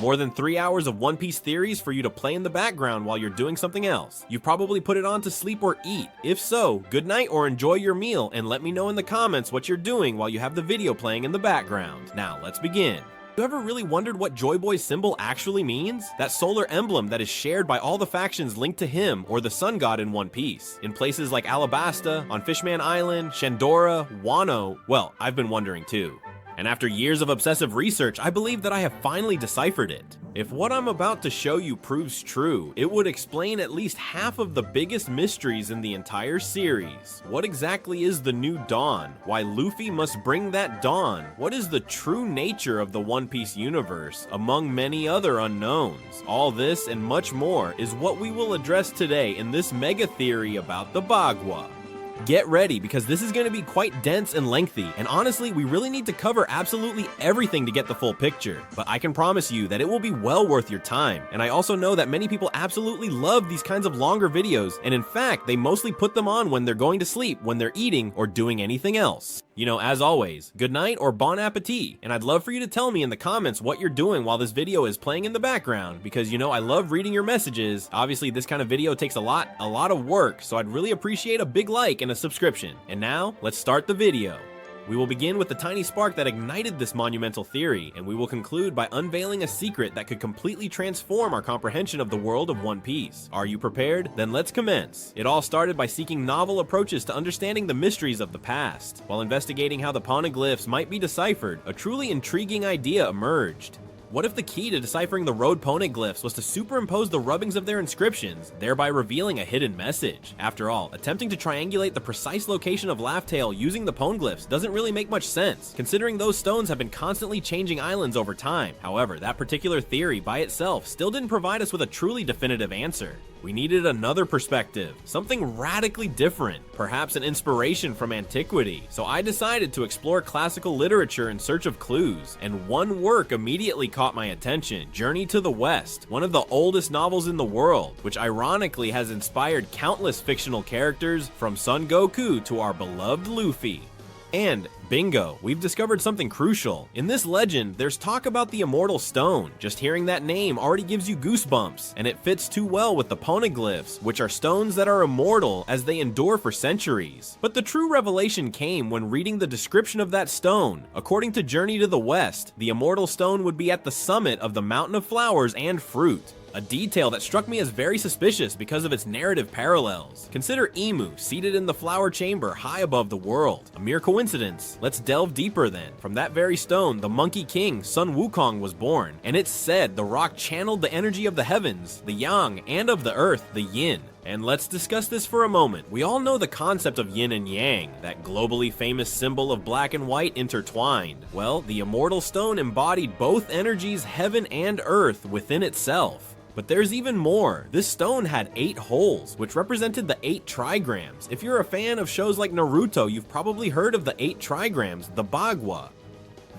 More than 3 hours of One Piece theories for you to play in the background while you're doing something else. You've probably put it on to sleep or eat. If so, good night or enjoy your meal, and let me know in the comments what you're doing while you have the video playing in the background. Now, let's begin. You ever really wondered what Joy Boy's symbol actually means? That solar emblem that is shared by all the factions linked to him or the sun god in One Piece. In places like Alabasta, on Fishman Island, Shandora, Wano, well, I've been wondering too. And after years of obsessive research, I believe that I have finally deciphered it. If what I'm about to show you proves true, it would explain at least half of the biggest mysteries in the entire series. What exactly is the new dawn? Why Luffy must bring that dawn? What is the true nature of the One Piece universe, among many other unknowns? All this and much more is what we will address today in this mega theory about the Bagua. Get ready, because this is going to be quite dense and lengthy, and honestly, we really need to cover absolutely everything to get the full picture. But I can promise you that it will be well worth your time, and I also know that many people absolutely love these kinds of longer videos, and in fact, they mostly put them on when they're going to sleep, when they're eating, or doing anything else. You know, as always, good night or bon appetit, and I'd love for you to tell me in the comments what you're doing while this video is playing in the background, because you know I love reading your messages. Obviously, this kind of video takes a lot of work, so I'd really appreciate a big like and a subscription. And now, let's start the video. We will begin with the tiny spark that ignited this monumental theory, and we will conclude by unveiling a secret that could completely transform our comprehension of the world of One Piece. Are you prepared? Then let's commence. It all started by seeking novel approaches to understanding the mysteries of the past. While investigating how the poneglyphs might be deciphered, a truly intriguing idea emerged. What if the key to deciphering the road poneglyphs was to superimpose the rubbings of their inscriptions, thereby revealing a hidden message? After all, attempting to triangulate the precise location of Laugh Tale using the poneglyphs doesn't really make much sense, considering those stones have been constantly changing islands over time. However, that particular theory by itself still didn't provide us with a truly definitive answer. We needed another perspective, something radically different, perhaps an inspiration from antiquity. So I decided to explore classical literature in search of clues, and one work immediately caught my attention: Journey to the West, one of the oldest novels in the world, which ironically has inspired countless fictional characters from Son Goku to our beloved Luffy. And bingo, we've discovered something crucial. In this legend, there's talk about the Immortal Stone. Just hearing that name already gives you goosebumps, and it fits too well with the poneglyphs, which are stones that are immortal as they endure for centuries. But the true revelation came when reading the description of that stone. According to Journey to the West, the Immortal Stone would be at the summit of the Mountain of Flowers and Fruit. A detail that struck me as very suspicious because of its narrative parallels. Consider Emu seated in the flower chamber high above the world. A mere coincidence? Let's delve deeper then. From that very stone, the Monkey King, Sun Wukong, was born, and it's said the rock channeled the energy of the heavens, the Yang, and of the earth, the Yin. And let's discuss this for a moment. We all know the concept of Yin and Yang, that globally famous symbol of black and white intertwined. Well, the Immortal Stone embodied both energies, heaven and earth, within itself. But there's even more. This stone had 8 holes, which represented the 8 trigrams. If you're a fan of shows like Naruto, you've probably heard of the 8 trigrams, the Bagua.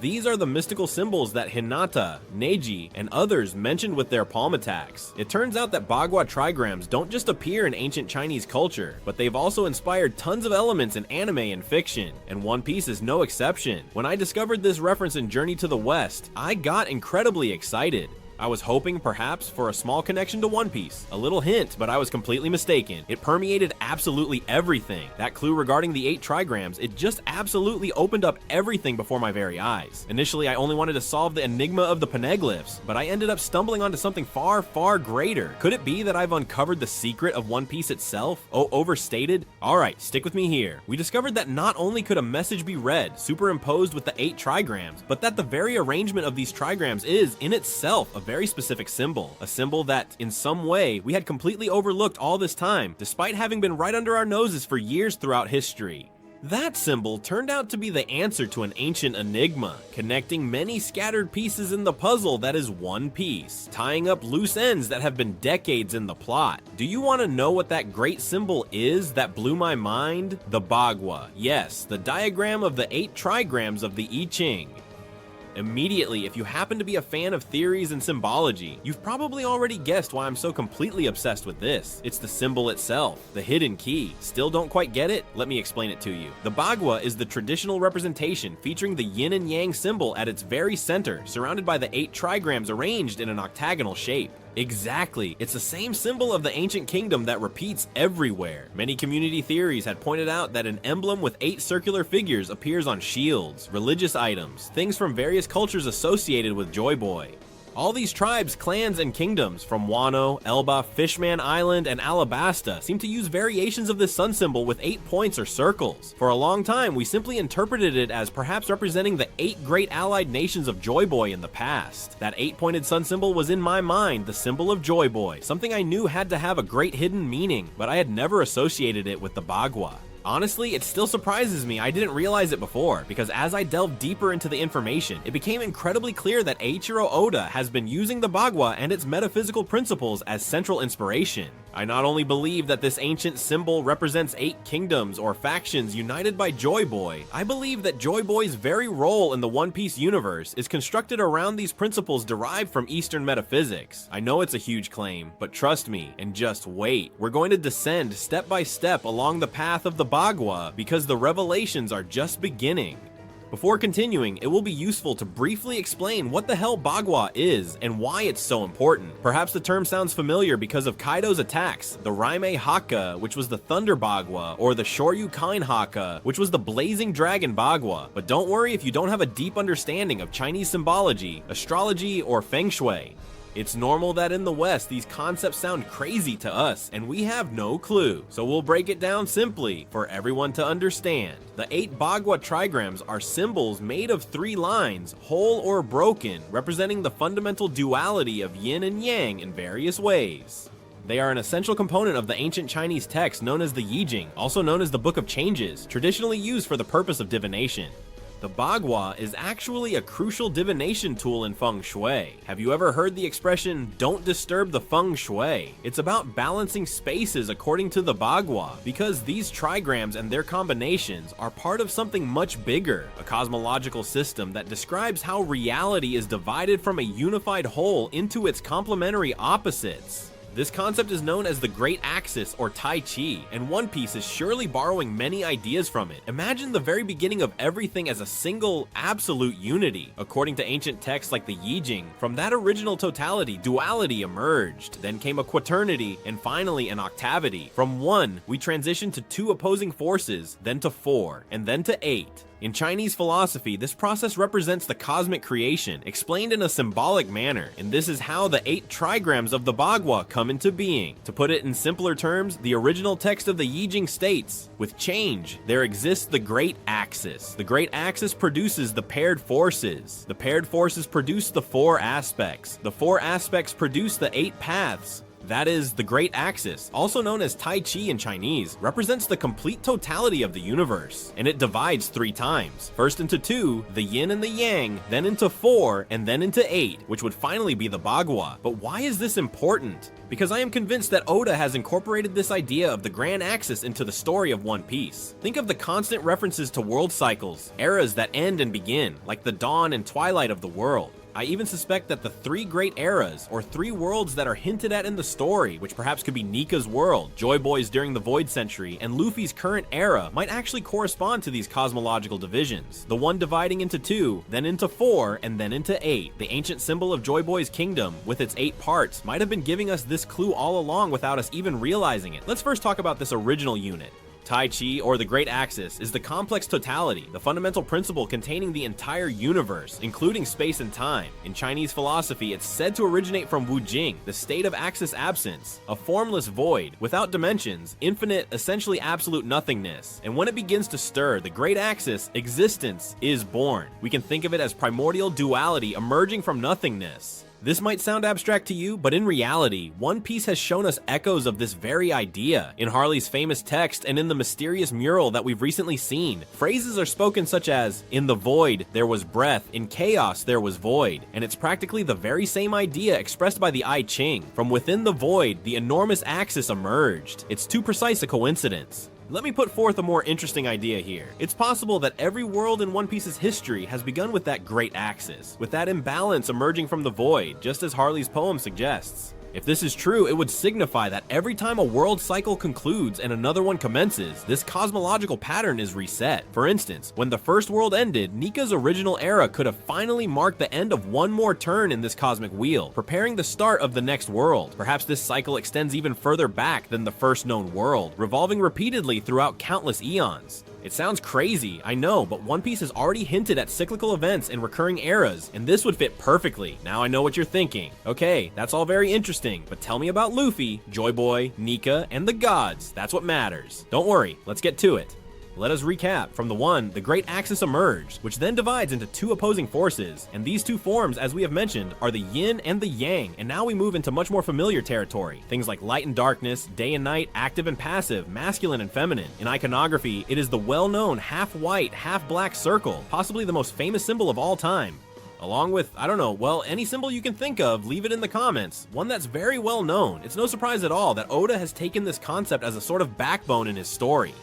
These are the mystical symbols that Hinata, Neji, and others mentioned with their palm attacks. It turns out that Bagua trigrams don't just appear in ancient Chinese culture, but they've also inspired tons of elements in anime and fiction, and One Piece is no exception. When I discovered this reference in Journey to the West, I got incredibly excited. I was hoping perhaps for a small connection to One Piece, a little hint, but I was completely mistaken. It permeated absolutely everything. That clue regarding the 8 trigrams, it just absolutely opened up everything before my very eyes. Initially, I only wanted to solve the enigma of the poneglyphs, but I ended up stumbling onto something far, far greater. Could it be that I've uncovered the secret of One Piece itself? Oh, overstated? Alright, stick with me here. We discovered that not only could a message be read, superimposed with the 8 trigrams, but that the very arrangement of these trigrams is, in itself, a very specific symbol, a symbol that, in some way, we had completely overlooked all this time, despite having been right under our noses for years throughout history. That symbol turned out to be the answer to an ancient enigma, connecting many scattered pieces in the puzzle that is One Piece, tying up loose ends that have been decades in the plot. Do you want to know what that great symbol is that blew my mind? The Bagua. Yes, the diagram of the 8 trigrams of the I Ching. Immediately, if you happen to be a fan of theories and symbology, you've probably already guessed why I'm so completely obsessed with this. It's the symbol itself, the hidden key. Still don't quite get it? Let me explain it to you. The Bagua is the traditional representation featuring the Yin and Yang symbol at its very center, surrounded by the 8 trigrams arranged in an octagonal shape. Exactly, it's the same symbol of the ancient kingdom that repeats everywhere. Many community theories had pointed out that an emblem with 8 circular figures appears on shields, religious items, things from various cultures associated with Joy Boy. All these tribes, clans, and kingdoms, from Wano, Elba, Fishman Island, and Alabasta, seem to use variations of this sun symbol with 8 points or circles. For a long time, we simply interpreted it as perhaps representing the 8 great allied nations of Joy Boy in the past. That 8-pointed sun symbol was in my mind the symbol of Joy Boy, something I knew had to have a great hidden meaning, but I had never associated it with the Bagua. Honestly, it still surprises me I didn't realize it before, because as I delved deeper into the information, it became incredibly clear that Eiichiro Oda has been using the Bagua and its metaphysical principles as central inspiration. I not only believe that this ancient symbol represents 8 kingdoms or factions united by Joy Boy, I believe that Joy Boy's very role in the One Piece universe is constructed around these principles derived from Eastern metaphysics. I know it's a huge claim, but trust me, and just wait. We're going to descend step by step along the path of the Bagua because the revelations are just beginning. Before continuing, it will be useful to briefly explain what the hell Bagua is and why it's so important. Perhaps the term sounds familiar because of Kaido's attacks, the Raime Haka, which was the Thunder Bagua, or the Shoryu Kain Haka, which was the Blazing Dragon Bagua. But don't worry if you don't have a deep understanding of Chinese symbology, astrology, or feng shui. It's normal that in the West, these concepts sound crazy to us, and we have no clue. So we'll break it down simply for everyone to understand. The 8 Bagua trigrams are symbols made of 3 lines, whole or broken, representing the fundamental duality of yin and yang in various ways. They are an essential component of the ancient Chinese text known as the Yijing, also known as the Book of Changes, traditionally used for the purpose of divination. The Bagua is actually a crucial divination tool in feng shui. Have you ever heard the expression, "don't disturb the feng shui"? It's about balancing spaces according to the Bagua, because these trigrams and their combinations are part of something much bigger, a cosmological system that describes how reality is divided from a unified whole into its complementary opposites. This concept is known as the Great Axis or Tai Chi, and One Piece is surely borrowing many ideas from it. Imagine the very beginning of everything as a single, absolute unity. According to ancient texts like the Yijing, from that original totality, duality emerged. Then came a quaternity, and finally an octavity. From 1, we transitioned to 2 opposing forces, then to 4, and then to 8. In Chinese philosophy, this process represents the cosmic creation, explained in a symbolic manner, and this is how the 8 trigrams of the Bagua come into being. To put it in simpler terms, the original text of the Yijing states, "With change, there exists the Great Axis. The Great Axis produces the paired forces. The paired forces produce the 4 aspects. The 4 aspects produce the 8 paths. That is, the Great Axis, also known as Tai Chi in Chinese, represents the complete totality of the universe, and it divides 3 times. First into 2, the Yin and the Yang, then into 4, and then into 8, which would finally be the Bagua. But why is this important? Because I am convinced that Oda has incorporated this idea of the Grand Axis into the story of One Piece. Think of the constant references to world cycles, eras that end and begin, like the dawn and twilight of the world. I even suspect that the 3 great eras, or 3 worlds that are hinted at in the story, which perhaps could be Nika's world, Joy Boy's during the Void Century, and Luffy's current era, might actually correspond to these cosmological divisions. The one dividing into 2, then into 4, and then into 8. The ancient symbol of Joy Boy's kingdom, with its 8 parts, might have been giving us this clue all along without us even realizing it. Let's first talk about this original unit. Tai Chi, or the Great Axis, is the complex totality, the fundamental principle containing the entire universe, including space and time. In Chinese philosophy, it's said to originate from Wu Jing, the state of axis absence, a formless void, without dimensions, infinite, essentially absolute nothingness. And when it begins to stir, the Great Axis, existence, is born. We can think of it as primordial duality emerging from nothingness. This might sound abstract to you, but in reality, One Piece has shown us echoes of this very idea. In Harley's famous text and in the mysterious mural that we've recently seen, phrases are spoken such as, "In the void, there was breath, in chaos, there was void," and it's practically the very same idea expressed by the I Ching. From within the void, the enormous axis emerged. It's too precise a coincidence. Let me put forth a more interesting idea here. It's possible that every world in One Piece's history has begun with that great axis, with that imbalance emerging from the void, just as Harley's poem suggests. If this is true, it would signify that every time a world cycle concludes and another one commences, this cosmological pattern is reset. For instance, when the first world ended, Nika's original era could have finally marked the end of one more turn in this cosmic wheel, preparing the start of the next world. Perhaps this cycle extends even further back than the first known world, revolving repeatedly throughout countless eons. It sounds crazy, I know, but One Piece has already hinted at cyclical events and recurring eras, and this would fit perfectly. Now I know what you're thinking. Okay, that's all very interesting, but tell me about Luffy, Joy Boy, Nika, and the gods. That's what matters. Don't worry, let's get to it. Let us recap. From the great axis emerged, which then divides into two opposing forces, and these two forms, as we have mentioned, are the yin and the yang, and now we move into much more familiar territory. Things like light and darkness, day and night, active and passive, masculine and feminine. In iconography, it is the well-known half-white, half-black circle, possibly the most famous symbol of all time. Along with, I don't know, well, any symbol you can think of, leave it in the comments. One that's very well known. It's no surprise at all that Oda has taken this concept as a sort of backbone in his story.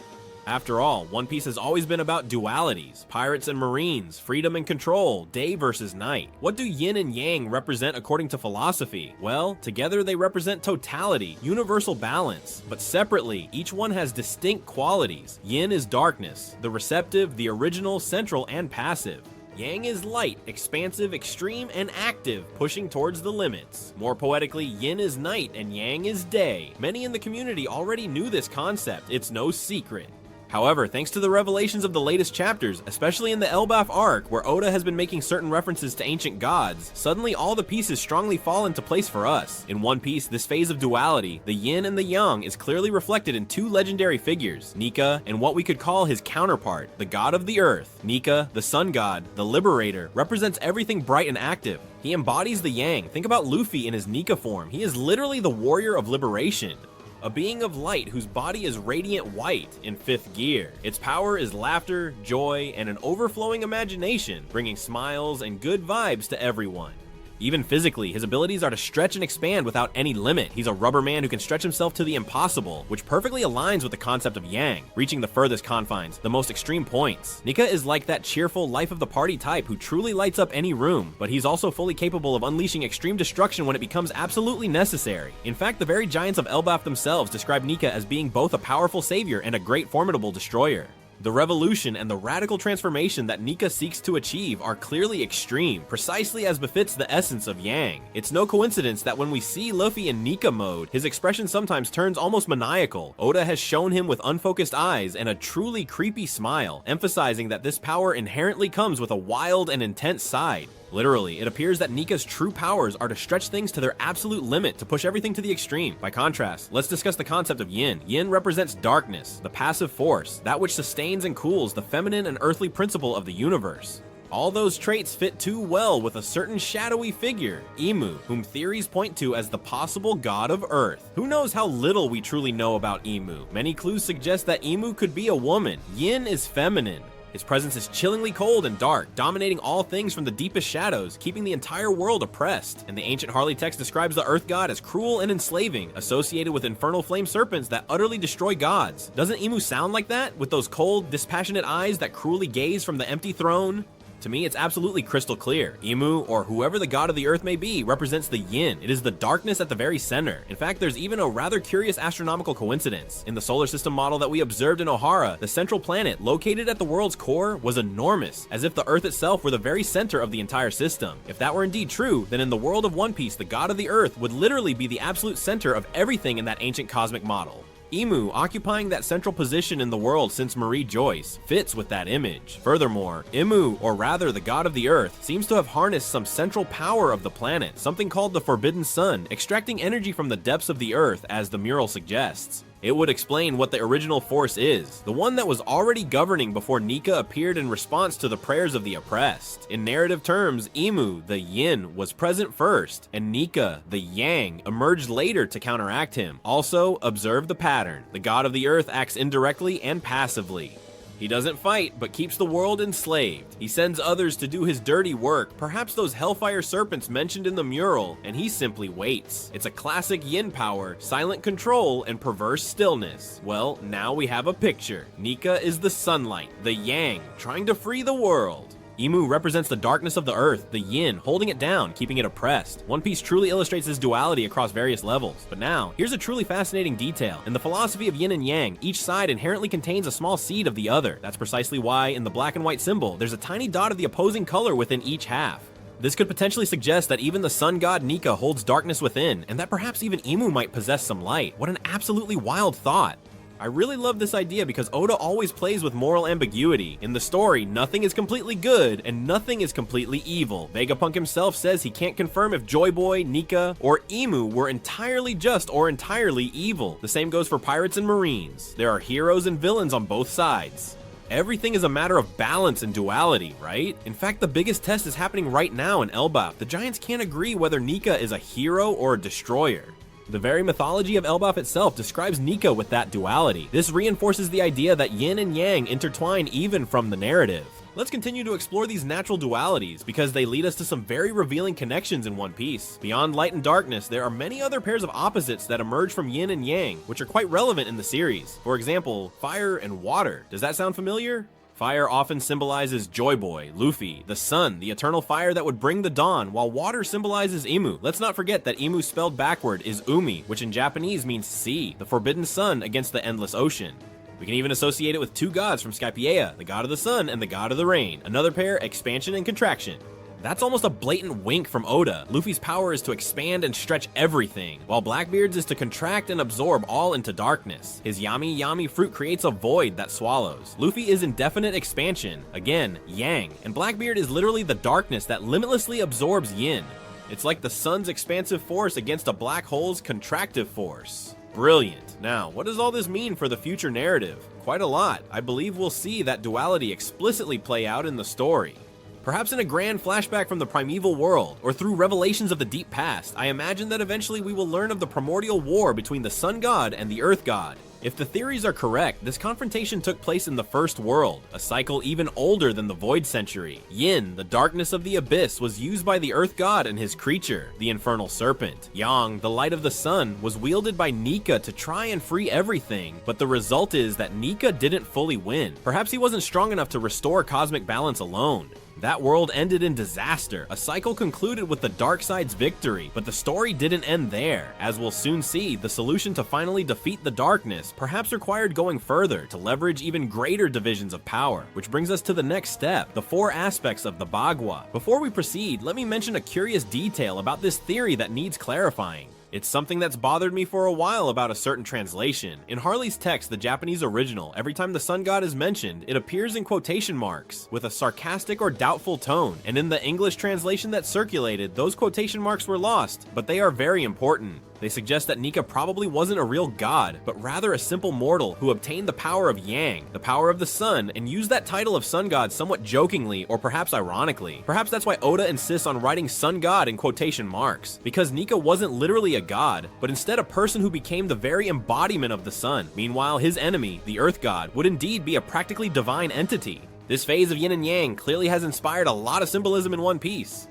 After all, One Piece has always been about dualities, pirates and marines, freedom and control, day versus night. What do yin and yang represent according to philosophy? Well, together they represent totality, universal balance, but separately, each one has distinct qualities. Yin is darkness, the receptive, the original, central, and passive. Yang is light, expansive, extreme, and active, pushing towards the limits. More poetically, yin is night and yang is day. Many in the community already knew this concept, it's no secret. However, thanks to the revelations of the latest chapters, especially in the Elbaf arc, where Oda has been making certain references to ancient gods, suddenly all the pieces strongly fall into place for us. In One Piece, this phase of duality, the yin and the yang, is clearly reflected in two legendary figures, Nika and what we could call his counterpart, the god of the earth. Nika, the sun god, the liberator, represents everything bright and active. He embodies the yang. Think about Luffy in his Nika form. He is literally the warrior of liberation. A being of light whose body is radiant white in 5th gear. Its power is laughter, joy, and an overflowing imagination, bringing smiles and good vibes to everyone. Even physically, his abilities are to stretch and expand without any limit. He's a rubber man who can stretch himself to the impossible, which perfectly aligns with the concept of Yang, reaching the furthest confines, the most extreme points. Nika is like that cheerful, life-of-the-party type who truly lights up any room, but he's also fully capable of unleashing extreme destruction when it becomes absolutely necessary. In fact, the very giants of Elbaf themselves describe Nika as being both a powerful savior and a great formidable destroyer. The revolution and the radical transformation that Nika seeks to achieve are clearly extreme, precisely as befits the essence of Yang. It's no coincidence that when we see Luffy in Nika mode, his expression sometimes turns almost maniacal. Oda has shown him with unfocused eyes and a truly creepy smile, emphasizing that this power inherently comes with a wild and intense side. Literally, it appears that Nika's true powers are to stretch things to their absolute limit, to push everything to the extreme. By contrast, let's discuss the concept of Yin. Yin represents darkness, the passive force, that which sustains and cools the feminine and earthly principle of the universe. All those traits fit too well with a certain shadowy figure, Emu, whom theories point to as the possible god of Earth. Who knows how little we truly know about Emu? Many clues suggest that Emu could be a woman. Yin is feminine. His presence is chillingly cold and dark, dominating all things from the deepest shadows, keeping the entire world oppressed. And the ancient Harley text describes the Earth God as cruel and enslaving, associated with infernal flame serpents that utterly destroy gods. Doesn't Emu sound like that, with those cold, dispassionate eyes that cruelly gaze from the empty throne? To me, it's absolutely crystal clear. Emu, or whoever the god of the earth may be, represents the yin. It is the darkness at the very center. In fact, there's even a rather curious astronomical coincidence. In the solar system model that we observed in Ohara, the central planet, located at the world's core, was enormous, as if the earth itself were the very center of the entire system. If that were indeed true, then in the world of One Piece, the god of the earth would literally be the absolute center of everything in that ancient cosmic model. Emu, occupying that central position in the world since Marie Joyce, fits with that image. Furthermore, Emu, or rather the god of the earth, seems to have harnessed some central power of the planet, something called the Forbidden Sun, extracting energy from the depths of the earth, as the mural suggests. It would explain what the original force is, the one that was already governing before Nika appeared in response to the prayers of the oppressed. In narrative terms, Emu, the yin, was present first, and Nika, the yang, emerged later to counteract him. Also, observe the pattern. The god of the earth acts indirectly and passively. He doesn't fight, but keeps the world enslaved. He sends others to do his dirty work, perhaps those hellfire serpents mentioned in the mural, and he simply waits. It's a classic yin power, silent control, and perverse stillness. Well, now we have a picture. Nika is the sunlight, the yang, trying to free the world. Emu represents the darkness of the earth, the yin, holding it down, keeping it oppressed. One Piece truly illustrates this duality across various levels. But now, here's a truly fascinating detail. In the philosophy of yin and yang, each side inherently contains a small seed of the other. That's precisely why, in the black and white symbol, there's a tiny dot of the opposing color within each half. This could potentially suggest that even the sun god Nika holds darkness within, and that perhaps even Emu might possess some light. What an absolutely wild thought. I really love this idea because Oda always plays with moral ambiguity. In the story, nothing is completely good and nothing is completely evil. Vegapunk himself says he can't confirm if Joy Boy, Nika, or Emu were entirely just or entirely evil. The same goes for pirates and marines. There are heroes and villains on both sides. Everything is a matter of balance and duality, right? In fact, the biggest test is happening right now in Elbaf. The giants can't agree whether Nika is a hero or a destroyer. The very mythology of Elbaf itself describes Nika with that duality. This reinforces the idea that yin and yang intertwine even from the narrative. Let's continue to explore these natural dualities because they lead us to some very revealing connections in One Piece. Beyond light and darkness, there are many other pairs of opposites that emerge from yin and yang, which are quite relevant in the series. For example, fire and water. Does that sound familiar? Fire often symbolizes Joy Boy, Luffy, the sun, the eternal fire that would bring the dawn, while water symbolizes Emu. Let's not forget that Emu spelled backward is Umi, which in Japanese means sea, the forbidden sun against the endless ocean. We can even associate it with two gods from Skypiea, the god of the sun and the god of the rain. Another pair, expansion and contraction. That's almost a blatant wink from Oda. Luffy's power is to expand and stretch everything, while Blackbeard's is to contract and absorb all into darkness. His Yami Yami fruit creates a void that swallows. Luffy is indefinite expansion, again, Yang, and Blackbeard is literally the darkness that limitlessly absorbs Yin. It's like the sun's expansive force against a black hole's contractive force. Brilliant. Now, what does all this mean for the future narrative? Quite a lot. I believe we'll see that duality explicitly play out in the story. Perhaps in a grand flashback from the primeval world, or through revelations of the deep past, I imagine that eventually we will learn of the primordial war between the sun god and the earth god. If the theories are correct, this confrontation took place in the first world, a cycle even older than the Void Century. Yin, the darkness of the abyss, was used by the earth god and his creature, the infernal serpent. Yang, the light of the sun, was wielded by Nika to try and free everything, but the result is that Nika didn't fully win. Perhaps he wasn't strong enough to restore cosmic balance alone. That world ended in disaster. A cycle concluded with the dark side's victory, but the story didn't end there. As we'll soon see, the solution to finally defeat the darkness perhaps required going further to leverage even greater divisions of power, which brings us to the next step, the four aspects of the Bagua. Before we proceed, let me mention a curious detail about this theory that needs clarifying. It's something that's bothered me for a while about a certain translation. In Harley's text, the Japanese original, every time the sun god is mentioned, it appears in quotation marks, with a sarcastic or doubtful tone, and in the English translation that circulated, those quotation marks were lost, but they are very important. They suggest that Nika probably wasn't a real god, but rather a simple mortal who obtained the power of Yang, the power of the sun, and used that title of sun god somewhat jokingly or perhaps ironically. Perhaps that's why Oda insists on writing sun god in quotation marks, because Nika wasn't literally a god, but instead a person who became the very embodiment of the sun. Meanwhile, his enemy, the earth god, would indeed be a practically divine entity. This phase of Yin and Yang clearly has inspired a lot of symbolism in One Piece.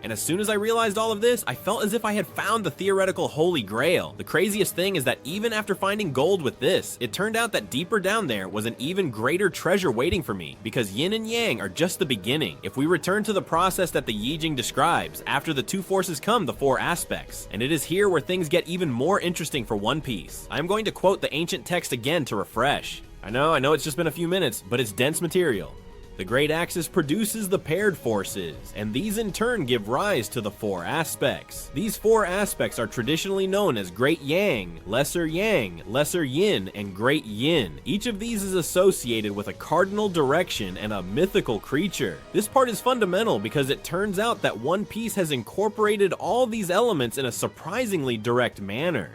And as soon as I realized all of this, I felt as if I had found the theoretical holy grail. The craziest thing is that even after finding gold with this, it turned out that deeper down there was an even greater treasure waiting for me, because yin and yang are just the beginning. If we return to the process that the Yi Jing describes, after the two forces come the four aspects, and it is here where things get even more interesting for One Piece. I am going to quote the ancient text again to refresh. I know it's just been a few minutes, but it's dense material. The great axis produces the paired forces, and these in turn give rise to the four aspects. These four aspects are traditionally known as Great Yang, Lesser Yin, and Great Yin. Each of these is associated with a cardinal direction and a mythical creature. This part is fundamental because it turns out that One Piece has incorporated all these elements in a surprisingly direct manner.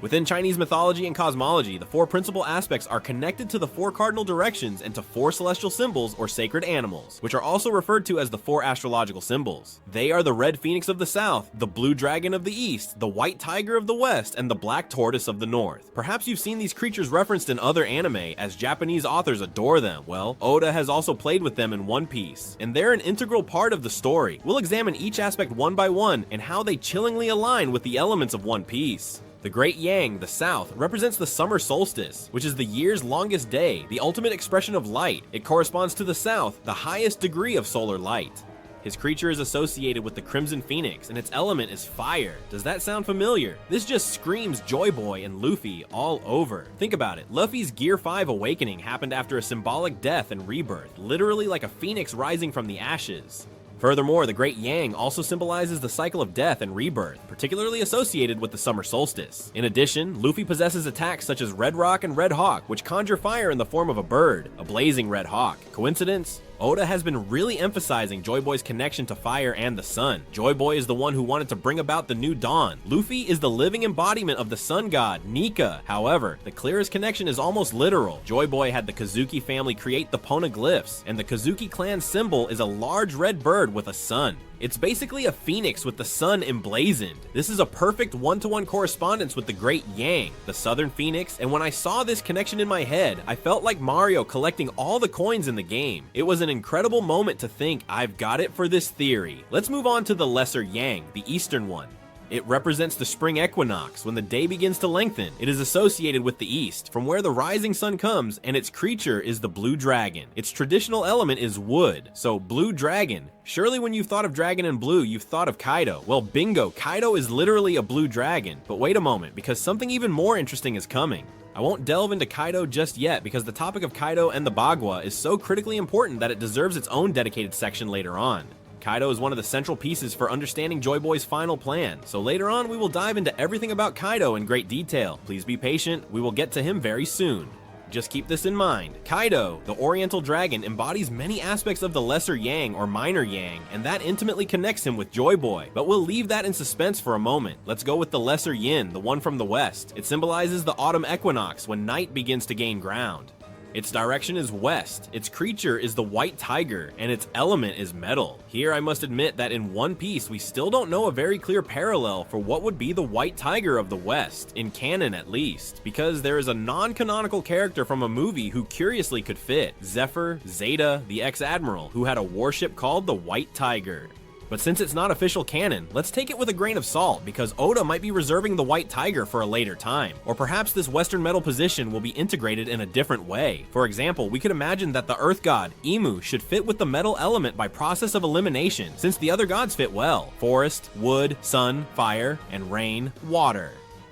Within Chinese mythology and cosmology, the four principal aspects are connected to the four cardinal directions and to four celestial symbols or sacred animals, which are also referred to as the four astrological symbols. They are the red phoenix of the south, the blue dragon of the east, the white tiger of the west, and the black tortoise of the north. Perhaps you've seen these creatures referenced in other anime, as Japanese authors adore them. Well, Oda has also played with them in One Piece, and they're an integral part of the story. We'll examine each aspect one by one and how they chillingly align with the elements of One Piece. The Great Yang, the south, represents the summer solstice, which is the year's longest day, the ultimate expression of light. It corresponds to the south, the highest degree of solar light. His creature is associated with the Crimson Phoenix, and its element is fire. Does that sound familiar? This just screams Joy Boy and Luffy all over. Think about it, Luffy's Gear 5 awakening happened after a symbolic death and rebirth, literally like a phoenix rising from the ashes. Furthermore, the Great Yang also symbolizes the cycle of death and rebirth, particularly associated with the summer solstice. In addition, Luffy possesses attacks such as Red Rock and Red Hawk, which conjure fire in the form of a bird, a blazing red hawk. Coincidence? Oda has been really emphasizing Joy Boy's connection to fire and the sun. Joy Boy is the one who wanted to bring about the new dawn. Luffy is the living embodiment of the sun god, Nika. However, the clearest connection is almost literal. Joy Boy had the Kozuki family create the poneglyphs, and the Kozuki clan symbol is a large red bird with a sun. It's basically a phoenix with the sun emblazoned. This is a perfect one-to-one correspondence with the Great Yang, the southern phoenix, and when I saw this connection in my head, I felt like Mario collecting all the coins in the game. It was an incredible moment to think, I've got it for this theory. Let's move on to the lesser Yang, the eastern one. It represents the spring equinox, when the day begins to lengthen. It is associated with the east, from where the rising sun comes, and its creature is the blue dragon. Its traditional element is wood, so blue dragon. Surely when you've thought of dragon and blue, you've thought of Kaido. Well, bingo, Kaido is literally a blue dragon. But wait a moment, because something even more interesting is coming. I won't delve into Kaido just yet, because the topic of Kaido and the Bagua is so critically important that it deserves its own dedicated section later on. Kaido is one of the central pieces for understanding Joy Boy's final plan, so later on we will dive into everything about Kaido in great detail. Please be patient, we will get to him very soon. Just keep this in mind. Kaido, the Oriental Dragon, embodies many aspects of the Lesser Yang or Minor Yang, and that intimately connects him with Joy Boy. But we'll leave that in suspense for a moment. Let's go with the Lesser Yin, the one from the west. It symbolizes the autumn equinox when night begins to gain ground. Its direction is west, its creature is the white tiger, and its element is metal. Here I must admit that in One Piece we still don't know a very clear parallel for what would be the white tiger of the west, in canon at least, because there is a non-canonical character from a movie who curiously could fit, Zephyr Zeta, the ex-admiral, who had a warship called the White Tiger. But since it's not official canon, let's take it with a grain of salt, because Oda might be reserving the White Tiger for a later time. Or perhaps this Western metal position will be integrated in a different way. For example, we could imagine that the Earth God, Emu, should fit with the metal element by process of elimination, since the other gods fit well: forest, wood, sun, fire, and rain, water.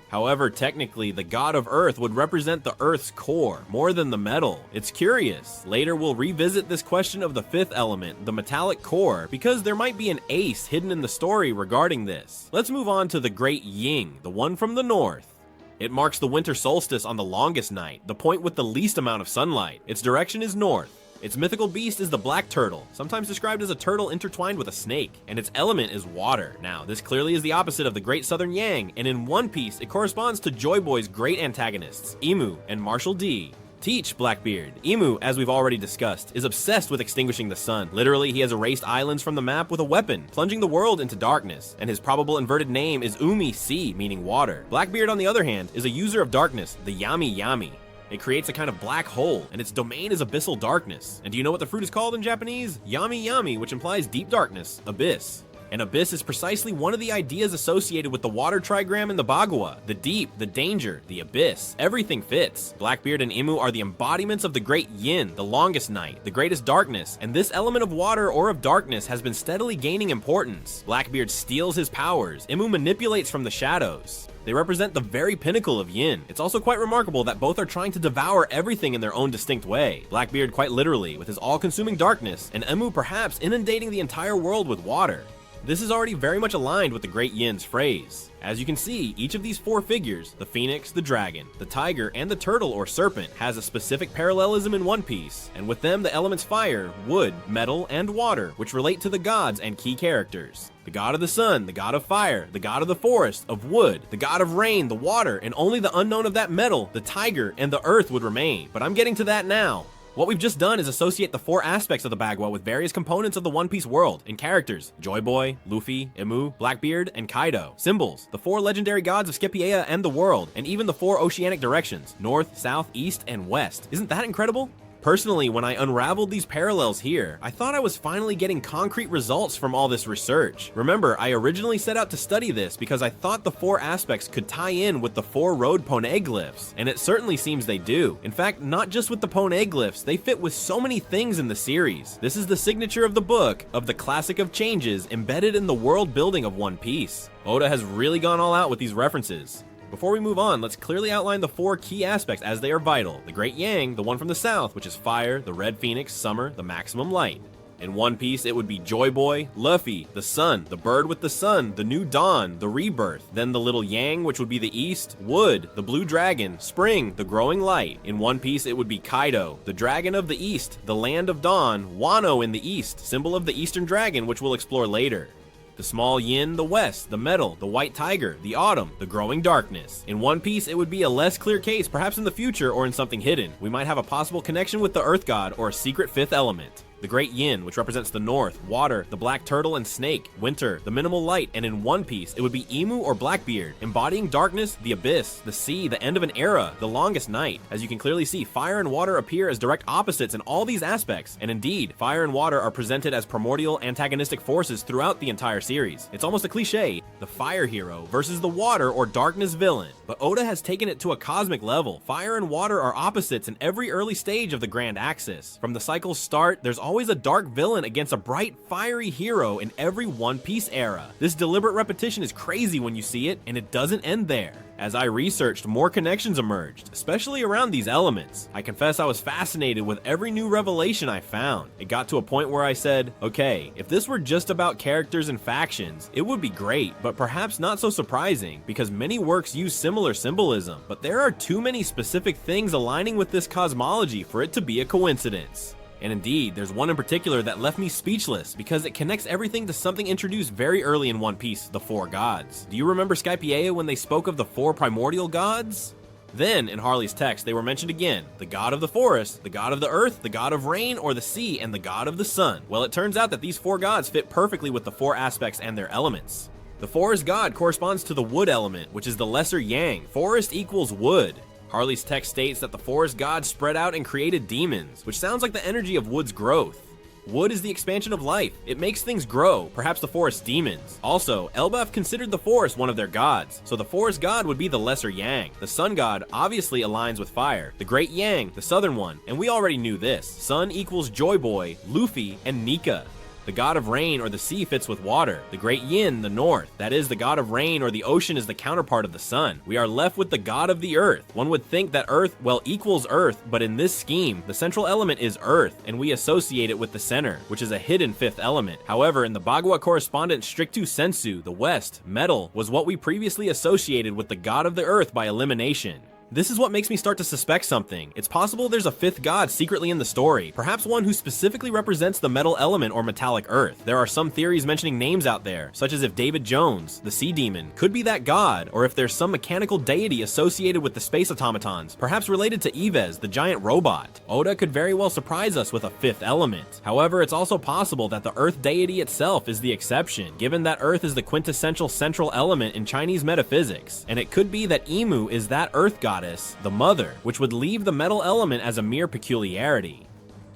However, technically, the god of Earth would represent the Earth's core, more than the metal. It's curious. Later, we'll revisit this question of the fifth element, the metallic core, because there might be an ace hidden in the story regarding this. Let's move on to the Great Yin, the one from the north. It marks the winter solstice on the longest night, the point with the least amount of sunlight. Its direction is north. Its mythical beast is the black turtle, sometimes described as a turtle intertwined with a snake, and its element is water. Now, this clearly is the opposite of the Great Southern Yang, and in One Piece, it corresponds to Joy Boy's great antagonists, Emu and Marshall D. Teach, Blackbeard. Emu, as we've already discussed, is obsessed with extinguishing the sun. Literally, he has erased islands from the map with a weapon, plunging the world into darkness, and his probable inverted name is Umi Sea, meaning water. Blackbeard, on the other hand, is a user of darkness, the Yami Yami. It creates a kind of black hole, and its domain is abyssal darkness. And do you know what the fruit is called in Japanese? Yami Yami, which implies deep darkness, abyss. An abyss is precisely one of the ideas associated with the water trigram in the Bagua. The deep, the danger, the abyss. Everything fits. Blackbeard and Emu are the embodiments of the Great Yin, the longest night, the greatest darkness, and this element of water or of darkness has been steadily gaining importance. Blackbeard steals his powers. Emu manipulates from the shadows. They represent the very pinnacle of Yin. It's also quite remarkable that both are trying to devour everything in their own distinct way. Blackbeard quite literally, with his all-consuming darkness, and Emu perhaps inundating the entire world with water. This is already very much aligned with the Great Yin's phrase. As you can see, each of these four figures, the phoenix, the dragon, the tiger, and the turtle or serpent, has a specific parallelism in One Piece, and with them the elements fire, wood, metal, and water, which relate to the gods and key characters. the god of the sun, the god of fire, the god of the forest, of wood, the god of rain, the water, and only the unknown of that metal, the tiger, and the earth would remain. But I'm getting to that now. What we've just done is associate the 4 aspects of the Bagua with various components of the One Piece world and characters: Joy Boy, Luffy, Emu, Blackbeard, and Kaido. Symbols: the 4 legendary gods of Skipjaea and the world, and even the 4 oceanic directions: north, south, east, and west. Isn't that incredible? Personally, when I unraveled these parallels here, I thought I was finally getting concrete results from all this research. Remember, I originally set out to study this because I thought the 4 aspects could tie in with the 4 road poneglyphs, and it certainly seems they do. In fact, not just with the poneglyphs, they fit with so many things in the series. This is the signature of the book, of the classic of changes embedded in the world building of One Piece. Oda has really gone all out with these references. Before we move on, let's clearly outline the 4 key aspects as they are vital. The Great Yang, the one from the south, which is fire, the Red Phoenix, summer, the maximum light. In One Piece, it would be Joy Boy, Luffy, the sun, the bird with the sun, the new dawn, the rebirth. Then the little Yang, which would be the east, wood, the blue dragon, spring, the growing light. In One Piece, it would be Kaido, the dragon of the east, the land of dawn, Wano in the east, symbol of the eastern dragon, which we'll explore later. The small yin, the west, the metal, the white tiger, the autumn, the growing darkness. In One Piece, it would be a less clear case, perhaps in the future or in something hidden. We might have a possible connection with the earth god or a secret 5th element. The Great Yin, which represents the north, water, the black turtle and snake, winter, the minimal light, and in One Piece, it would be Emu or Blackbeard, embodying darkness, the abyss, the sea, the end of an era, the longest night. As you can clearly see, fire and water appear as direct opposites in all these aspects, and indeed, fire and water are presented as primordial antagonistic forces throughout the entire series. It's almost a cliche, the fire hero versus the water or darkness villain. But Oda has taken it to a cosmic level. Fire and water are opposites in every early stage of the Grand Axis. From the cycle's start, there's always a dark villain against a bright, fiery hero in every One Piece era. This deliberate repetition is crazy when you see it, and it doesn't end there. As I researched, more connections emerged, especially around these elements. I confess I was fascinated with every new revelation I found. It got to a point where I said, okay, if this were just about characters and factions, it would be great, but perhaps not so surprising, because many works use similar symbolism. But there are too many specific things aligning with this cosmology for it to be a coincidence. And indeed, there's one in particular that left me speechless because it connects everything to something introduced very early in One Piece, the 4 gods. Do you remember Skipjaea when they spoke of the 4 primordial gods? Then, in Harley's text, they were mentioned again: the god of the forest, the god of the earth, the god of rain or the sea, and the god of the sun. Well, it turns out that these 4 gods fit perfectly with the 4 aspects and their elements. The forest god corresponds to the wood element, which is the lesser yang. Forest equals wood. Harley's text states that the forest god spread out and created demons, which sounds like the energy of wood's growth. Wood is the expansion of life. It makes things grow, perhaps the forest demons. Also, Elbaf considered the forest one of their gods, so the forest god would be the lesser yang. The sun god obviously aligns with fire. The great yang, the southern one, and we already knew this. Sun equals Joy Boy, Luffy, and Nika. The god of rain or the sea fits with water. The great yin, the north, that is, the god of rain or the ocean is the counterpart of the sun. We are left with the god of the earth. One would think that earth, well, equals earth, but in this scheme, the central element is earth, and we associate it with the center, which is a hidden 5th element. However, in the Bagua correspondent Strictu Sensu, the west, metal, was what we previously associated with the god of the earth by elimination. This is what makes me start to suspect something. It's possible there's a 5th god secretly in the story, perhaps one who specifically represents the metal element or metallic earth. There are some theories mentioning names out there, such as if Davy Jones, the sea demon, could be that god, or if there's some mechanical deity associated with the space automatons, perhaps related to Yves, the giant robot. Oda could very well surprise us with a 5th element. However, it's also possible that the earth deity itself is the exception, given that earth is the quintessential central element in Chinese metaphysics, and it could be that Emu is that earth goddess, the mother, which would leave the metal element as a mere peculiarity.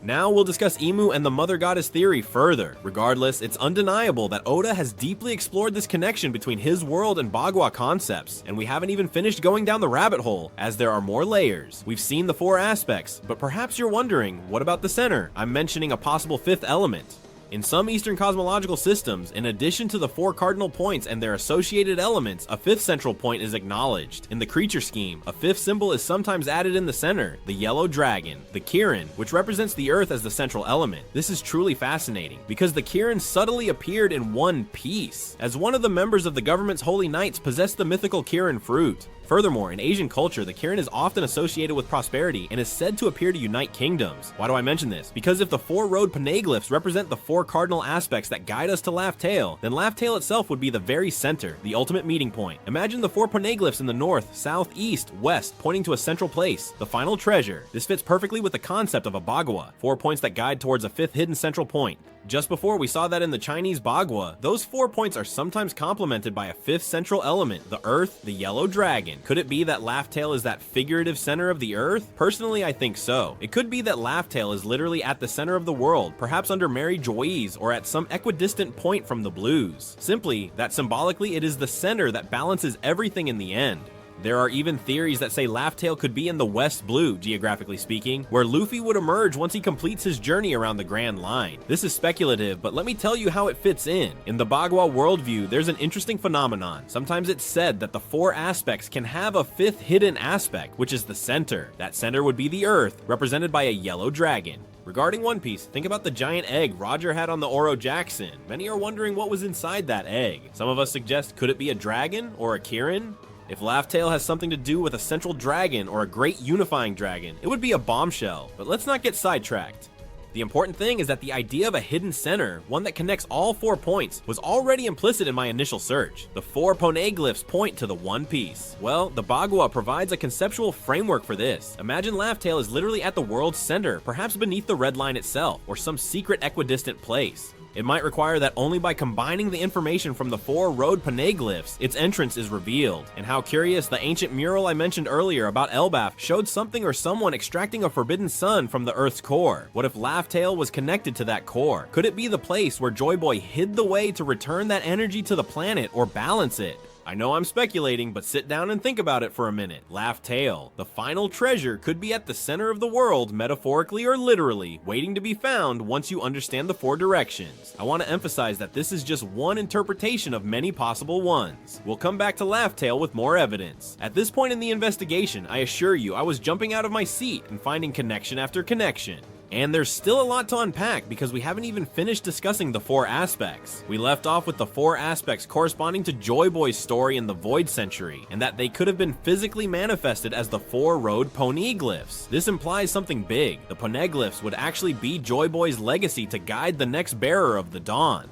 Now we'll discuss Emu and the mother goddess theory further. Regardless, it's undeniable that Oda has deeply explored this connection between his world and Bagua concepts, and we haven't even finished going down the rabbit hole, as there are more layers. We've seen the 4 aspects, but perhaps you're wondering, what about the center? I'm mentioning a possible 5th element. In some Eastern cosmological systems, in addition to the 4 cardinal points and their associated elements, a 5th central point is acknowledged. In the creature scheme, a 5th symbol is sometimes added in the center, the yellow dragon, the Kirin, which represents the earth as the central element. This is truly fascinating, because the Kirin subtly appeared in One Piece, as one of the members of the government's holy knights possessed the mythical Kirin fruit. Furthermore, in Asian culture, the Kirin is often associated with prosperity and is said to appear to unite kingdoms. Why do I mention this? Because if the four-road poneglyphs represent the four cardinal aspects that guide us to Laugh Tale, then Laugh Tale itself would be the very center, the ultimate meeting point. Imagine the four poneglyphs in the north, south, east, west, pointing to a central place, the final treasure. This fits perfectly with the concept of a Bagua, 4 points that guide towards a fifth hidden central point. Just before, we saw that in the Chinese Bagua, those 4 points are sometimes complemented by a fifth central element, the earth, the yellow dragon. Could it be that Laugh Tale is that figurative center of the earth? Personally, I think so. It could be that Laugh Tale is literally at the center of the world, perhaps under Mary Joyce or at some equidistant point from the blues. Simply, that symbolically it is the center that balances everything in the end. There are even theories that say Laugh Tale could be in the West Blue, geographically speaking, where Luffy would emerge once he completes his journey around the Grand Line. This is speculative, but let me tell you how it fits in. In the Bagua worldview, there's an interesting phenomenon. Sometimes it's said that the 4 aspects can have a fifth hidden aspect, which is the center. That center would be the Earth, represented by a yellow dragon. Regarding One Piece, think about the giant egg Roger had on the Oro Jackson. Many are wondering what was inside that egg. Some of us suggest, could it be a dragon or a Kirin? If Laugh Tale has something to do with a central dragon or a great unifying dragon, it would be a bombshell, but let's not get sidetracked. The important thing is that the idea of a hidden center, one that connects all 4 points, was already implicit in my initial search. The 4 poneglyphs point to the One Piece. Well, the Bagua provides a conceptual framework for this. Imagine Laugh Tale is literally at the world's center, perhaps beneath the Red Line itself, or some secret equidistant place. It might require that only by combining the information from the 4 road poneglyphs, its entrance is revealed. And how curious, the ancient mural I mentioned earlier about Elbaf showed something or someone extracting a forbidden sun from the Earth's core. What if Laugh Tale was connected to that core? Could it be the place where Joy Boy hid the way to return that energy to the planet or balance it? I know I'm speculating, but sit down and think about it for a minute. Laugh Tale, the final treasure, could be at the center of the world, metaphorically or literally, waiting to be found once you understand the 4 directions. I want to emphasize that this is just one interpretation of many possible ones. We'll come back to Laugh Tale with more evidence. At this point in the investigation, I assure you, I was jumping out of my seat and finding connection after connection. And there's still a lot to unpack because we haven't even finished discussing the 4 aspects. We left off with the 4 aspects corresponding to Joy Boy's story in the Void Century, and that they could have been physically manifested as the 4 road poneglyphs. This implies something big. The poneglyphs would actually be Joy Boy's legacy to guide the next bearer of the dawn.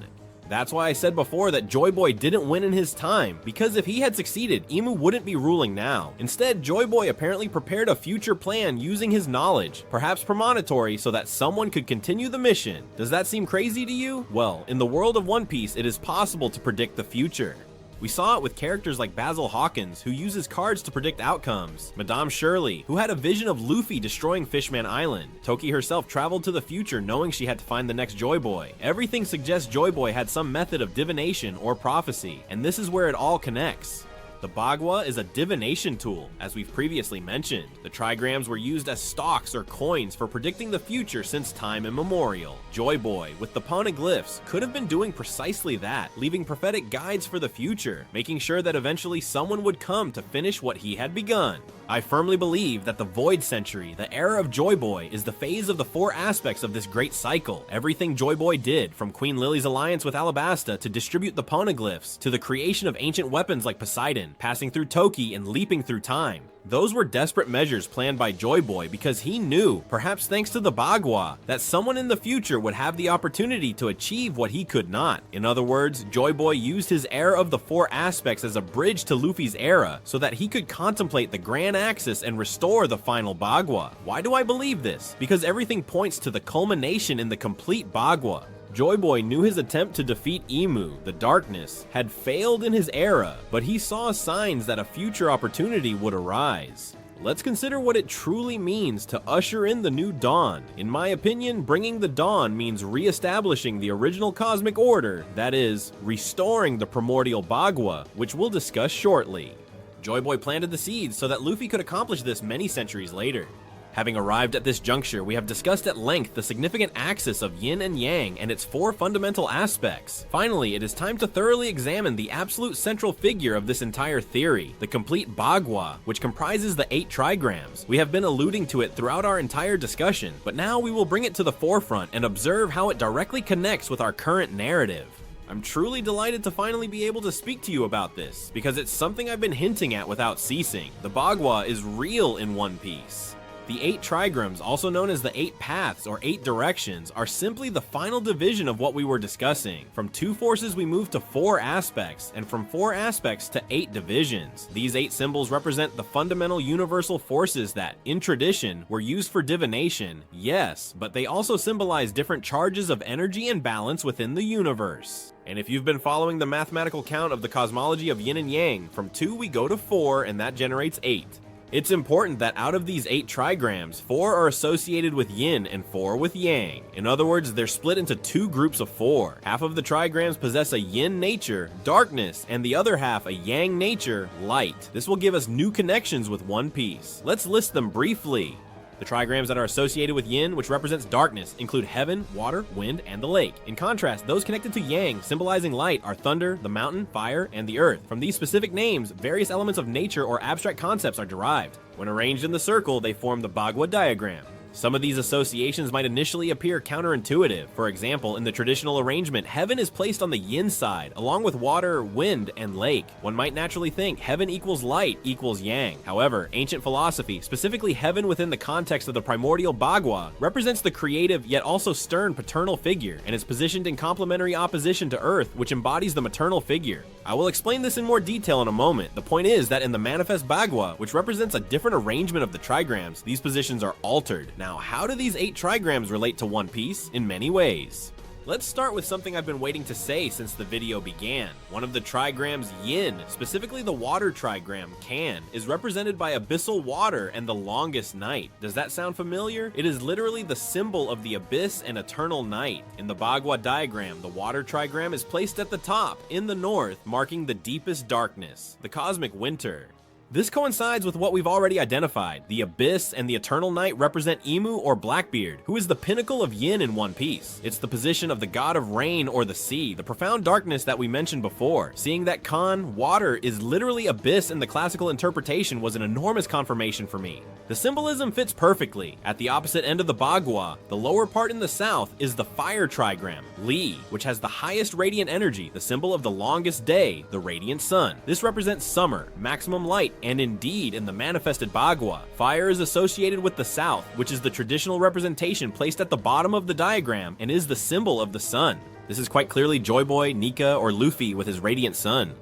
That's why I said before that Joy Boy didn't win in his time, because if he had succeeded, Emu wouldn't be ruling now. Instead, Joy Boy apparently prepared a future plan using his knowledge, perhaps premonitory, so that someone could continue the mission. Does that seem crazy to you? Well, in the world of One Piece, it is possible to predict the future. We saw it with characters like Basil Hawkins, who uses cards to predict outcomes, Madame Shirley, who had a vision of Luffy destroying Fishman Island. Toki herself traveled to the future knowing she had to find the next Joy Boy. Everything suggests Joy Boy had some method of divination or prophecy, and this is where it all connects. The Bagua is a divination tool, as we've previously mentioned. The trigrams were used as stocks or coins for predicting the future since time immemorial. Joy Boy, with the poneglyphs, could have been doing precisely that, leaving prophetic guides for the future, making sure that eventually someone would come to finish what he had begun. I firmly believe that the Void Century, the era of Joy Boy, is the phase of the 4 aspects of this great cycle. Everything Joy Boy did, from Queen Lily's alliance with Alabasta to distribute the poneglyphs, to the creation of ancient weapons like Poseidon, passing through Toki and leaping through time. Those were desperate measures planned by Joy Boy because he knew, perhaps thanks to the Bagua, that someone in the future would have the opportunity to achieve what he could not. In other words, Joy Boy used his era of the 4 aspects as a bridge to Luffy's era so that he could contemplate the Grand Axis and restore the final Bagua. Why do I believe this? Because everything points to the culmination in the complete Bagua. Joy Boy knew his attempt to defeat Emu, the darkness, had failed in his era, but he saw signs that a future opportunity would arise. Let's consider what it truly means to usher in the new dawn. In my opinion, bringing the dawn means re-establishing the original cosmic order, that is, restoring the primordial Bagua, which we'll discuss shortly. Joy Boy planted the seeds so that Luffy could accomplish this many centuries later. Having arrived at this juncture, we have discussed at length the significant axis of Yin and Yang and its 4 fundamental aspects. Finally, it is time to thoroughly examine the absolute central figure of this entire theory, the complete Bagua, which comprises the 8 trigrams. We have been alluding to it throughout our entire discussion, but now we will bring it to the forefront and observe how it directly connects with our current narrative. I'm truly delighted to finally be able to speak to you about this, because it's something I've been hinting at without ceasing. The Bagua is real in One Piece. The 8 trigrams, also known as the 8 paths or 8 directions, are simply the final division of what we were discussing. From 2 forces we move to 4 aspects, and from 4 aspects to 8 divisions. These 8 symbols represent the fundamental universal forces that, in tradition, were used for divination, yes, but they also symbolize different charges of energy and balance within the universe. And if you've been following the mathematical count of the cosmology of Yin and Yang, from 2 we go to 4, and that generates 8. It's important that out of these 8 trigrams, 4 are associated with Yin and 4 with Yang. In other words, they're split into 2 groups of 4. Half of the trigrams possess a Yin nature, darkness, and the other half a Yang nature, light. This will give us new connections with One Piece. Let's list them briefly. The trigrams that are associated with Yin, which represents darkness, include heaven, water, wind, and the lake. In contrast, those connected to Yang, symbolizing light, are thunder, the mountain, fire, and the earth. From these specific names, various elements of nature or abstract concepts are derived. When arranged in the circle, they form the Bagua diagram. Some of these associations might initially appear counterintuitive. For example, in the traditional arrangement, heaven is placed on the Yin side, along with water, wind, and lake. One might naturally think heaven equals light equals Yang. However, ancient philosophy, specifically heaven within the context of the primordial Bagua, represents the creative yet also stern paternal figure, and is positioned in complementary opposition to Earth, which embodies the maternal figure. I will explain this in more detail in a moment. The point is that in the manifest Bagua, which represents a different arrangement of the trigrams, these positions are altered. Now, how do these 8 trigrams relate to One Piece? In many ways. Let's start with something I've been waiting to say since the video began. One of the trigrams, Yin, specifically the water trigram, Kan, is represented by abyssal water and the longest night. Does that sound familiar? It is literally the symbol of the abyss and eternal night. In the Bagua diagram, the water trigram is placed at the top, in the north, marking the deepest darkness, the cosmic winter. This coincides with what we've already identified. The Abyss and the Eternal Night represent Emu or Blackbeard, who is the pinnacle of Yin in One Piece. It's the position of the god of rain or the sea, the profound darkness that we mentioned before. Seeing that Kan, water, is literally abyss in the classical interpretation was an enormous confirmation for me. The symbolism fits perfectly. At the opposite end of the Bagua, the lower part in the south is the fire trigram, Li, which has the highest radiant energy, the symbol of the longest day, the radiant sun. This represents summer, maximum light, and indeed, in the manifested Bagua, fire is associated with the south, which is the traditional representation placed at the bottom of the diagram and is the symbol of the sun. This is quite clearly Joy Boy, Nika, or Luffy with his radiant sun.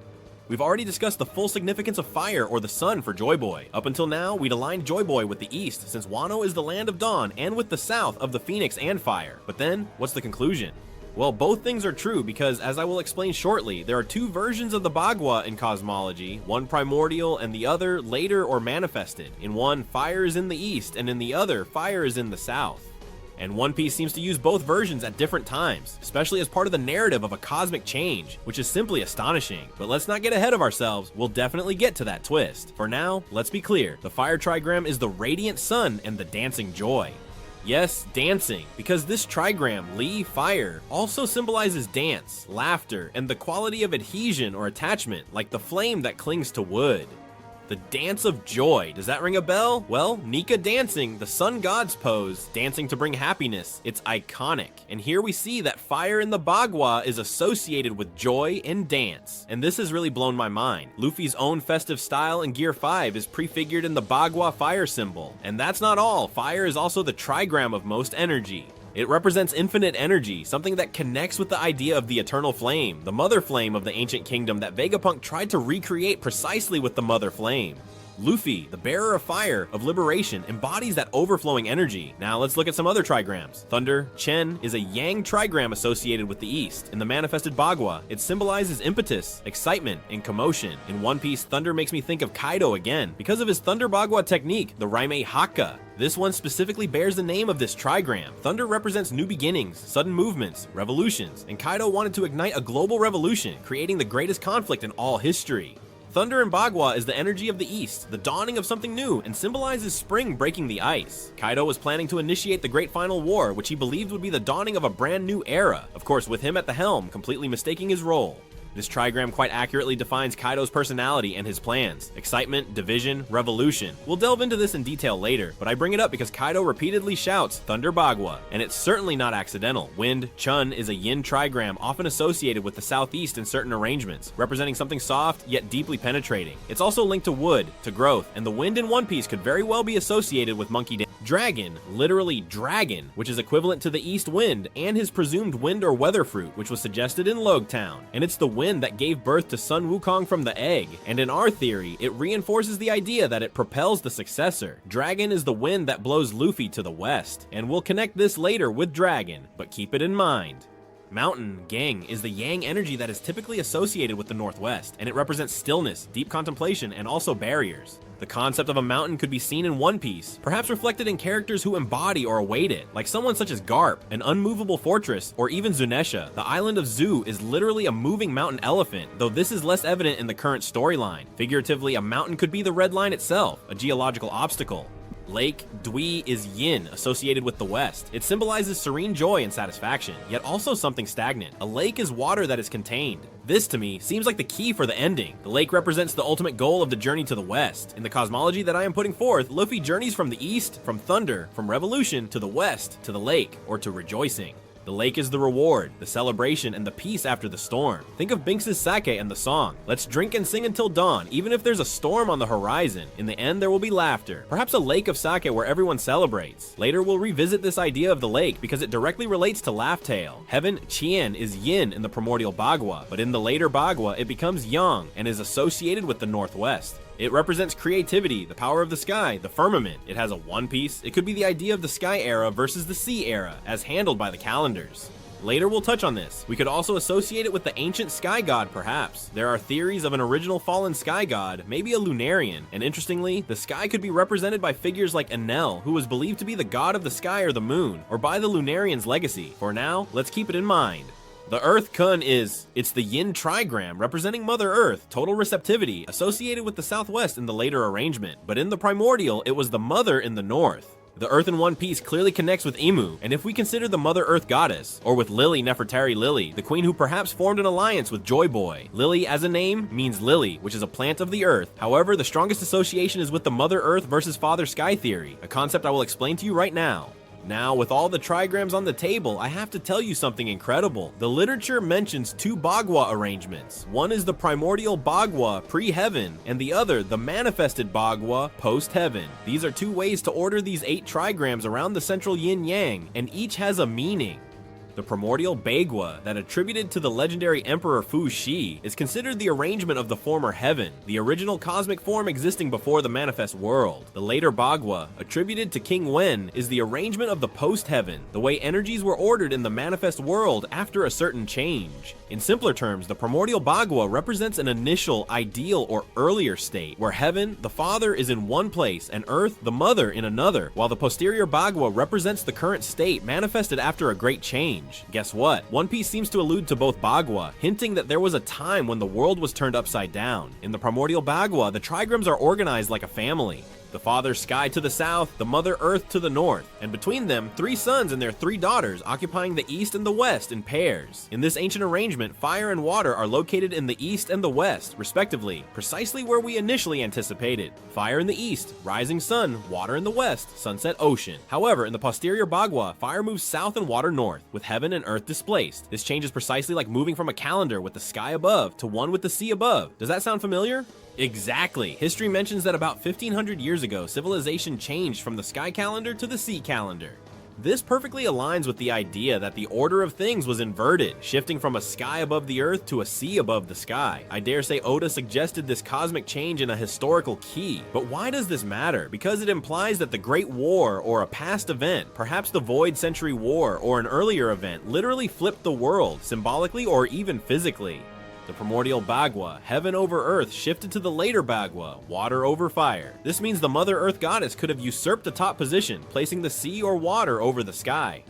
We've already discussed the full significance of fire or the sun for Joy Boy. Up until now, we'd aligned Joy Boy with the east, since Wano is the land of dawn, and with the south of the phoenix and fire. But then, what's the conclusion? Well, both things are true because, as I will explain shortly, there are 2 versions of the Bagua in cosmology, one primordial and the other later or manifested. In one, fire is in the east, and in the other, fire is in the south. And One Piece seems to use both versions at different times, especially as part of the narrative of a cosmic change, which is simply astonishing. But let's not get ahead of ourselves, we'll definitely get to that twist. For now, let's be clear, the fire trigram is the radiant sun and the dancing joy. Yes, dancing, because this trigram, Li, fire, also symbolizes dance, laughter, and the quality of adhesion or attachment, like the flame that clings to wood. The dance of joy, does that ring a bell? Well, Nika dancing, the sun god's pose, dancing to bring happiness, it's iconic. And here we see that fire in the Bagua is associated with joy and dance. And this has really blown my mind. Luffy's own festive style in Gear 5 is prefigured in the Bagua fire symbol. And that's not all, fire is also the trigram of most energy. It represents infinite energy, something that connects with the idea of the eternal flame, the mother flame of the ancient kingdom that Vegapunk tried to recreate precisely with the mother flame. Luffy, the bearer of fire, of liberation, embodies that overflowing energy. Now let's look at some other trigrams. Thunder, Chen, is a Yang trigram associated with the east. In the manifested Bagua, it symbolizes impetus, excitement, and commotion. In One Piece, thunder makes me think of Kaido again, because of his Thunder Bagua technique, the Raime Haka. This one specifically bears the name of this trigram. Thunder represents new beginnings, sudden movements, revolutions, and Kaido wanted to ignite a global revolution, creating the greatest conflict in all history. Thunder in Bagua is the energy of the east, the dawning of something new, and symbolizes spring breaking the ice. Kaido was planning to initiate the Great Final War, which he believed would be the dawning of a brand new era, of course with him at the helm, completely mistaking his role. This trigram quite accurately defines Kaido's personality and his plans: excitement, division, revolution. We'll delve into this in detail later, but I bring it up because Kaido repeatedly shouts Thunder Bagua, and it's certainly not accidental. Wind, Chun, is a yin trigram often associated with the southeast in certain arrangements, representing something soft yet deeply penetrating. It's also linked to wood, to growth, and the wind in One Piece could very well be associated with Monkey D. Dragon, literally dragon, which is equivalent to the east wind, and his presumed wind or weather fruit, which was suggested in Logtown. And it's the wind that gave birth to Sun Wukong from the egg, and in our theory, it reinforces the idea that it propels the successor. Dragon is the wind that blows Luffy to the west, and we'll connect this later with Dragon, but keep it in mind. Mountain, Gang, is the yang energy that is typically associated with the Northwest, and it represents stillness, deep contemplation, and also barriers. The concept of a mountain could be seen in One Piece, perhaps reflected in characters who embody or await it, like someone such as Garp, an unmovable fortress, or even Zunesha. The island of Zu is literally a moving mountain elephant, though this is less evident in the current storyline. Figuratively, a mountain could be the Red Line itself, a geological obstacle. Lake, Dwi, is yin, associated with the west. It symbolizes serene joy and satisfaction, yet also something stagnant. A lake is water that is contained. This, to me, seems like the key for the ending. The lake represents the ultimate goal of the journey to the west. In the cosmology that I am putting forth, Luffy journeys from the east, from thunder, from revolution, to the west, to the lake, or to rejoicing. The lake is the reward, the celebration, and the peace after the storm. Think of Binks' sake and the song. Let's drink and sing until dawn, even if there's a storm on the horizon. In the end, there will be laughter. Perhaps a lake of sake where everyone celebrates. Later, we'll revisit this idea of the lake because it directly relates to Laugh Tale. Heaven, Chien, is yin in the Primordial Bagua, but in the later Bagua, it becomes yang and is associated with the Northwest. It represents creativity, the power of the sky, the firmament. It has a One Piece. It could be the idea of the sky era versus the sea era, as handled by the calendars. Later we'll touch on this. We could also associate it with the ancient sky god, perhaps. There are theories of an original fallen sky god, maybe a Lunarian, and interestingly, the sky could be represented by figures like Enel, who was believed to be the god of the sky or the moon, or by the Lunarian's legacy. For now, let's keep it in mind. The Earth Kun it's the Yin trigram representing Mother Earth, total receptivity, associated with the Southwest in the later arrangement, but in the Primordial, it was the Mother in the North. The Earth in One Piece clearly connects with Emu, and if we consider the Mother Earth goddess, or with Lily Nefertari Lily, the queen who perhaps formed an alliance with Joy Boy. Lily as a name means lily, which is a plant of the earth. However, the strongest association is with the Mother Earth versus Father Sky theory, a concept I will explain to you right now. Now, with all the trigrams on the table, I have to tell you something incredible. The literature mentions two Bagua arrangements. One is the Primordial Bagua pre-heaven, and the other, the Manifested Bagua post-heaven. These are two ways to order these 8 trigrams around the central yin-yang, and each has a meaning. The Primordial Bagua, that attributed to the legendary Emperor Fu Shi, is considered the arrangement of the former heaven, the original cosmic form existing before the manifest world. The later Bagua, attributed to King Wen, is the arrangement of the post-heaven, the way energies were ordered in the manifest world after a certain change. In simpler terms, the Primordial Bagua represents an initial, ideal, or earlier state, where heaven, the father, is in one place, and earth, the mother, in another, while the posterior Bagua represents the current state manifested after a great change. Guess what? One Piece seems to allude to both Bagua, hinting that there was a time when the world was turned upside down. In the Primordial Bagua, the trigrams are organized like a family. The father sky to the south, the mother earth to the north, and between them, 3 sons and their 3 daughters occupying the east and the west in pairs. In this ancient arrangement, fire and water are located in the east and the west, respectively, precisely where we initially anticipated. Fire in the east, rising sun, water in the west, sunset ocean. However, in the posterior Bagua, fire moves south and water north, with heaven and earth displaced. This change is precisely like moving from a calendar with the sky above to one with the sea above. Does that sound familiar? Exactly. History mentions that about 1500 years ago, civilization changed from the sky calendar to the sea calendar. This perfectly aligns with the idea that the order of things was inverted, shifting from a sky above the earth to a sea above the sky. I dare say Oda suggested this cosmic change in a historical key. But why does this matter? Because it implies that the Great War, or a past event, perhaps the Void Century War, or an earlier event, literally flipped the world, symbolically or even physically. The Primordial Bagua, heaven over earth, shifted to the later Bagua, water over fire. This means the Mother Earth goddess could have usurped the top position, placing the sea or water over the sky.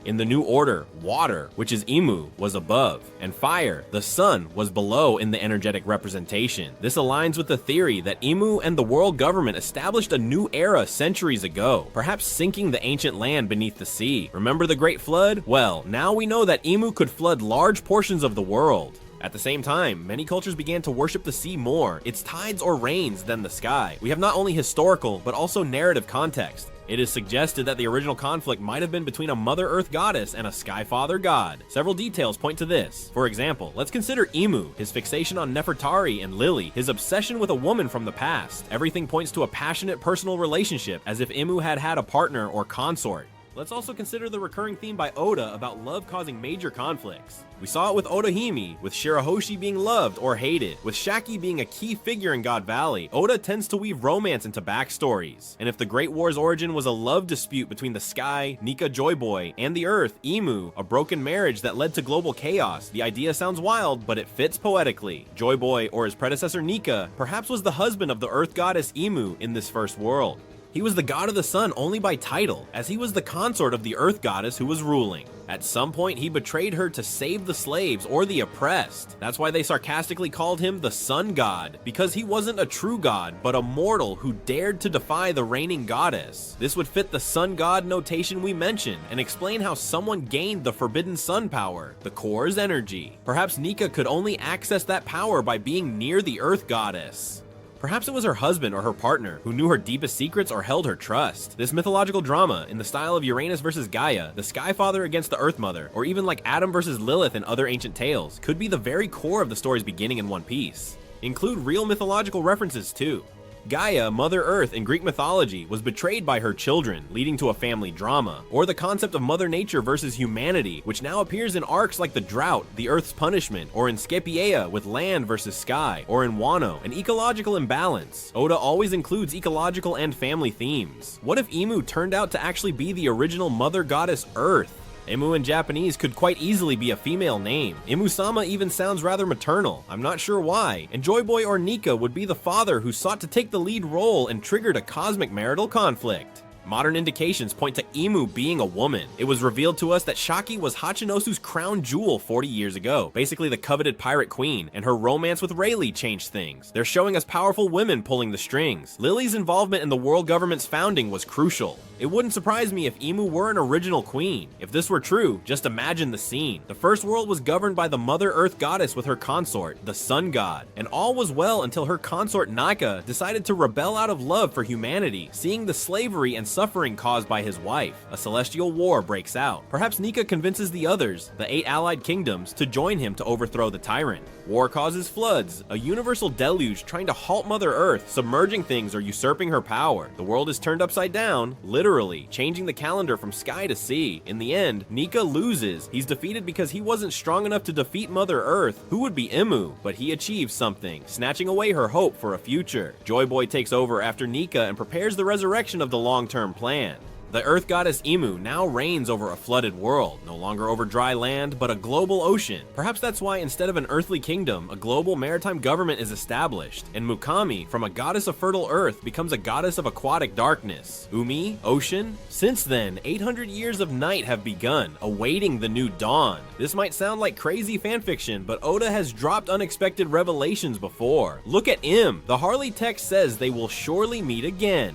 In the new order, water, which is Emu, was above, and fire, the sun, was below in the energetic representation. This aligns with the theory that Emu and the world government established a new era centuries ago, perhaps sinking the ancient land beneath the sea. Remember the Great Flood? Well, now we know that Emu could flood large portions of the world. At the same time, many cultures began to worship the sea more, its tides or rains, than the sky. We have not only historical, but also narrative context. It is suggested that the original conflict might have been between a Mother Earth goddess and a Sky Father god. Several details point to this. For example, let's consider Emu, his fixation on Nefertari and Lily, his obsession with a woman from the past. Everything points to a passionate personal relationship, as if Emu had had a partner or consort. Let's also consider the recurring theme by Oda about love causing major conflicts. We saw it with Odahime, with Shirahoshi being loved or hated, with Shaki being a key figure in God Valley. Oda tends to weave romance into backstories. And if the Great War's origin was a love dispute between the sky, Nika Joy Boy, and the earth, Emu, a broken marriage that led to global chaos, the idea sounds wild, but it fits poetically. Joy Boy, or his predecessor Nika, perhaps was the husband of the earth goddess Emu in this first world. He was the god of the sun only by title, as he was the consort of the earth goddess who was ruling. At some point, he betrayed her to save the slaves or the oppressed. That's why they sarcastically called him the sun god, because he wasn't a true god, but a mortal who dared to defy the reigning goddess. This would fit the sun god notation we mentioned, and explain how someone gained the forbidden sun power, the core's energy. Perhaps Nika could only access that power by being near the earth goddess. Perhaps it was her husband or her partner who knew her deepest secrets or held her trust. This mythological drama, in the style of Uranus versus Gaia, the Sky Father against the Earth Mother, or even like Adam versus Lilith in other ancient tales, could be the very core of the story's beginning in One Piece. Include real mythological references too. Gaia, Mother Earth in Greek mythology, was betrayed by her children, leading to a family drama. Or the concept of Mother Nature versus humanity, which now appears in arcs like The Drought, The Earth's Punishment, or in Skepiea with land versus sky, or in Wano, an ecological imbalance. Oda always includes ecological and family themes. What if Emu turned out to actually be the original Mother Goddess Earth? Emu in Japanese could quite easily be a female name. Emu-sama even sounds rather maternal. I'm not sure why. And Joy Boy or Nika would be the father who sought to take the lead role and triggered a cosmic marital conflict. Modern indications point to Emu being a woman. It was revealed to us that Shaki was Hachinosu's crown jewel 40 years ago, basically the coveted pirate queen, and her romance with Rayleigh changed things. They're showing us powerful women pulling the strings. Lily's involvement in the world government's founding was crucial. It wouldn't surprise me if Emu were an original queen. If this were true, just imagine the scene. The first world was governed by the Mother Earth goddess with her consort, the Sun God, and all was well until her consort Nika decided to rebel out of love for humanity, seeing the slavery and suffering caused by his wife. A celestial war breaks out. Perhaps Nika convinces the others, the 8 allied kingdoms, to join him to overthrow the tyrant. War causes floods, a universal deluge trying to halt Mother Earth, submerging things or usurping her power. The world is turned upside down, literally, changing the calendar from sky to sea. In the end, Nika loses. He's defeated because he wasn't strong enough to defeat Mother Earth, who would be Emu, but he achieves something, snatching away her hope for a future. Joy Boy takes over after Nika and prepares the resurrection of the long-term plan. The Earth Goddess Emu now reigns over a flooded world, no longer over dry land, but a global ocean. Perhaps that's why instead of an earthly kingdom, a global maritime government is established, and Mukami, from a goddess of fertile earth, becomes a goddess of aquatic darkness. Umi, ocean? Since then, 800 years of night have begun, awaiting the new dawn. This might sound like crazy fanfiction, but Oda has dropped unexpected revelations before. Look at Im. The Harley text says they will surely meet again.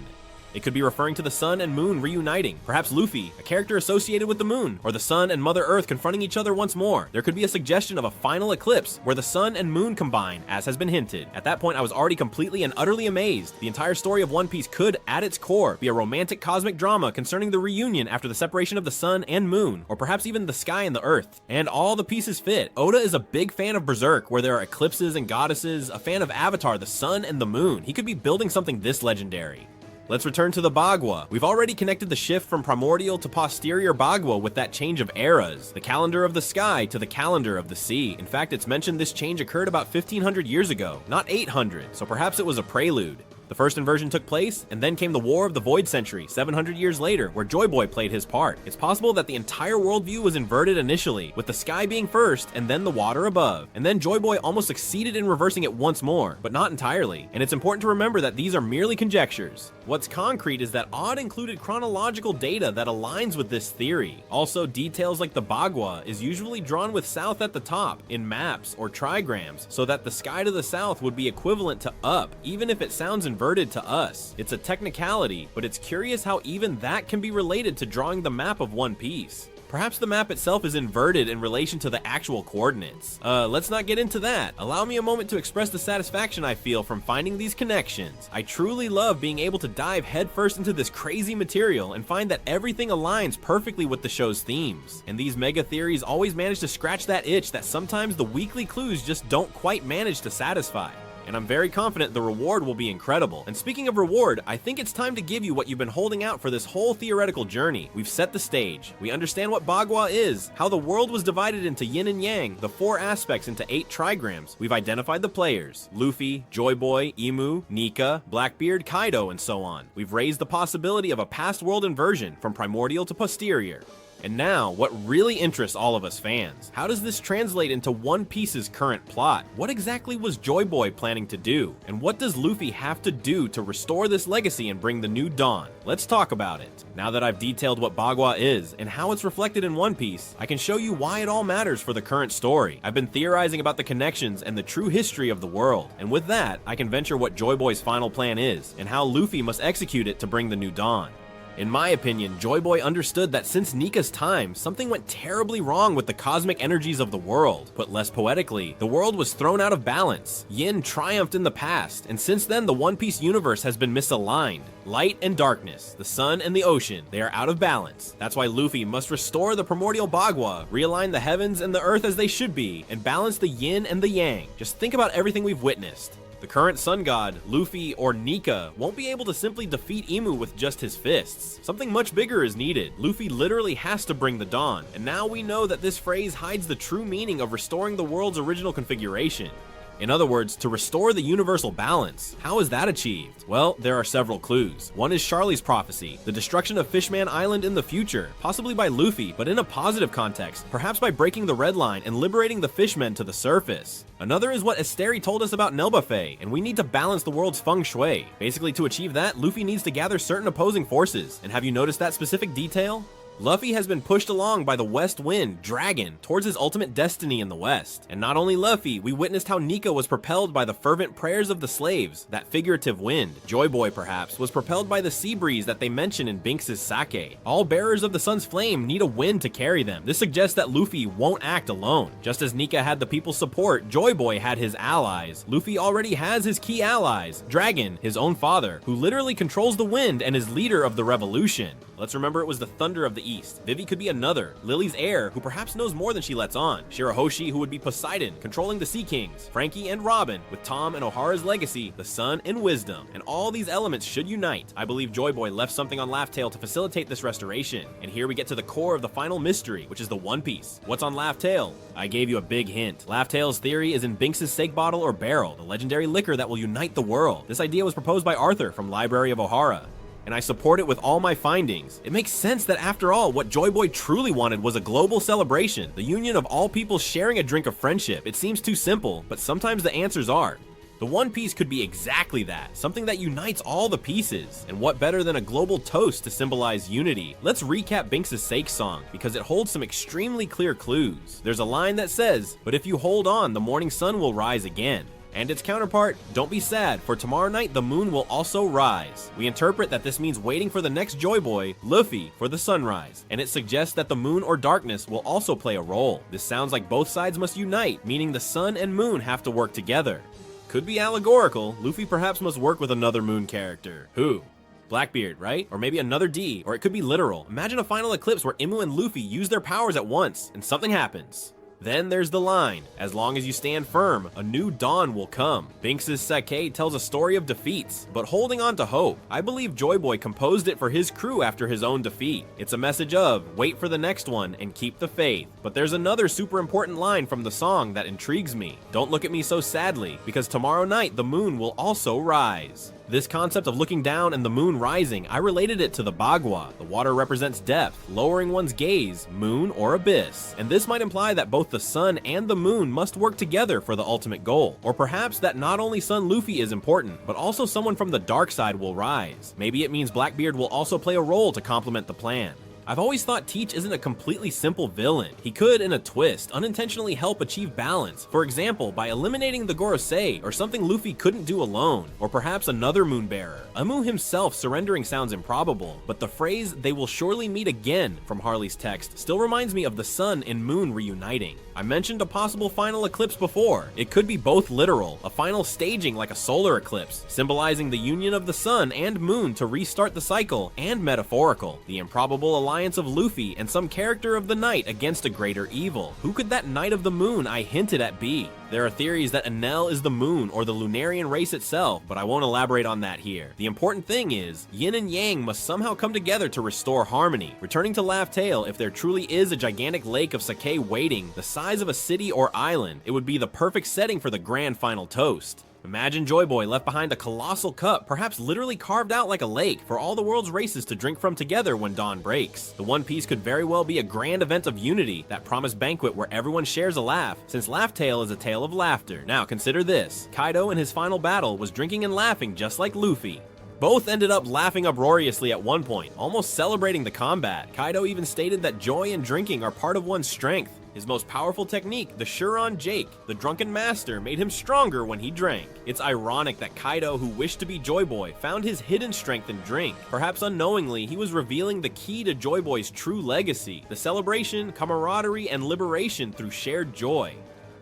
It could be referring to the sun and moon reuniting, perhaps Luffy, a character associated with the moon, or the sun and Mother Earth confronting each other once more. There could be a suggestion of a final eclipse where the sun and moon combine, as has been hinted. At that point, I was already completely and utterly amazed. The entire story of One Piece could, at its core, be a romantic cosmic drama concerning the reunion after the separation of the sun and moon, or perhaps even the sky and the earth. And all the pieces fit. Oda is a big fan of Berserk, where there are eclipses and goddesses, a fan of Avatar, the sun and the moon. He could be building something this legendary. Let's return to the Bagua. We've already connected the shift from Primordial to posterior Bagua with that change of eras, the calendar of the sky to the calendar of the sea. In fact, it's mentioned this change occurred about 1500 years ago, not 800, so perhaps it was a prelude. The first inversion took place, and then came the War of the Void Century, 700 years later, where Joy Boy played his part. It's possible that the entire worldview was inverted initially, with the sky being first, and then the water above. And then Joy Boy almost succeeded in reversing it once more, but not entirely. And it's important to remember that these are merely conjectures. What's concrete is that Odd included chronological data that aligns with this theory. Also, details like the Bagua is usually drawn with south at the top, in maps or trigrams, so that the sky to the south would be equivalent to up, even if it sounds inverted to us. It's a technicality, but it's curious how even that can be related to drawing the map of One Piece. Perhaps the map itself is inverted in relation to the actual coordinates. Let's not get into that. Allow me a moment to express the satisfaction I feel from finding these connections. I truly love being able to dive headfirst into this crazy material and find that everything aligns perfectly with the show's themes. And these mega theories always manage to scratch that itch that sometimes the weekly clues just don't quite manage to satisfy. And I'm very confident the reward will be incredible. And speaking of reward, I think it's time to give you what you've been holding out for this whole theoretical journey. We've set the stage. We understand what Bagua is, how the world was divided into Yin and Yang, the 4 aspects into 8 trigrams. We've identified the players: Luffy, Joy Boy, Emu, Nika, Blackbeard, Kaido, and so on. We've raised the possibility of a past world inversion from primordial to posterior. And now, what really interests all of us fans. How does this translate into One Piece's current plot? What exactly was Joy Boy planning to do? And what does Luffy have to do to restore this legacy and bring the new dawn? Let's talk about it. Now that I've detailed what Bagua is and how it's reflected in One Piece, I can show you why it all matters for the current story. I've been theorizing about the connections and the true history of the world. And with that, I can venture what Joy Boy's final plan is, and how Luffy must execute it to bring the new dawn. In my opinion, Joy Boy understood that since Nika's time, something went terribly wrong with the cosmic energies of the world. Put less poetically, the world was thrown out of balance. Yin triumphed in the past, and since then the One Piece universe has been misaligned. Light and darkness, the sun and the ocean, they are out of balance. That's why Luffy must restore the primordial Bagua, realign the heavens and the earth as they should be, and balance the yin and the yang. Just think about everything we've witnessed. The current sun god, Luffy or Nika, won't be able to simply defeat Emu with just his fists. Something much bigger is needed. Luffy literally has to bring the dawn, and now we know that this phrase hides the true meaning of restoring the world's original configuration. In other words, to restore the universal balance. How is that achieved? Well, there are several clues. One is Charlie's prophecy, the destruction of Fishman Island in the future, possibly by Luffy, but in a positive context, perhaps by breaking the red line and liberating the fishmen to the surface. Another is what Asteri told us about Nelbafe, and we need to balance the world's feng shui. Basically, to achieve that, Luffy needs to gather certain opposing forces. And have you noticed that specific detail? Luffy has been pushed along by the west wind, Dragon, towards his ultimate destiny in the west. And not only Luffy, we witnessed how Nika was propelled by the fervent prayers of the slaves, that figurative wind. Joy Boy, perhaps, was propelled by the sea breeze that they mention in Binks' sake. All bearers of the sun's flame need a wind to carry them. This suggests that Luffy won't act alone. Just as Nika had the people's support, Joy Boy had his allies. Luffy already has his key allies, Dragon, his own father, who literally controls the wind and is leader of the revolution. Let's remember it was the thunder of the east. Vivi could be another, Lily's heir, who perhaps knows more than she lets on. Shirahoshi, who would be Poseidon, controlling the Sea Kings. Frankie and Robin, with Tom and O'Hara's legacy, the sun and wisdom. And all these elements should unite. I believe Joy Boy left something on Laugh Tale to facilitate this restoration. And here we get to the core of the final mystery, which is the One Piece. What's on Laugh Tale? I gave you a big hint. Laugh Tale's theory is in Binks' sake bottle or barrel, the legendary liquor that will unite the world. This idea was proposed by Arthur from Library of O'Hara, and I support it with all my findings. It makes sense that after all, what Joy Boy truly wanted was a global celebration, the union of all people sharing a drink of friendship. It seems too simple, but sometimes the answers are. The One Piece could be exactly that, something that unites all the pieces. And what better than a global toast to symbolize unity? Let's recap Binks' sake song, because it holds some extremely clear clues. There's a line that says, "But if you hold on, the morning sun will rise again." And its counterpart, "Don't be sad, for tomorrow night the moon will also rise." We interpret that this means waiting for the next Joy Boy, Luffy, for the sunrise, and it suggests that the moon or darkness will also play a role. This sounds like both sides must unite, meaning the sun and moon have to work together. Could be allegorical. Luffy perhaps must work with another moon character. Who? Blackbeard, right? Or maybe another D, or it could be literal. Imagine a final eclipse where Emu and Luffy use their powers at once, and something happens. Then there's the line, "As long as you stand firm, a new dawn will come." Binks' sake tells a story of defeats, but holding on to hope. I believe Joy Boy composed it for his crew after his own defeat. It's a message of, wait for the next one and keep the faith. But there's another super important line from the song that intrigues me. "Don't look at me so sadly, because tomorrow night the moon will also rise." This concept of looking down and the moon rising, I related it to the Bagua. The water represents depth, lowering one's gaze, moon or abyss. And this might imply that both the sun and the moon must work together for the ultimate goal. Or perhaps that not only Son Luffy is important, but also someone from the dark side will rise. Maybe it means Blackbeard will also play a role to complement the plan. I've always thought Teach isn't a completely simple villain. He could, in a twist, unintentionally help achieve balance, for example, by eliminating the Gorosei, or something Luffy couldn't do alone, or perhaps another Moonbearer. Emu himself surrendering sounds improbable, but the phrase, "they will surely meet again," from Harley's text still reminds me of the sun and moon reuniting. I mentioned a possible final eclipse before. It could be both literal, a final staging like a solar eclipse, symbolizing the union of the sun and moon to restart the cycle, and metaphorical, the improbable alliance of Luffy and some character of the night against a greater evil. Who could that Knight of the Moon I hinted at be? There are theories that Enel is the moon or the Lunarian race itself, but I won't elaborate on that here. The important thing is, Yin and Yang must somehow come together to restore harmony. Returning to Laugh Tale, if there truly is a gigantic lake of sake waiting, the size of a city or island, it would be the perfect setting for the grand final toast. Imagine Joy Boy left behind a colossal cup, perhaps literally carved out like a lake, for all the world's races to drink from together when dawn breaks. The One Piece could very well be a grand event of unity, that promised banquet where everyone shares a laugh, since Laugh Tale is a tale of laughter. Now consider this, Kaido in his final battle was drinking and laughing just like Luffy. Both ended up laughing uproariously at one point, almost celebrating the combat. Kaido even stated that joy and drinking are part of one's strength. His most powerful technique, the Shuron Jake, the drunken master, made him stronger when he drank. It's ironic that Kaido, who wished to be Joy Boy, found his hidden strength in drink. Perhaps unknowingly, he was revealing the key to Joy Boy's true legacy, the celebration, camaraderie, and liberation through shared joy.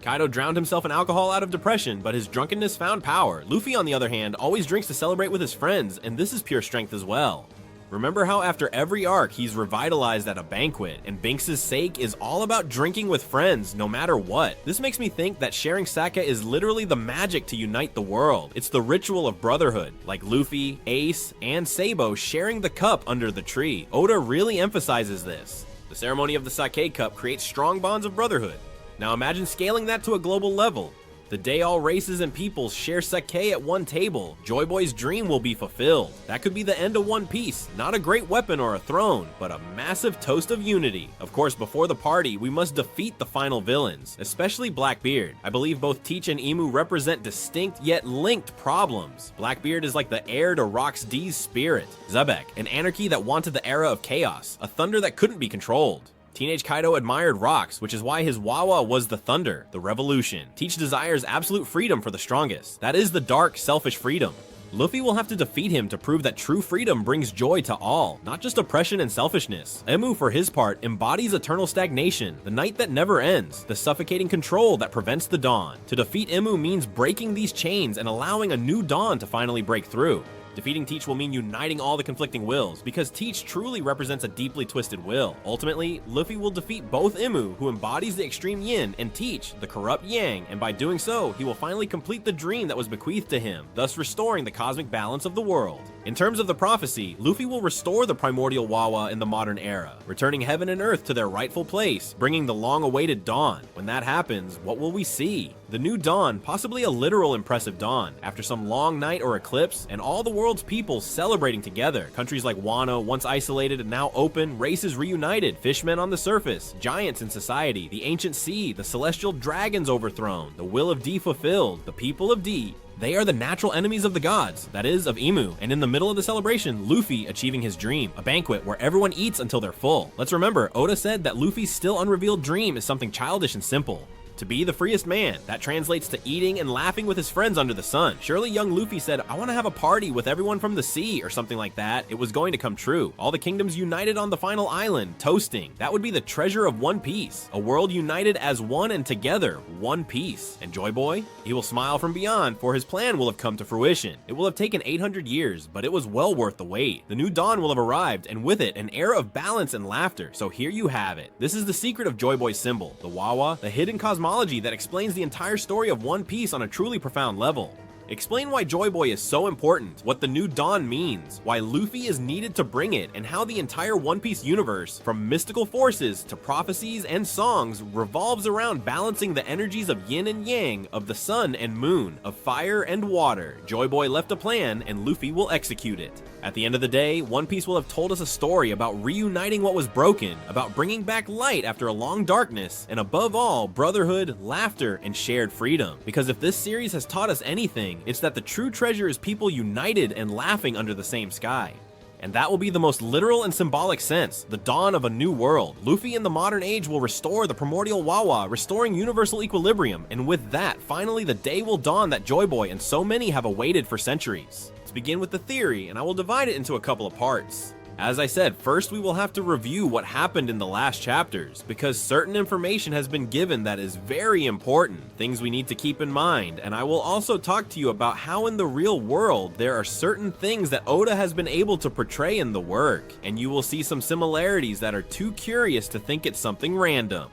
Kaido drowned himself in alcohol out of depression, but his drunkenness found power. Luffy, on the other hand, always drinks to celebrate with his friends, and this is pure strength as well. Remember how after every arc he's revitalized at a banquet, and Binks' sake is all about drinking with friends no matter what. This makes me think that sharing sake is literally the magic to unite the world. It's the ritual of brotherhood, like Luffy, Ace, and Sabo sharing the cup under the tree. Oda really emphasizes this. The ceremony of the sake cup creates strong bonds of brotherhood. Now imagine scaling that to a global level. The day all races and peoples share sake at one table, Joy Boy's dream will be fulfilled. That could be the end of One Piece, not a great weapon or a throne, but a massive toast of unity. Of course, before the party, we must defeat the final villains, especially Blackbeard. I believe both Teach and Emu represent distinct yet linked problems. Blackbeard is like the heir to Rox D's spirit. Zebek, an anarchy that wanted the era of chaos, a thunder that couldn't be controlled. Teenage Kaido admired rocks, which is why his Wawa was the thunder, the revolution. Teach desires absolute freedom for the strongest. That is the dark, selfish freedom. Luffy will have to defeat him to prove that true freedom brings joy to all, not just oppression and selfishness. Emu, for his part, embodies eternal stagnation, the night that never ends, the suffocating control that prevents the dawn. To defeat Emu means breaking these chains and allowing a new dawn to finally break through. Defeating Teach will mean uniting all the conflicting wills, because Teach truly represents a deeply twisted will. Ultimately, Luffy will defeat both Emu, who embodies the extreme Yin, and Teach, the corrupt Yang, and by doing so, he will finally complete the dream that was bequeathed to him, thus restoring the cosmic balance of the world. In terms of the prophecy, Luffy will restore the primordial Wawa in the modern era, returning heaven and earth to their rightful place, bringing the long-awaited dawn. When that happens, what will we see? The new dawn, possibly a literal impressive dawn, after some long night or eclipse, and all the world's people celebrating together. Countries like Wano, once isolated and now open, races reunited, fishmen on the surface, giants in society, the ancient sea, the celestial dragons overthrown, the will of D fulfilled, the people of D. They are the natural enemies of the gods, that is, of Emu, and in the middle of the celebration, Luffy achieving his dream, a banquet where everyone eats until they're full. Let's remember, Oda said that Luffy's still unrevealed dream is something childish and simple. To be the freest man, that translates to eating and laughing with his friends under the sun. Surely young Luffy said, "I want to have a party with everyone from the sea," or something like that. It was going to come true. All the kingdoms united on the final island, toasting. That would be the treasure of One Piece. A world united as one and together, One Piece. And Joy Boy? He will smile from beyond, for his plan will have come to fruition. It will have taken 800 years, but it was well worth the wait. The new dawn will have arrived, and with it, an era of balance and laughter. So here you have it. This is the secret of Joy Boy's symbol, the Wawa, the hidden cosmology that explains the entire story of One Piece on a truly profound level. Explain why Joy Boy is so important, what the new dawn means, why Luffy is needed to bring it, and how the entire One Piece universe, from mystical forces to prophecies and songs, revolves around balancing the energies of Yin and Yang, of the sun and moon, of fire and water. Joy Boy left a plan, and Luffy will execute it. At the end of the day, One Piece will have told us a story about reuniting what was broken, about bringing back light after a long darkness, and above all, brotherhood, laughter, and shared freedom. Because if this series has taught us anything, it's that the true treasure is people united and laughing under the same sky. And that will be the most literal and symbolic sense, the dawn of a new world. Luffy in the modern age will restore the primordial Wawa, restoring universal equilibrium, and with that, finally the day will dawn that Joy Boy and so many have awaited for centuries. Let's begin with the theory, and I will divide it into a couple of parts. As I said, first we will have to review what happened in the last chapters, because certain information has been given that is very important, things we need to keep in mind, and I will also talk to you about how in the real world there are certain things that Oda has been able to portray in the work, and you will see some similarities that are too curious to think it's something random.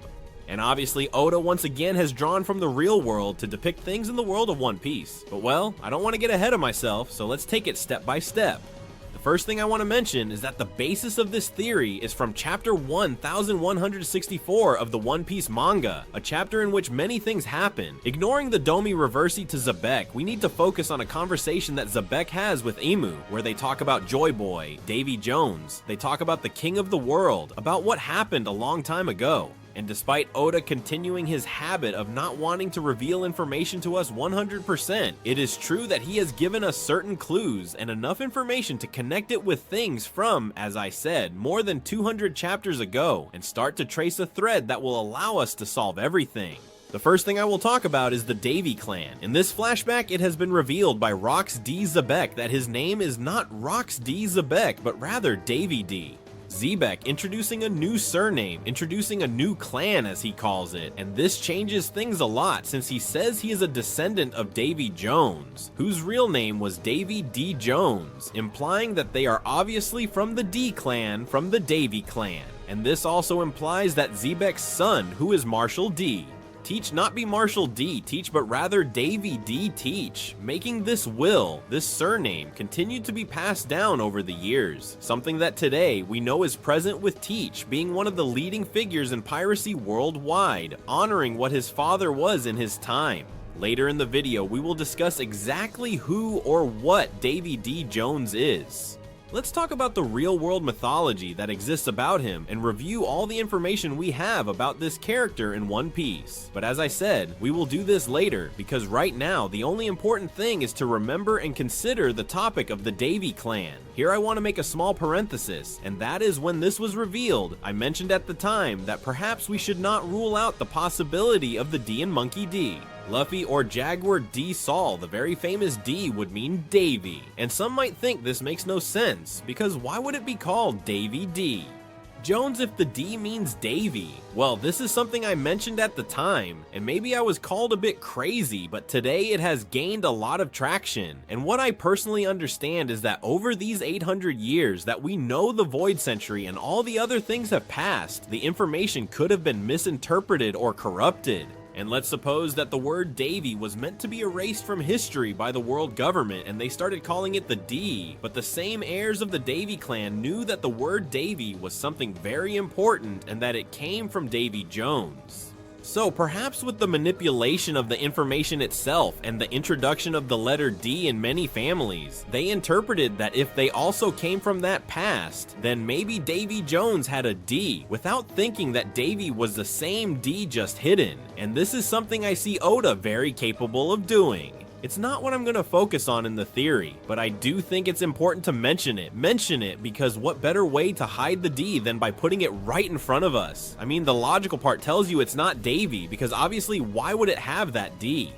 And obviously, Oda once again has drawn from the real world to depict things in the world of One Piece. But well, I don't want to get ahead of myself, so let's take it step by step. The first thing I want to mention is that the basis of this theory is from chapter 1164 of the One Piece manga, a chapter in which many things happen. Ignoring the Domi Reversi to Zebek, we need to focus on a conversation that Zebek has with Emu, where they talk about Joy Boy, Davy Jones, they talk about the King of the World, about what happened a long time ago. And despite Oda continuing his habit of not wanting to reveal information to us 100%, it is true that he has given us certain clues and enough information to connect it with things from, as I said, more than 200 chapters ago, and start to trace a thread that will allow us to solve everything. The first thing I will talk about is the Davy clan. In this flashback, it has been revealed by Rox D. Zebek that his name is not Rox D. Zebek, but rather Davy D. Zebek introducing a new surname, introducing a new clan as he calls it, and this changes things a lot since he says he is a descendant of Davy Jones, whose real name was Davy D. Jones, implying that they are obviously from the D clan from the Davy clan. And this also implies that Zebek's son, who is Marshall D. Teach not be Marshall D. Teach, but rather Davy D. Teach, making this surname, continue to be passed down over the years, something that today we know is present with Teach being one of the leading figures in piracy worldwide, honoring what his father was in his time. Later in the video, we will discuss exactly who or what Davy D. Jones is. Let's talk about the real-world mythology that exists about him and review all the information we have about this character in One Piece. But as I said, we will do this later, because right now the only important thing is to remember and consider the topic of the Davy clan. Here I want to make a small parenthesis, and that is when this was revealed, I mentioned at the time that perhaps we should not rule out the possibility of the D and Monkey D. Luffy or Jaguar D. Saul, the very famous D, would mean Davy, and some might think this makes no sense, because why would it be called Davy D? Jones if the D means Davy? Well, this is something I mentioned at the time, and maybe I was called a bit crazy, but today it has gained a lot of traction, and what I personally understand is that over these 800 years that we know the Void Century and all the other things have passed, the information could have been misinterpreted or corrupted. And let's suppose that the word Davy was meant to be erased from history by the world government and they started calling it the D, but the same heirs of the Davy clan knew that the word Davy was something very important and that it came from Davy Jones. So perhaps with the manipulation of the information itself and the introduction of the letter D in many families, they interpreted that if they also came from that past, then maybe Davy Jones had a D without thinking that Davy was the same D just hidden. And this is something I see Oda very capable of doing. It's not what I'm going to focus on in the theory, but I do think it's important to mention it because what better way to hide the D than by putting it right in front of us? I mean, the logical part tells you it's not Davy, because obviously why would it have that D?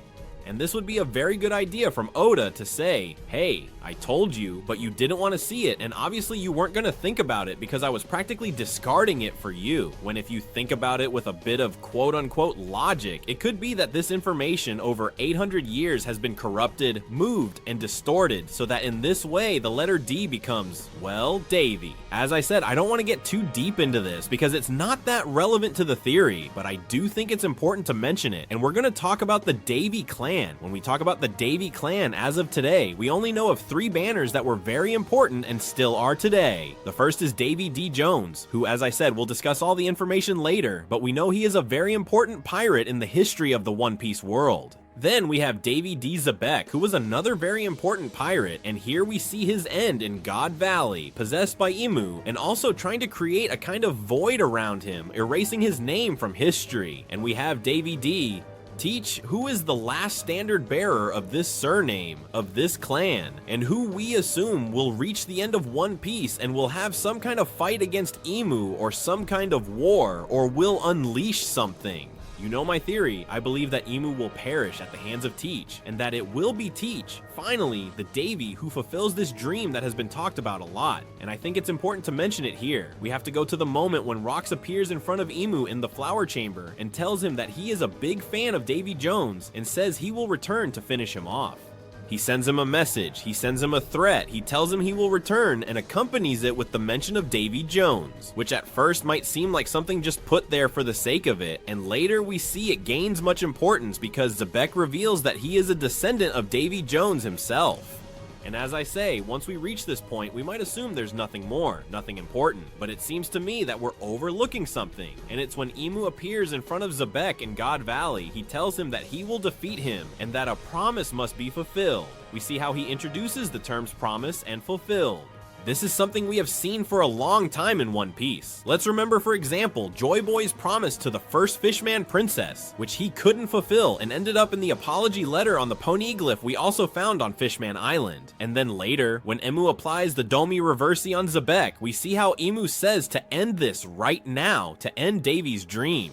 And this would be a very good idea from Oda to say, hey, I told you, but you didn't want to see it, and obviously you weren't going to think about it because I was practically discarding it for you. When if you think about it with a bit of quote-unquote logic, it could be that this information over 800 years has been corrupted, moved, and distorted so that in this way the letter D becomes, well, Davy. As I said, I don't want to get too deep into this because it's not that relevant to the theory, but I do think it's important to mention it, and we're going to talk about the Davy clan. When we talk about the Davy clan as of today, we only know of 3 banners that were very important and still are today. The first is Davy D. Jones, who, as I said, we'll discuss all the information later, but we know he is a very important pirate in the history of the One Piece world. Then we have Davy D. Zebek, who was another very important pirate, and here we see his end in God Valley, possessed by Emu, and also trying to create a kind of void around him, erasing his name from history. And we have Davy D. Teach who is the last standard bearer of this surname, of this clan, and who we assume will reach the end of One Piece and will have some kind of fight against Emu or some kind of war, or will unleash something. You know my theory. I believe that Emu will perish at the hands of Teach, and that it will be Teach, finally, the Davy who fulfills this dream that has been talked about a lot. And I think it's important to mention it here. We have to go to the moment when Rox appears in front of Emu in the flower chamber and tells him that he is a big fan of Davy Jones and says he will return to finish him off. He sends him a message, he sends him a threat, he tells him he will return and accompanies it with the mention of Davy Jones, which at first might seem like something just put there for the sake of it, and later we see it gains much importance because Xebec reveals that he is a descendant of Davy Jones himself. And as I say, once we reach this point, we might assume there's nothing more, nothing important, but it seems to me that we're overlooking something, and it's when Emu appears in front of Xebec in God Valley, he tells him that he will defeat him, and that a promise must be fulfilled. We see how he introduces the terms promise and fulfilled. This is something we have seen for a long time in One Piece. Let's remember, for example, Joy Boy's promise to the first Fishman princess, which he couldn't fulfill and ended up in the apology letter on the poneglyph we also found on Fishman Island. And then later, when Emu applies the Domi Reversi on Xebec, we see how Emu says to end this right now, to end Davy's dream.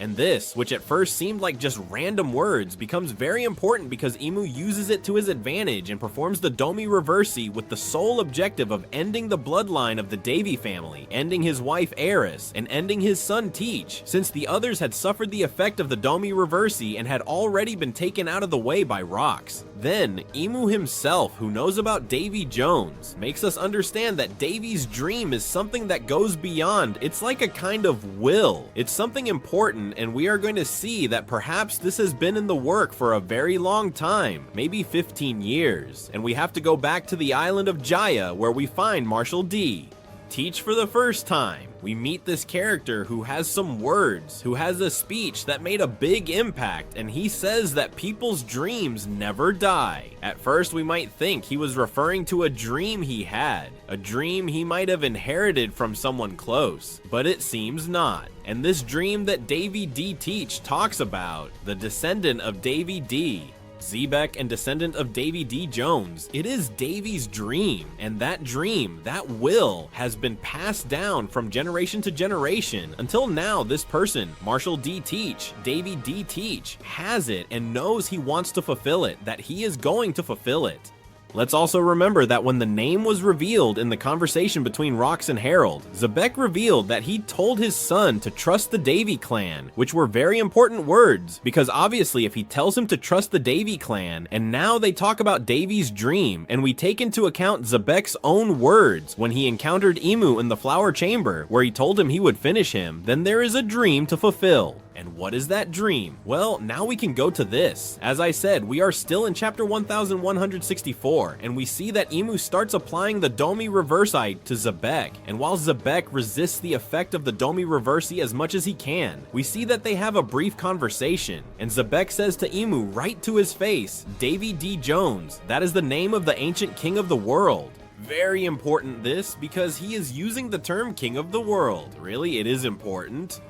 And this, which at first seemed like just random words, becomes very important because Emu uses it to his advantage and performs the Domi Reversi with the sole objective of ending the bloodline of the Davy family, ending his wife Eris, and ending his son Teach, since the others had suffered the effect of the Domi Reversi and had already been taken out of the way by Rox. Then, Emu himself, who knows about Davy Jones, makes us understand that Davy's dream is something that goes beyond. It's like a kind of will. It's something important, and we are going to see that perhaps this has been in the work for a very long time, maybe 15 years. And we have to go back to the island of Jaya, where we find Marshall D. Teach for the first time. We meet this character who has some words, who has a speech that made a big impact, and he says that people's dreams never die. At first we might think he was referring to a dream he had, a dream he might have inherited from someone close, but it seems not. And this dream that Davy D. Teach talks about, the descendant of Davy D., Xebec and descendant of Davy D. Jones, it is Davy's dream, and that dream, that will, has been passed down from generation to generation until now this person, Marshall D. Teach, Davy D. Teach, has it and knows he wants to fulfill it, that he is going to fulfill it. Let's also remember that when the name was revealed in the conversation between Rox and Harold, Xebec revealed that he told his son to trust the Davy clan, which were very important words, because obviously if he tells him to trust the Davy clan, and now they talk about Davy's dream, and we take into account Xebec's own words when he encountered Emu in the flower chamber, where he told him he would finish him, then there is a dream to fulfill. And what is that dream? Well, now we can go to this. As I said, we are still in chapter 1164, and we see that Emu starts applying the Domi Reversi to Xebec, and while Xebec resists the effect of the Domi Reversi as much as he can, we see that they have a brief conversation, and Xebec says to Emu right to his face, Davy D. Jones, that is the name of the ancient king of the world. Very important this, because he is using the term king of the world. Really, it is important.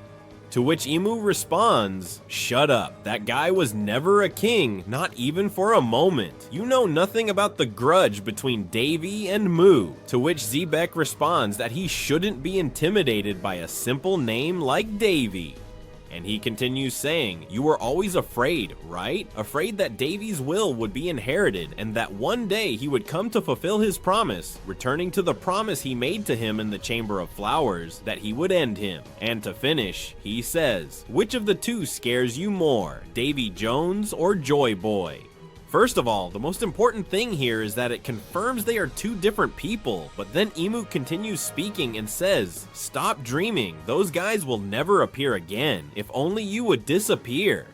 To which Emu responds, "Shut up, that guy was never a king, not even for a moment. You know nothing about the grudge between Davy and Mu." To which Xebec responds that he shouldn't be intimidated by a simple name like Davy. And he continues saying, "You were always afraid, right? Afraid that Davy's will would be inherited and that one day he would come to fulfill his promise, returning to the promise he made to him in the Chamber of Flowers, that he would end him. And to finish, he says, which of the two scares you more, Davy Jones or Joy Boy?" First of all, the most important thing here is that it confirms they are two different people, but then Emu continues speaking and says, "Stop dreaming, those guys will never appear again, if only you would disappear."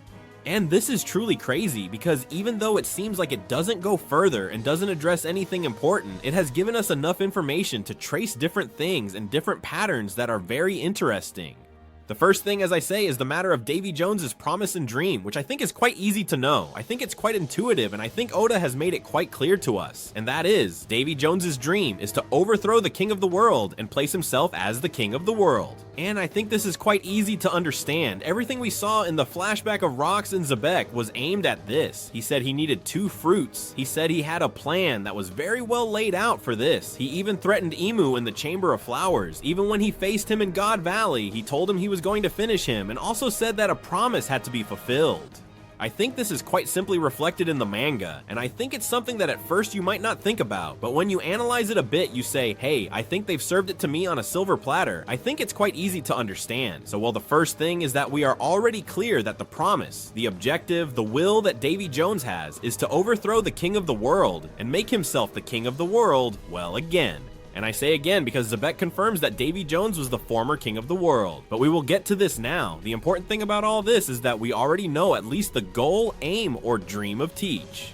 And this is truly crazy, because even though it seems like it doesn't go further and doesn't address anything important, it has given us enough information to trace different things and different patterns that are very interesting. The first thing, as I say, is the matter of Davy Jones's promise and dream, which I think is quite easy to know. I think it's quite intuitive, and I think Oda has made it quite clear to us. And that is, Davy Jones's dream is to overthrow the king of the world and place himself as the king of the world. And I think this is quite easy to understand. Everything we saw in the flashback of Rox and Zebek was aimed at this. He said he needed 2 fruits. He said he had a plan that was very well laid out for this. He even threatened Emu in the Chamber of Flowers. Even when he faced him in God Valley, he told him he was going to finish him, and also said that a promise had to be fulfilled. I think this is quite simply reflected in the manga, and I think it's something that at first you might not think about, but when you analyze it a bit, you say, hey, I think they've served it to me on a silver platter. I think it's quite easy to understand. So, well, the first thing is that we are already clear that the promise, the objective, the will that Davy Jones has is to overthrow the king of the world and make himself the king of the world, well, again. And I say again because Zebek confirms that Davy Jones was the former king of the world. But we will get to this now. The important thing about all this is that we already know at least the goal, aim, or dream of Teach.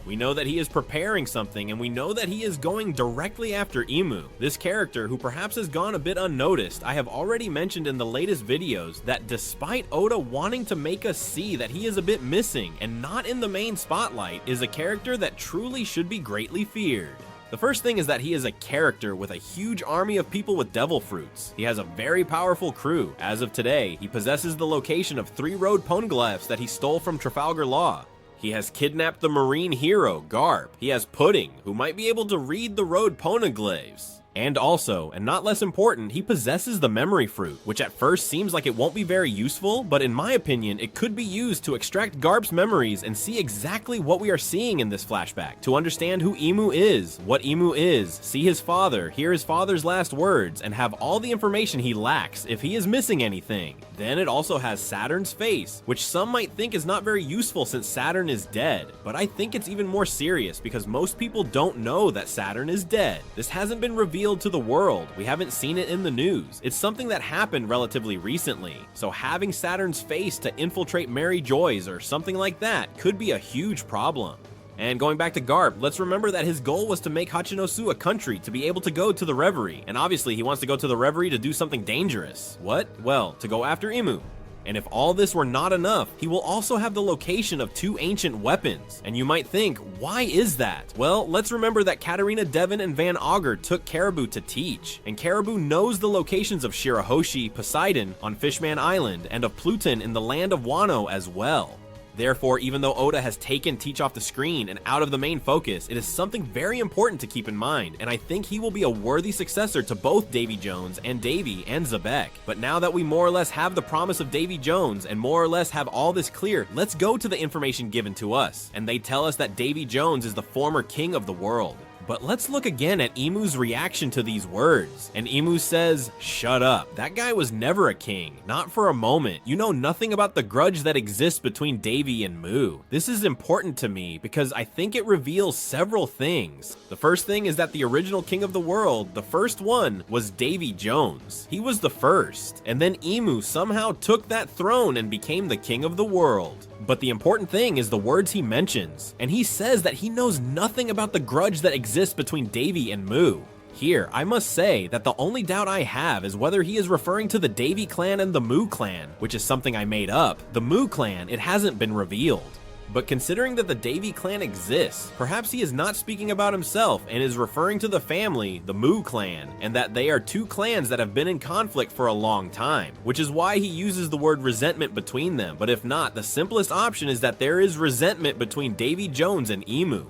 We know that he is preparing something, and we know that he is going directly after Emu. This character, who perhaps has gone a bit unnoticed, I have already mentioned in the latest videos that despite Oda wanting to make us see that he is a bit missing and not in the main spotlight, is a character that truly should be greatly feared. The first thing is that he is a character with a huge army of people with devil fruits. He has a very powerful crew. As of today, he possesses the location of 3 road poneglyphs that he stole from Trafalgar Law. He has kidnapped the marine hero, Garp. He has Pudding, who might be able to read the road poneglyphs. And also, and not less important, he possesses the memory fruit, which at first seems like it won't be very useful, but in my opinion, it could be used to extract Garp's memories and see exactly what we are seeing in this flashback, to understand who Emu is, what Emu is, see his father, hear his father's last words, and have all the information he lacks if he is missing anything. Then it also has Saturn's face, which some might think is not very useful since Saturn is dead, but I think it's even more serious because most people don't know that Saturn is dead. This hasn't been revealed to the world. We haven't seen it in the news. It's something that happened relatively recently. So having Saturn's face to infiltrate Mary Joy's or something like that could be a huge problem. And going back to Garp, let's remember that his goal was to make Hachinosu a country to be able to go to the Reverie. And obviously he wants to go to the Reverie to do something dangerous. What? Well, to go after Emu. And if all this were not enough, he will also have the location of 2 ancient weapons. And you might think, why is that? Well, let's remember that Katarina Devon and Van Augur took Caribou to Teach. And Caribou knows the locations of Shirahoshi, Poseidon on Fishman Island, and of Pluton in the land of Wano as well. Therefore, even though Oda has taken Teach off the screen and out of the main focus, it is something very important to keep in mind, and I think he will be a worthy successor to both Davy Jones and Davy and Zebek. But now that we more or less have the promise of Davy Jones and more or less have all this clear, let's go to the information given to us. And they tell us that Davy Jones is the former king of the world. But let's look again at Emu's reaction to these words. And Emu says, shut up. That guy was never a king. Not for a moment. You know nothing about the grudge that exists between Davy and Mu. This is important to me because I think it reveals several things. The first thing is that the original king of the world, the first one, was Davy Jones. He was the first. And then Emu somehow took that throne and became the king of the world. But the important thing is the words he mentions. And he says that he knows nothing about the grudge that exists between Davy and Mu. Here, I must say that the only doubt I have is whether he is referring to the Davy clan and the Mu clan, which is something I made up. The Mu clan, it hasn't been revealed. But considering that the Davy clan exists, perhaps he is not speaking about himself and is referring to the family, the Mu clan, and that they are 2 clans that have been in conflict for a long time, which is why he uses the word resentment between them. But if not, the simplest option is that there is resentment between Davy Jones and Emu.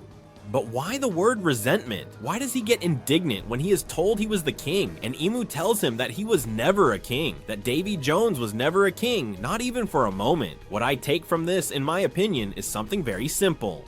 But why the word resentment? Why does he get indignant when he is told he was the king and Emu tells him that he was never a king, that Davy Jones was never a king, not even for a moment? What I take from this, in my opinion, is something very simple.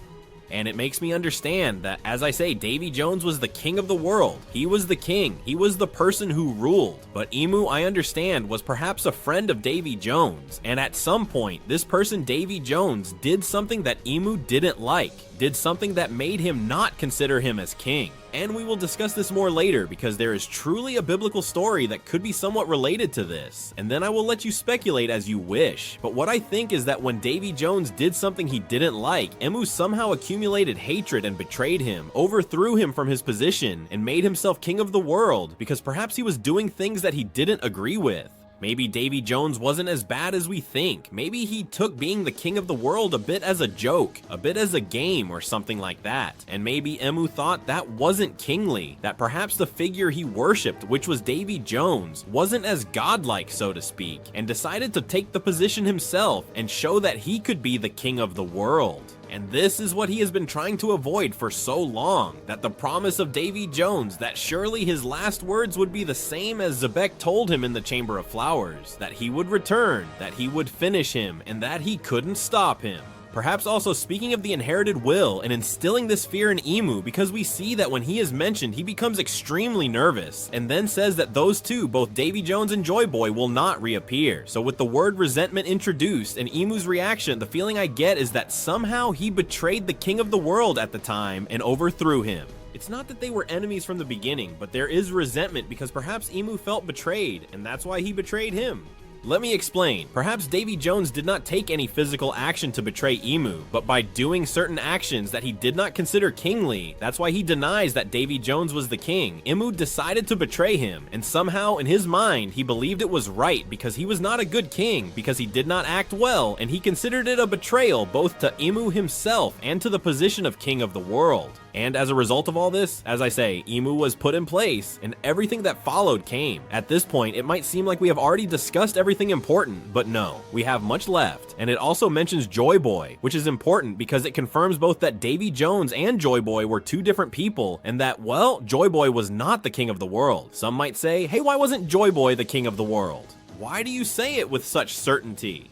And it makes me understand that, as I say, Davy Jones was the king of the world. He was the king. He was the person who ruled. But Emu, I understand, was perhaps a friend of Davy Jones. And at some point, this person, Davy Jones, did something that Emu didn't like. Did something that made him not consider him as king. And we will discuss this more later because there is truly a biblical story that could be somewhat related to this. And then I will let you speculate as you wish. But what I think is that when Davy Jones did something he didn't like, Emu somehow accumulated hatred and betrayed him, overthrew him from his position, and made himself king of the world because perhaps he was doing things that he didn't agree with. Maybe Davy Jones wasn't as bad as we think. Maybe he took being the king of the world a bit as a joke, a bit as a game or something like that. And maybe Emu thought that wasn't kingly, that perhaps the figure he worshipped, which was Davy Jones, wasn't as godlike, so to speak, and decided to take the position himself and show that he could be the king of the world. And this is what he has been trying to avoid for so long, that the promise of Davy Jones that surely his last words would be the same as Zebek told him in the Chamber of Flowers, that he would return, that he would finish him, and that he couldn't stop him. Perhaps also speaking of the inherited will and instilling this fear in Emu, because we see that when he is mentioned, he becomes extremely nervous, and then says that those two, both Davy Jones and Joy Boy, will not reappear. So with the word resentment introduced and Emu's reaction, the feeling I get is that somehow he betrayed the king of the world at the time and overthrew him. It's not that they were enemies from the beginning, but there is resentment because perhaps Emu felt betrayed, and that's why he betrayed him. Let me explain. Perhaps Davy Jones did not take any physical action to betray Emu, but by doing certain actions that he did not consider kingly, that's why he denies that Davy Jones was the king. Emu decided to betray him, and somehow in his mind, he believed it was right because he was not a good king, because he did not act well, and he considered it a betrayal both to Emu himself and to the position of king of the world. And as a result of all this, as I say, Emu was put in place, and everything that followed came. At this point, it might seem like we have already discussed everything important, but no, we have much left. And it also mentions Joy Boy, which is important because it confirms both that Davy Jones and Joy Boy were two different people, and that, well, Joy Boy was not the king of the world. Some might say, hey, why wasn't Joy Boy the king of the world? Why do you say it with such certainty?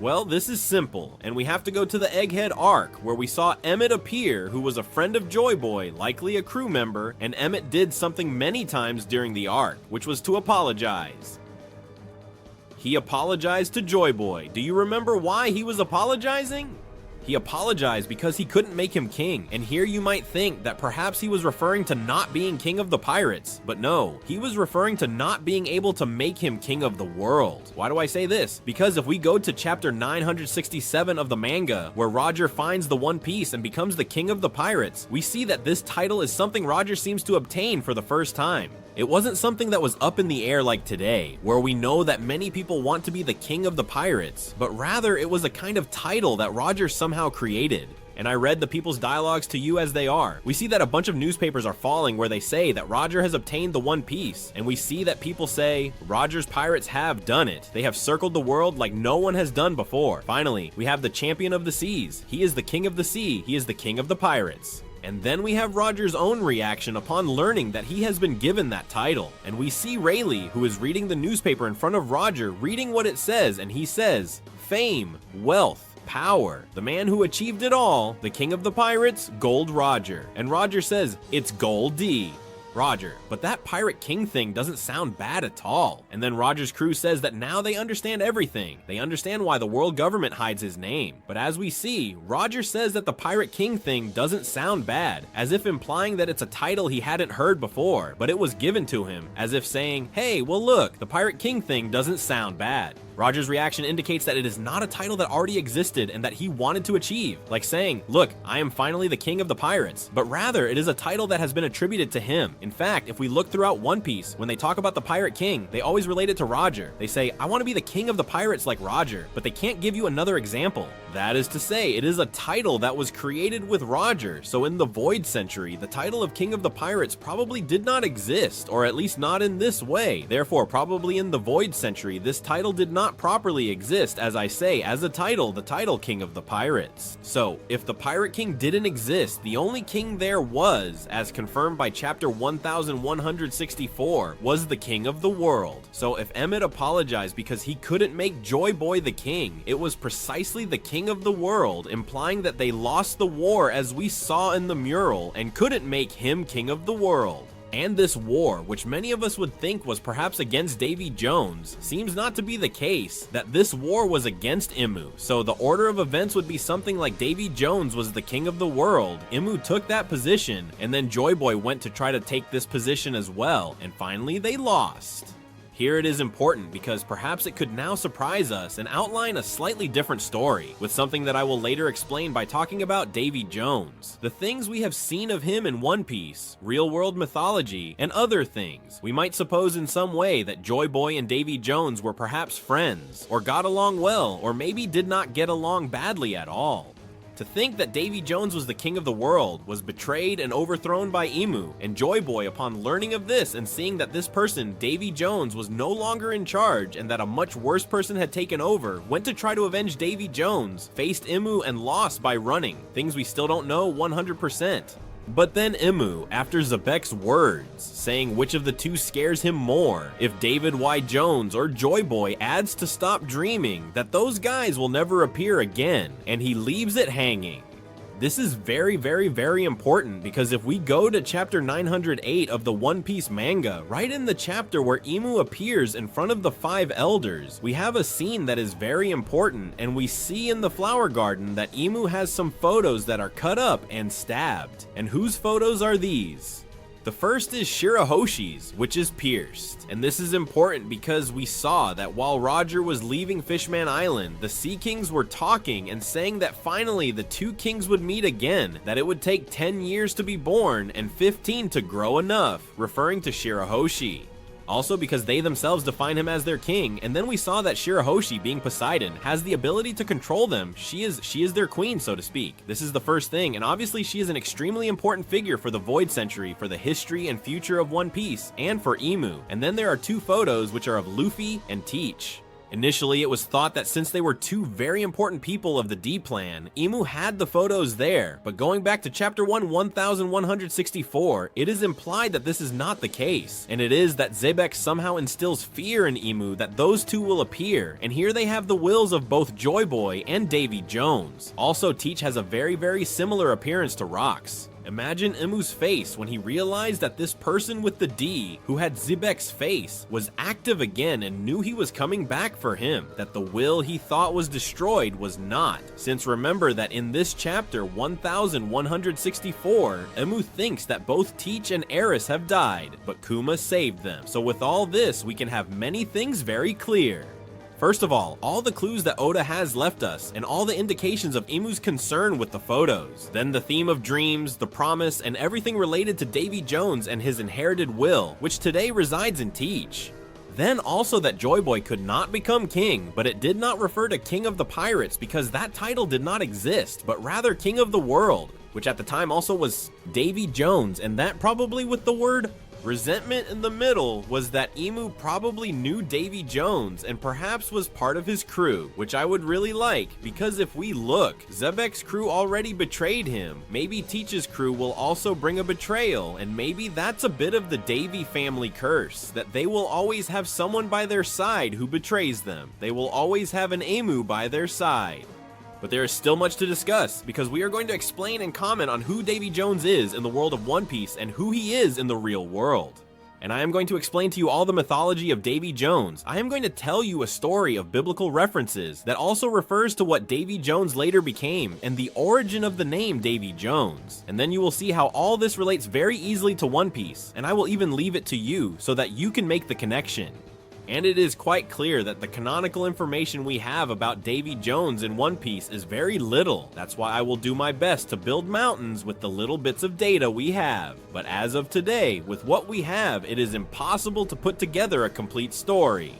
Well, this is simple, and we have to go to the Egghead arc, where we saw Emmett appear, who was a friend of Joy Boy, likely a crew member, and Emmett did something many times during the arc, which was to apologize. He apologized to Joy Boy. Do you remember why he was apologizing? He apologized because he couldn't make him king, and here you might think that perhaps he was referring to not being king of the pirates, but no, he was referring to not being able to make him king of the world. Why do I say this? Because if we go to chapter 967 of the manga, where Roger finds the One Piece and becomes the king of the pirates, we see that this title is something Roger seems to obtain for the first time. It wasn't something that was up in the air like today, where we know that many people want to be the king of the pirates, but rather it was a kind of title that Roger somehow created. And I read the people's dialogues to you as they are. We see that a bunch of newspapers are falling where they say that Roger has obtained the One Piece, and we see that people say, Roger's pirates have done it. They have circled the world like no one has done before. Finally, we have the champion of the seas. He is the king of the sea. He is the king of the pirates. And then we have Roger's own reaction upon learning that he has been given that title. And we see Rayleigh, who is reading the newspaper in front of Roger, reading what it says, and he says, fame, wealth, power, the man who achieved it all, the king of the pirates, Gold Roger. And Roger says, it's Gold D. Roger, but that Pirate King thing doesn't sound bad at all. And then Roger's crew says that now they understand everything. They understand why the world government hides his name. But as we see, Roger says that the Pirate King thing doesn't sound bad, as if implying that it's a title he hadn't heard before, but it was given to him, as if saying, hey, well look, the Pirate King thing doesn't sound bad. Roger's reaction indicates that it is not a title that already existed and that he wanted to achieve, like saying, look, I am finally the king of the pirates, but rather it is a title that has been attributed to him. In fact, if we look throughout One Piece, when they talk about the Pirate King, they always relate it to Roger. They say, I want to be the king of the pirates like Roger, but they can't give you another example. That is to say, it is a title that was created with Roger, so in the Void Century, the title of King of the Pirates probably did not exist, or at least not in this way. Therefore, probably in the Void Century, this title did not properly exist, as I say, as a title, the title King of the Pirates. So, if the Pirate King didn't exist, the only king there was, as confirmed by chapter 1164, was the king of the world. So if Emmett apologized because he couldn't make Joy Boy the king, it was precisely the king of the world, implying that they lost the war as we saw in the mural and couldn't make him king of the world. And this war, which many of us would think was perhaps against Davy Jones, seems not to be the case, that this war was against Emu. So the order of events would be something like Davy Jones was the king of the world, Emu took that position, and then Joy Boy went to try to take this position as well, and finally they lost. Here it is important because perhaps it could now surprise us and outline a slightly different story, with something that I will later explain by talking about Davy Jones. The things we have seen of him in One Piece, real-world mythology, and other things. We might suppose in some way that Joy Boy and Davy Jones were perhaps friends, or got along well, or maybe did not get along badly at all. To think that Davy Jones was the king of the world, was betrayed and overthrown by Emu, and Joy Boy, upon learning of this and seeing that this person, Davy Jones, was no longer in charge and that a much worse person had taken over, went to try to avenge Davy Jones, faced Emu and lost by running, things we still don't know 100%. But then Emu, after Zebek's words, saying which of the two scares him more, if David Y. Jones or Joy Boy adds to stop dreaming that those guys will never appear again, and he leaves it hanging. This is very, very, very important because if we go to chapter 908 of the One Piece manga, right in the chapter where Emu appears in front of the 5 elders, we have a scene that is very important, and we see in the flower garden that Emu has some photos that are cut up and stabbed. And whose photos are these? The first is Shirahoshi's, which is pierced. And this is important because we saw that while Roger was leaving Fishman Island, the Sea Kings were talking and saying that finally the two kings would meet again, that it would take 10 years to be born and 15 to grow enough, referring to Shirahoshi. Also because they themselves define him as their king, and then we saw that Shirahoshi, being Poseidon, has the ability to control them. She is their queen, so to speak. This is the first thing, and obviously she is an extremely important figure for the Void Century, for the history and future of One Piece, and for Emu. And then there are 2 photos which are of Luffy and Teach. Initially, it was thought that since they were 2 very important people of the D-Plan, Emu had the photos there, but going back to chapter 1, 1164, it is implied that this is not the case, and it is that Zebek somehow instills fear in Emu that those 2 will appear, and here they have the wills of both Joy Boy and Davy Jones. Also, Teach has a very, very similar appearance to Rocks. Imagine Emu's face when he realized that this person with the D, who had Zebek's face, was active again and knew he was coming back for him, that the will he thought was destroyed was not. Since remember that in this chapter 1164, Emu thinks that both Teach and Eris have died, but Kuma saved them. So with all this, we can have many things very clear. First of all the clues that Oda has left us, and all the indications of Emu's concern with the photos. Then the theme of dreams, the promise, and everything related to Davy Jones and his inherited will, which today resides in Teach. Then also that Joy Boy could not become king, but it did not refer to King of the Pirates because that title did not exist, but rather King of the World, which at the time also was Davy Jones, and that probably with the word resentment in the middle was that Emu probably knew Davy Jones and perhaps was part of his crew, which I would really like, because if we look, Zebek's crew already betrayed him. Maybe Teach's crew will also bring a betrayal, and maybe that's a bit of the Davy family curse, that they will always have someone by their side who betrays them. They will always have an Emu by their side. But there is still much to discuss, because we are going to explain and comment on who Davy Jones is in the world of One Piece and who he is in the real world. And I am going to explain to you all the mythology of Davy Jones. I am going to tell you a story of biblical references that also refers to what Davy Jones later became and the origin of the name Davy Jones. And then you will see how all this relates very easily to One Piece, and I will even leave it to you so that you can make the connection. And it is quite clear that the canonical information we have about Davy Jones in One Piece is very little. That's why I will do my best to build mountains with the little bits of data we have. But as of today, with what we have, it is impossible to put together a complete story.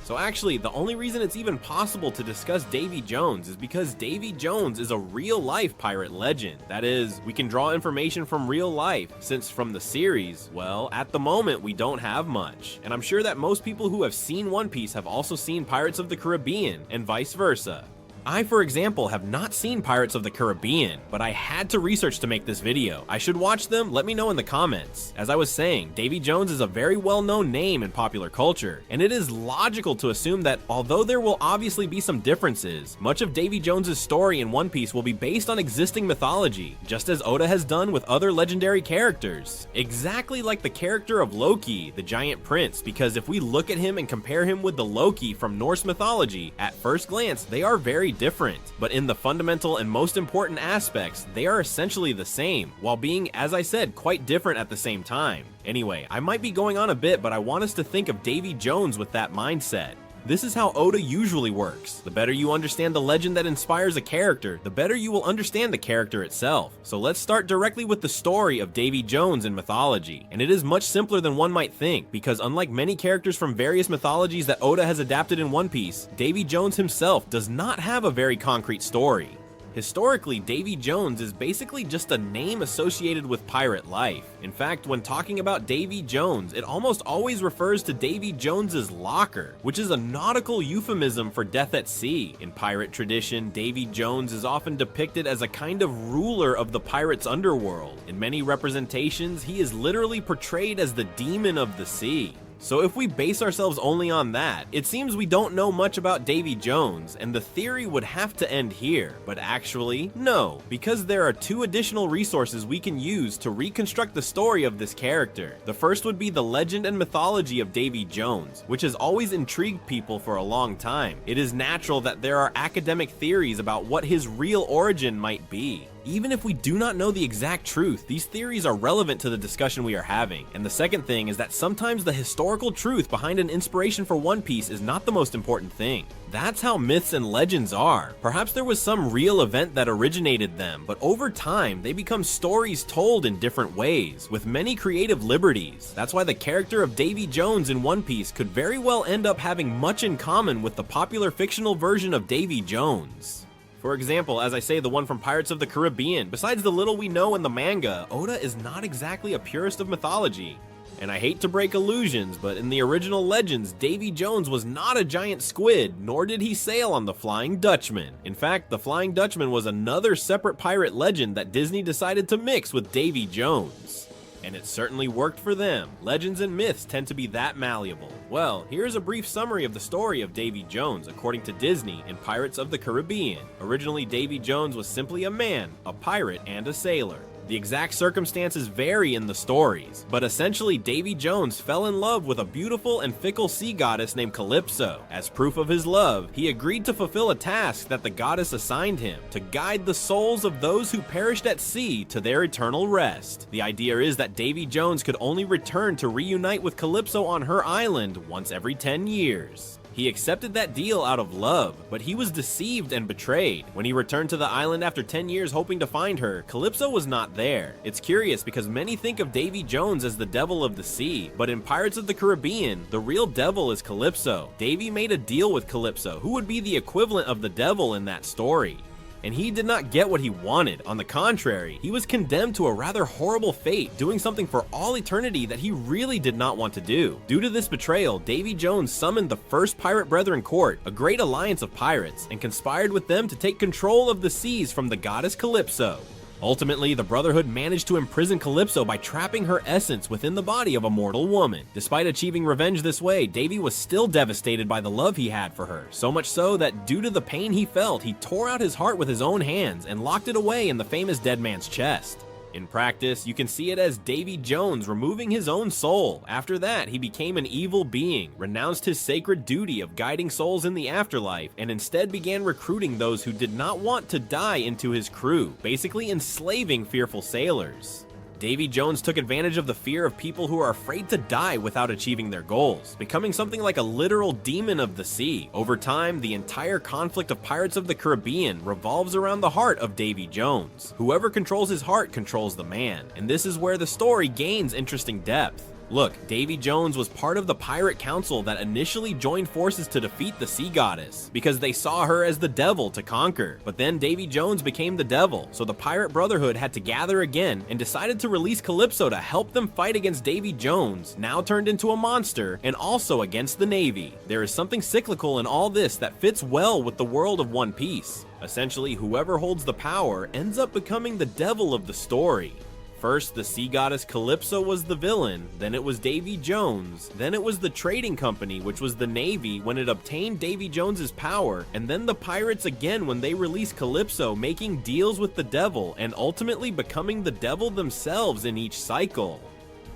So actually, the only reason it's even possible to discuss Davy Jones is because Davy Jones is a real-life pirate legend. That is, we can draw information from real life, since from the series, well, at the moment we don't have much. And I'm sure that most people who have seen One Piece have also seen Pirates of the Caribbean, and vice versa. I, for example, have not seen Pirates of the Caribbean, but I had to research to make this video. I should watch them? Let me know in the comments. As I was saying, Davy Jones is a very well-known name in popular culture, and it is logical to assume that although there will obviously be some differences, much of Davy Jones's story in One Piece will be based on existing mythology, just as Oda has done with other legendary characters. Exactly like the character of Loki, the giant prince, because if we look at him and compare him with the Loki from Norse mythology, at first glance, they are very very different, but in the fundamental and most important aspects, they are essentially the same, while being, as I said, quite different at the same time. Anyway, I might be going on a bit, but I want us to think of Davy Jones with that mindset. This is how Oda usually works. The better you understand the legend that inspires a character, the better you will understand the character itself. So let's start directly with the story of Davy Jones in mythology. And it is much simpler than one might think, because unlike many characters from various mythologies that Oda has adapted in One Piece, Davy Jones himself does not have a very concrete story. Historically, Davy Jones is basically just a name associated with pirate life. In fact, when talking about Davy Jones, it almost always refers to Davy Jones's locker, which is a nautical euphemism for death at sea. In pirate tradition, Davy Jones is often depicted as a kind of ruler of the pirates' underworld. In many representations, he is literally portrayed as the demon of the sea. So if we base ourselves only on that, it seems we don't know much about Davy Jones, and the theory would have to end here. But actually, no, because there are two additional resources we can use to reconstruct the story of this character. The first would be the legend and mythology of Davy Jones, which has always intrigued people for a long time. It is natural that there are academic theories about what his real origin might be. Even if we do not know the exact truth, these theories are relevant to the discussion we are having. And the second thing is that sometimes the historical truth behind an inspiration for One Piece is not the most important thing. That's how myths and legends are. Perhaps there was some real event that originated them, but over time, they become stories told in different ways, with many creative liberties. That's why the character of Davy Jones in One Piece could very well end up having much in common with the popular fictional version of Davy Jones. For example, as I say, the one from Pirates of the Caribbean, besides the little we know in the manga, Oda is not exactly a purist of mythology. And I hate to break illusions, but in the original legends, Davy Jones was not a giant squid, nor did he sail on the Flying Dutchman. In fact, the Flying Dutchman was another separate pirate legend that Disney decided to mix with Davy Jones. And it certainly worked for them. Legends and myths tend to be that malleable. Well, here's a brief summary of the story of Davy Jones according to Disney in Pirates of the Caribbean. Originally, Davy Jones was simply a man, a pirate, and a sailor. The exact circumstances vary in the stories, but essentially Davy Jones fell in love with a beautiful and fickle sea goddess named Calypso. As proof of his love, he agreed to fulfill a task that the goddess assigned him, to guide the souls of those who perished at sea to their eternal rest. The idea is that Davy Jones could only return to reunite with Calypso on her island once every 10 years. He accepted that deal out of love, but he was deceived and betrayed. When he returned to the island after 10 years hoping to find her, Calypso was not there. It's curious because many think of Davy Jones as the devil of the sea, but in Pirates of the Caribbean, the real devil is Calypso. Davy made a deal with Calypso, who would be the equivalent of the devil in that story. And he did not get what he wanted. On the contrary, he was condemned to a rather horrible fate, doing something for all eternity that he really did not want to do. Due to this betrayal, Davy Jones summoned the First Pirate Brethren Court, a great alliance of pirates, and conspired with them to take control of the seas from the goddess Calypso. Ultimately, the Brotherhood managed to imprison Calypso by trapping her essence within the body of a mortal woman. Despite achieving revenge this way, Davy was still devastated by the love he had for her, so much so that due to the pain he felt, he tore out his heart with his own hands and locked it away in the famous dead man's chest. In practice, you can see it as Davy Jones removing his own soul. After that, he became an evil being, renounced his sacred duty of guiding souls in the afterlife, and instead began recruiting those who did not want to die into his crew, basically enslaving fearful sailors. Davy Jones took advantage of the fear of people who are afraid to die without achieving their goals, becoming something like a literal demon of the sea. Over time, the entire conflict of Pirates of the Caribbean revolves around the heart of Davy Jones. Whoever controls his heart controls the man, and this is where the story gains interesting depth. Look, Davy Jones was part of the pirate council that initially joined forces to defeat the sea goddess, because they saw her as the devil to conquer. But then Davy Jones became the devil, so the Pirate Brotherhood had to gather again and decided to release Calypso to help them fight against Davy Jones, now turned into a monster, and also against the Navy. There is something cyclical in all this that fits well with the world of One Piece. Essentially, whoever holds the power ends up becoming the devil of the story. First, the sea goddess Calypso was the villain, then it was Davy Jones, then it was the trading company, which was the Navy when it obtained Davy Jones's power, and then the pirates again when they released Calypso, making deals with the devil and ultimately becoming the devil themselves in each cycle.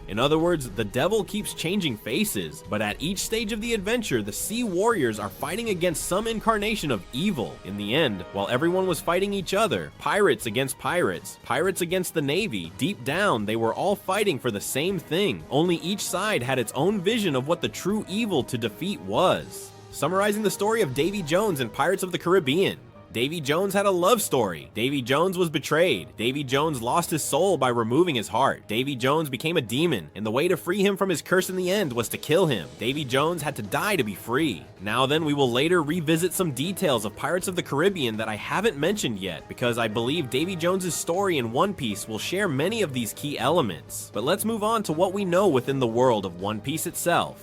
In other words, the devil keeps changing faces, but at each stage of the adventure, the sea warriors are fighting against some incarnation of evil. In the end, while everyone was fighting each other, pirates against pirates, pirates against the Navy, deep down they were all fighting for the same thing, only each side had its own vision of what the true evil to defeat was. Summarizing the story of Davy Jones in Pirates of the Caribbean. Davy Jones had a love story. Davy Jones was betrayed. Davy Jones lost his soul by removing his heart. Davy Jones became a demon, and the way to free him from his curse in the end was to kill him. Davy Jones had to die to be free. Now then, we will later revisit some details of Pirates of the Caribbean that I haven't mentioned yet, because I believe Davy Jones's story in One Piece will share many of these key elements. But let's move on to what we know within the world of One Piece itself.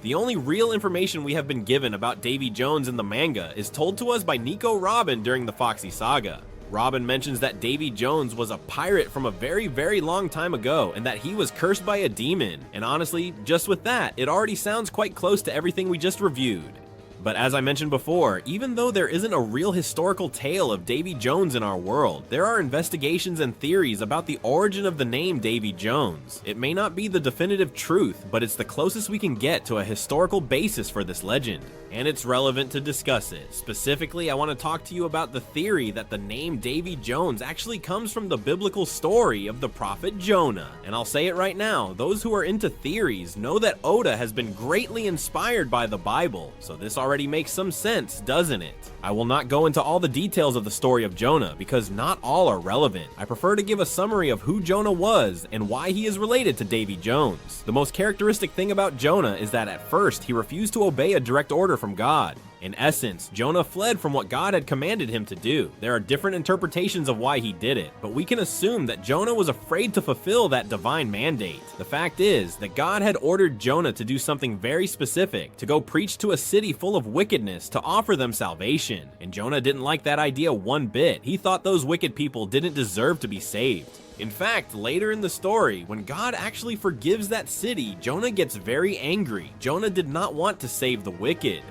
The only real information we have been given about Davy Jones in the manga is told to us by Nico Robin during the Foxy Saga. Robin mentions that Davy Jones was a pirate from a very long time ago and that he was cursed by a demon. And honestly, just with that, it already sounds quite close to everything we just reviewed. But as I mentioned before, even though there isn't a real historical tale of Davy Jones in our world, there are investigations and theories about the origin of the name Davy Jones. It may not be the definitive truth, but it's the closest we can get to a historical basis for this legend. And it's relevant to discuss it. Specifically, I want to talk to you about the theory that the name Davy Jones actually comes from the biblical story of the prophet Jonah. And I'll say it right now, those who are into theories know that Oda has been greatly inspired by the Bible, so this already makes some sense, doesn't it? I will not go into all the details of the story of Jonah because not all are relevant. I prefer to give a summary of who Jonah was and why he is related to Davy Jones. The most characteristic thing about Jonah is that at first he refused to obey a direct order from God. In essence, Jonah fled from what God had commanded him to do. There are different interpretations of why he did it, but we can assume that Jonah was afraid to fulfill that divine mandate. The fact is that God had ordered Jonah to do something very specific, to go preach to a city full of wickedness to offer them salvation. And Jonah didn't like that idea one bit. He thought those wicked people didn't deserve to be saved. In fact, later in the story, when God actually forgives that city, Jonah gets very angry. Jonah did not want to save the wicked.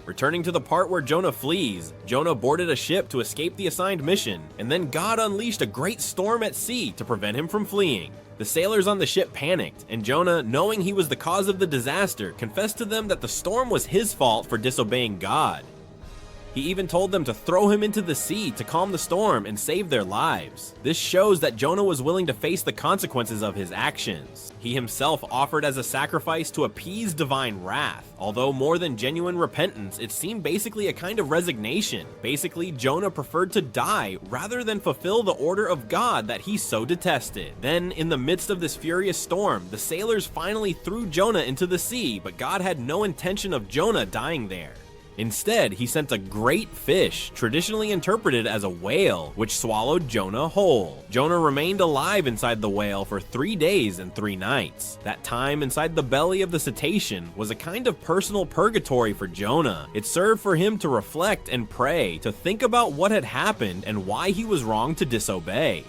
Returning to the part where Jonah flees, Jonah boarded a ship to escape the assigned mission, and then God unleashed a great storm at sea to prevent him from fleeing. The sailors on the ship panicked, and Jonah, knowing he was the cause of the disaster, confessed to them that the storm was his fault for disobeying God. He even told them to throw him into the sea to calm the storm and save their lives. This shows that Jonah was willing to face the consequences of his actions. He himself offered as a sacrifice to appease divine wrath. Although more than genuine repentance, it seemed basically a kind of resignation. Basically, Jonah preferred to die rather than fulfill the order of God that he so detested. Then, in the midst of this furious storm, the sailors finally threw Jonah into the sea, but God had no intention of Jonah dying there. Instead, he sent a great fish, traditionally interpreted as a whale, which swallowed Jonah whole. Jonah remained alive inside the whale for 3 days and 3 nights. That time inside the belly of the cetacean was a kind of personal purgatory for Jonah. It served for him to reflect and pray, to think about what had happened and why he was wrong to disobey.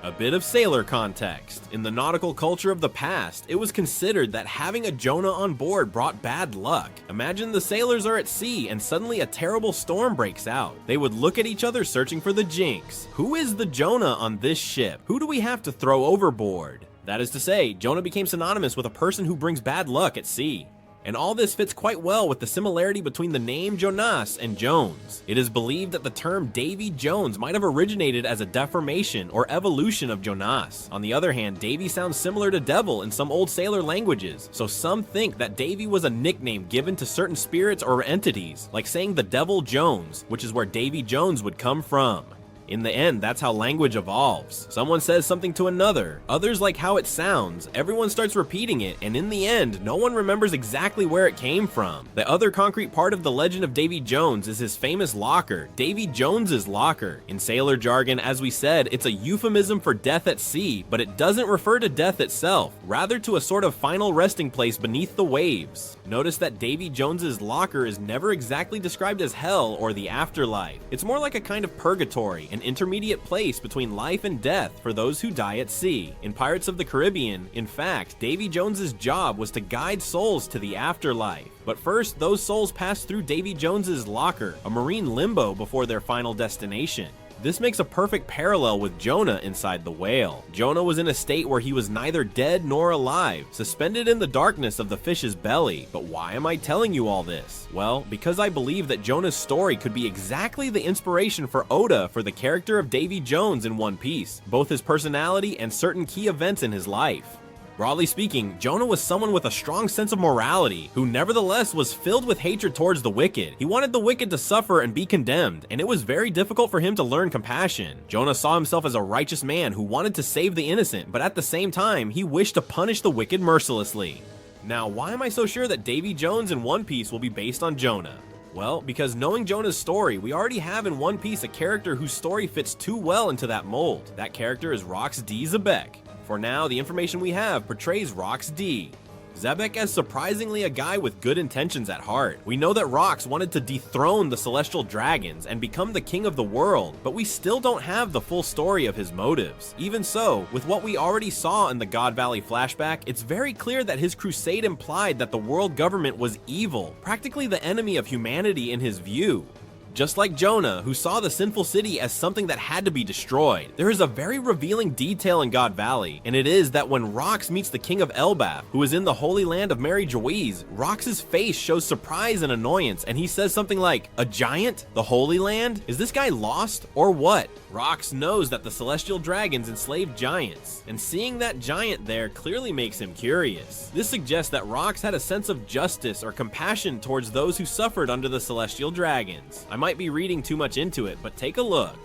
A bit of sailor context. In the nautical culture of the past, it was considered that having a Jonah on board brought bad luck. Imagine the sailors are at sea and suddenly a terrible storm breaks out. They would look at each other searching for the jinx. Who is the Jonah on this ship? Who do we have to throw overboard? That is to say, Jonah became synonymous with a person who brings bad luck at sea. And all this fits quite well with the similarity between the name Jonas and Jones. It is believed that the term Davy Jones might have originated as a deformation or evolution of Jonas. On the other hand, Davy sounds similar to devil in some old sailor languages, so some think that Davy was a nickname given to certain spirits or entities, like saying the Devil Jones, which is where Davy Jones would come from. In the end, that's how language evolves. Someone says something to another, others like how it sounds, everyone starts repeating it, and in the end, no one remembers exactly where it came from. The other concrete part of the legend of Davy Jones is his famous locker, Davy Jones's locker. In sailor jargon, as we said, it's a euphemism for death at sea, but it doesn't refer to death itself, rather to a sort of final resting place beneath the waves. Notice that Davy Jones's locker is never exactly described as hell or the afterlife. It's more like a kind of purgatory, an intermediate place between life and death for those who die at sea. In Pirates of the Caribbean, in fact, Davy Jones's job was to guide souls to the afterlife. But first, those souls passed through Davy Jones's locker, a marine limbo before their final destination. This makes a perfect parallel with Jonah inside the whale. Jonah was in a state where he was neither dead nor alive, suspended in the darkness of the fish's belly. But why am I telling you all this? Well, because I believe that Jonah's story could be exactly the inspiration for Oda for the character of Davy Jones in One Piece, both his personality and certain key events in his life. Broadly speaking, Jonah was someone with a strong sense of morality, who nevertheless was filled with hatred towards the wicked. He wanted the wicked to suffer and be condemned, and it was very difficult for him to learn compassion. Jonah saw himself as a righteous man who wanted to save the innocent, but at the same time, he wished to punish the wicked mercilessly. Now, why am I so sure that Davy Jones in One Piece will be based on Jonah? Well, because knowing Jonah's story, we already have in One Piece a character whose story fits too well into that mold. That character is Rox D. Xebec. For now, the information we have portrays Rox D. Xebec as surprisingly a guy with good intentions at heart. We know that Rox wanted to dethrone the celestial dragons and become the king of the world, but we still don't have the full story of his motives. Even so, with what we already saw in the God Valley flashback, it's very clear that his crusade implied that the world government was evil, practically the enemy of humanity in his view. Just like Jonah, who saw the sinful city as something that had to be destroyed. There is a very revealing detail in God Valley, and it is that when Rox meets the king of Elbaf, who is in the Holy Land of Mary Joise, Rox's face shows surprise and annoyance, and he says something like, "A giant? The Holy Land? Is this guy lost, or what?" Rox knows that the celestial dragons enslaved giants, and seeing that giant there clearly makes him curious. This suggests that Rox had a sense of justice or compassion towards those who suffered under the celestial dragons. I might be reading too much into it, but take a look.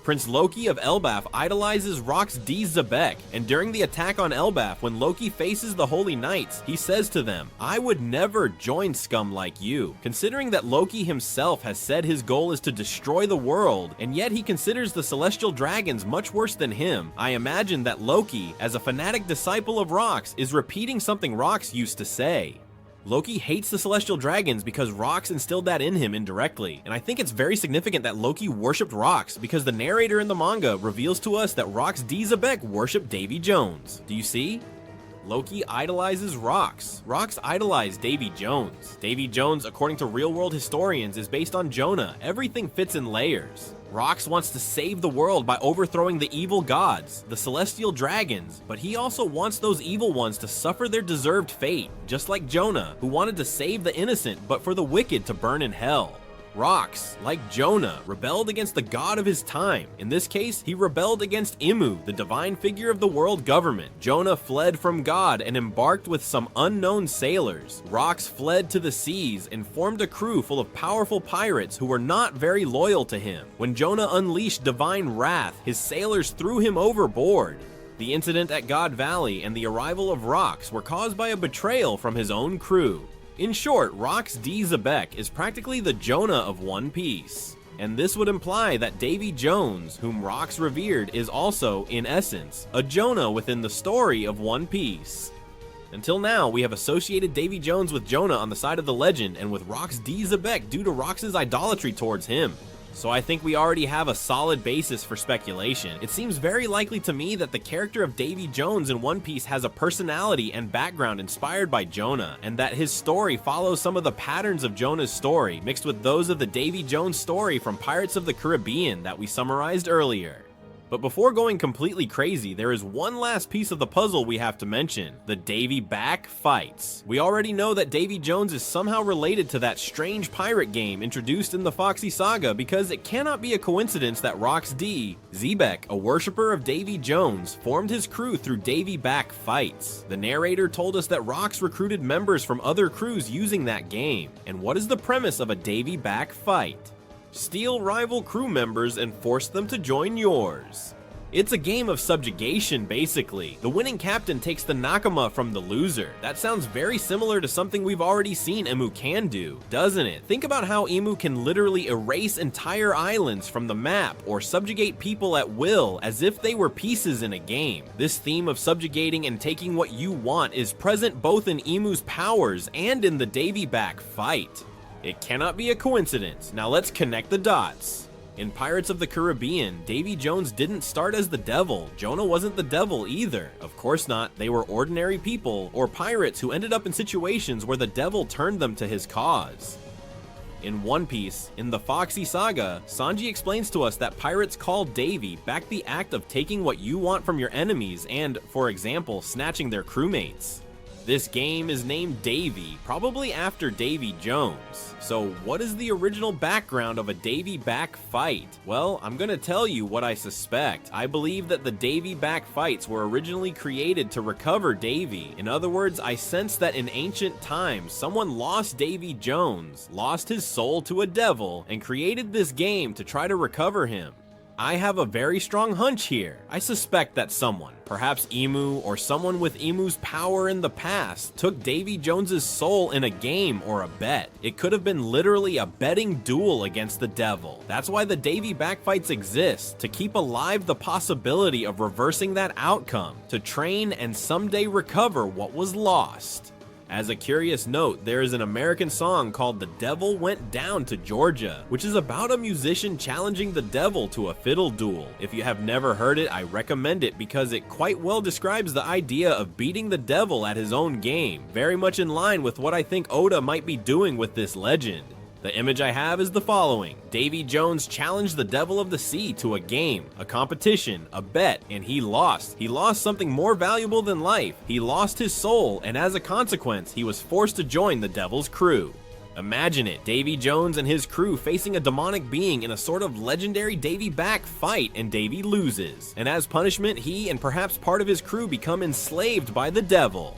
Prince Loki of Elbaf idolizes Rox D. Xebec, and during the attack on Elbaf, when Loki faces the Holy Knights, he says to them, "I would never join scum like you." Considering that Loki himself has said his goal is to destroy the world, and yet he considers the celestial dragons much worse than him, I imagine that Loki, as a fanatic disciple of Rox, is repeating something Rox used to say. Loki hates the celestial dragons because Rox instilled that in him indirectly, and I think it's very significant that Loki worshipped Rox because the narrator in the manga reveals to us that Rox D. Xebec worshipped Davy Jones. Do you see? Loki idolizes Rox. Rox idolized Davy Jones. Davy Jones, according to real-world historians, is based on Jonah. Everything fits in layers. Rox wants to save the world by overthrowing the evil gods, the celestial dragons, but he also wants those evil ones to suffer their deserved fate, just like Jonah, who wanted to save the innocent but for the wicked to burn in hell. Rox, like Jonah, rebelled against the god of his time. In this case, he rebelled against Emu, the divine figure of the world government. Jonah fled from God and embarked with some unknown sailors. Rox fled to the seas and formed a crew full of powerful pirates who were not very loyal to him. When Jonah unleashed divine wrath, his sailors threw him overboard. The incident at God Valley and the arrival of Rox were caused by a betrayal from his own crew. In short, Rox D. Xebec is practically the Jonah of One Piece. And this would imply that Davy Jones, whom Rox revered, is also, in essence, a Jonah within the story of One Piece. Until now, we have associated Davy Jones with Jonah on the side of the legend and with Rox D. Xebec due to Rox's idolatry towards him. So I think we already have a solid basis for speculation. It seems very likely to me that the character of Davy Jones in One Piece has a personality and background inspired by Jonah, and that his story follows some of the patterns of Jonah's story, mixed with those of the Davy Jones story from Pirates of the Caribbean that we summarized earlier. But before going completely crazy, there is one last piece of the puzzle we have to mention: the Davy Back fights. We already know that Davy Jones is somehow related to that strange pirate game introduced in the Foxy Saga, because it cannot be a coincidence that Rox D. Xebec, a worshipper of Davy Jones, formed his crew through Davy Back fights. The narrator told us that Rox recruited members from other crews using that game. And what is the premise of a Davy Back fight? Steal rival crew members and force them to join yours. It's a game of subjugation, basically. The winning captain takes the nakama from the loser. That sounds very similar to something we've already seen Emu can do, doesn't it? Think about how Emu can literally erase entire islands from the map or subjugate people at will as if they were pieces in a game. This theme of subjugating and taking what you want is present both in Emu's powers and in the Davy Back fight. It cannot be a coincidence. Now let's connect the dots. In Pirates of the Caribbean, Davy Jones didn't start as the devil. Jonah wasn't the devil either. Of course not. They were ordinary people, or pirates who ended up in situations where the devil turned them to his cause. In One Piece, in the Foxy Saga, Sanji explains to us that pirates call Davy back the act of taking what you want from your enemies and, for example, snatching their crewmates. This game is named Davy, probably after Davy Jones. So what is the original background of a Davy Back fight? Well, I'm gonna tell you what I suspect. I believe that the Davy Back fights were originally created to recover Davy. In other words, I sense that in ancient times, someone lost Davy Jones, lost his soul to a devil, and created this game to try to recover him. I have a very strong hunch here. I suspect that someone, perhaps Emu or someone with Emu's power in the past, took Davy Jones's soul in a game or a bet. It could have been literally a betting duel against the devil. That's why the Davy Back fights exist, to keep alive the possibility of reversing that outcome, to train and someday recover what was lost. As a curious note, there is an American song called The Devil Went Down to Georgia, which is about a musician challenging the devil to a fiddle duel. If you have never heard it, I recommend it because it quite well describes the idea of beating the devil at his own game, very much in line with what I think Oda might be doing with this legend. The image I have is the following. Davy Jones challenged the Devil of the Sea to a game, a competition, a bet, and he lost. He lost something more valuable than life. He lost his soul, and as a consequence, he was forced to join the Devil's crew. Imagine it, Davy Jones and his crew facing a demonic being in a sort of legendary Davy Back fight, and Davy loses. And as punishment, he and perhaps part of his crew become enslaved by the devil.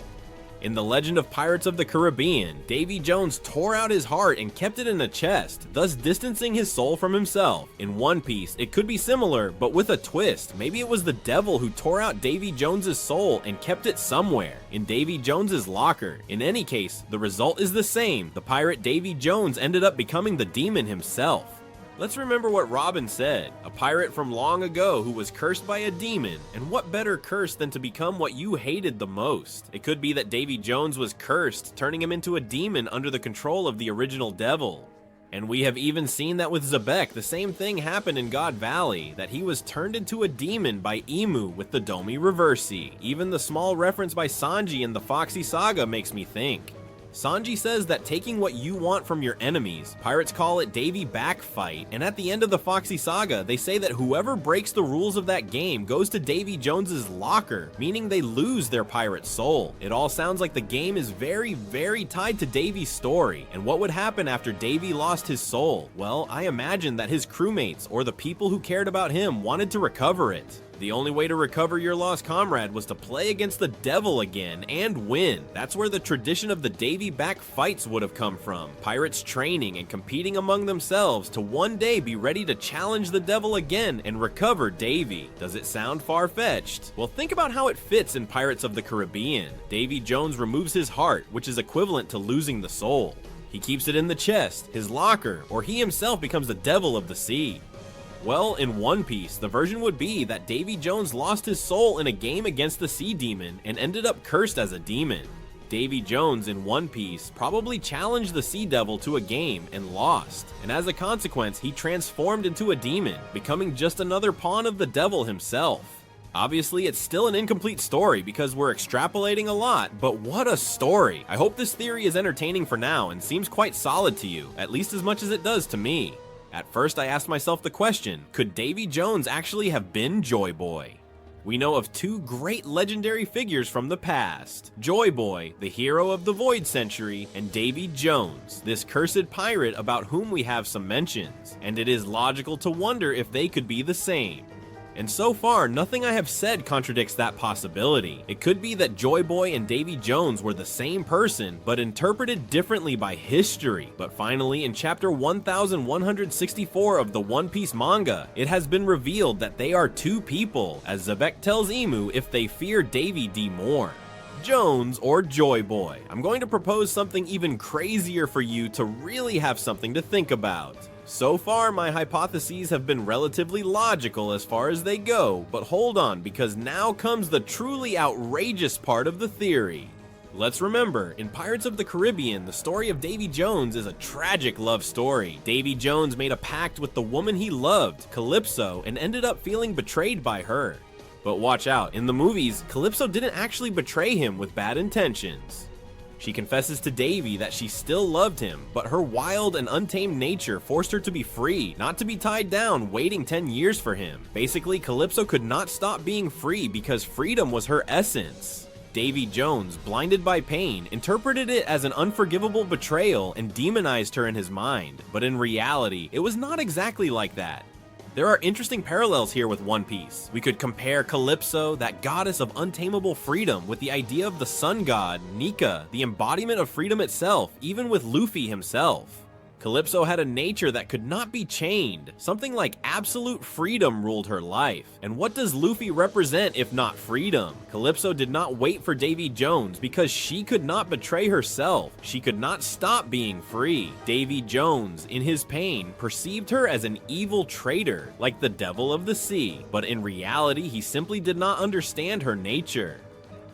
In The Legend of Pirates of the Caribbean, Davy Jones tore out his heart and kept it in a chest, thus distancing his soul from himself. In One Piece, it could be similar, but with a twist. Maybe it was the devil who tore out Davy Jones's soul and kept it somewhere, in Davy Jones's locker. In any case, the result is the same. The pirate Davy Jones ended up becoming the demon himself. Let's remember what Robin said, a pirate from long ago who was cursed by a demon, and what better curse than to become what you hated the most? It could be that Davy Jones was cursed, turning him into a demon under the control of the original devil. And we have even seen that with Xebec, the same thing happened in God Valley, that he was turned into a demon by Emu with the Domi Reversi. Even the small reference by Sanji in the Foxy Saga makes me think. Sanji says that taking what you want from your enemies, pirates call it Davy Back fight, and at the end of the Foxy Saga, they say that whoever breaks the rules of that game goes to Davy Jones's locker, meaning they lose their pirate soul. It all sounds like the game is very, very tied to Davy's story, and what would happen after Davy lost his soul? Well, I imagine that his crewmates, or the people who cared about him, wanted to recover it. The only way to recover your lost comrade was to play against the devil again and win. That's where the tradition of the Davy Back fights would have come from. Pirates training and competing among themselves to one day be ready to challenge the devil again and recover Davy. Does it sound far-fetched? Well, think about how it fits in Pirates of the Caribbean. Davy Jones removes his heart, which is equivalent to losing the soul. He keeps it in the chest, his locker, or he himself becomes the devil of the sea. Well, in One Piece, the version would be that Davy Jones lost his soul in a game against the sea demon and ended up cursed as a demon. Davy Jones in One Piece probably challenged the sea devil to a game and lost, and as a consequence, he transformed into a demon, becoming just another pawn of the devil himself. Obviously, it's still an incomplete story because we're extrapolating a lot, but what a story! I hope this theory is entertaining for now and seems quite solid to you, at least as much as it does to me. At first, I asked myself the question, could Davy Jones actually have been Joy Boy? We know of two great legendary figures from the past, Joy Boy, the hero of the Void Century, and Davy Jones, this cursed pirate about whom we have some mentions, and it is logical to wonder if they could be the same. And so far, nothing I have said contradicts that possibility. It could be that Joy Boy and Davy Jones were the same person, but interpreted differently by history. But finally, in chapter 1164 of the One Piece manga, it has been revealed that they are two people, as Xebec tells Emu if they fear Davy D more. Jones or Joy Boy. I'm going to propose something even crazier for you to really have something to think about. So far, my hypotheses have been relatively logical as far as they go, but hold on, because now comes the truly outrageous part of the theory. Let's remember, in Pirates of the Caribbean, the story of Davy Jones is a tragic love story. Davy Jones made a pact with the woman he loved, Calypso, and ended up feeling betrayed by her. But watch out, in the movies, Calypso didn't actually betray him with bad intentions. She confesses to Davy that she still loved him, but her wild and untamed nature forced her to be free, not to be tied down waiting 10 years for him. Basically, Calypso could not stop being free because freedom was her essence. Davy Jones, blinded by pain, interpreted it as an unforgivable betrayal and demonized her in his mind. But in reality, it was not exactly like that. There are interesting parallels here with One Piece. We could compare Calypso, that goddess of untamable freedom, with the idea of the sun god, Nika, the embodiment of freedom itself, even with Luffy himself. Calypso had a nature that could not be chained. Something like absolute freedom ruled her life. And what does Luffy represent if not freedom? Calypso did not wait for Davy Jones because she could not betray herself. She could not stop being free. Davy Jones, in his pain, perceived her as an evil traitor, like the devil of the sea. But in reality, he simply did not understand her nature.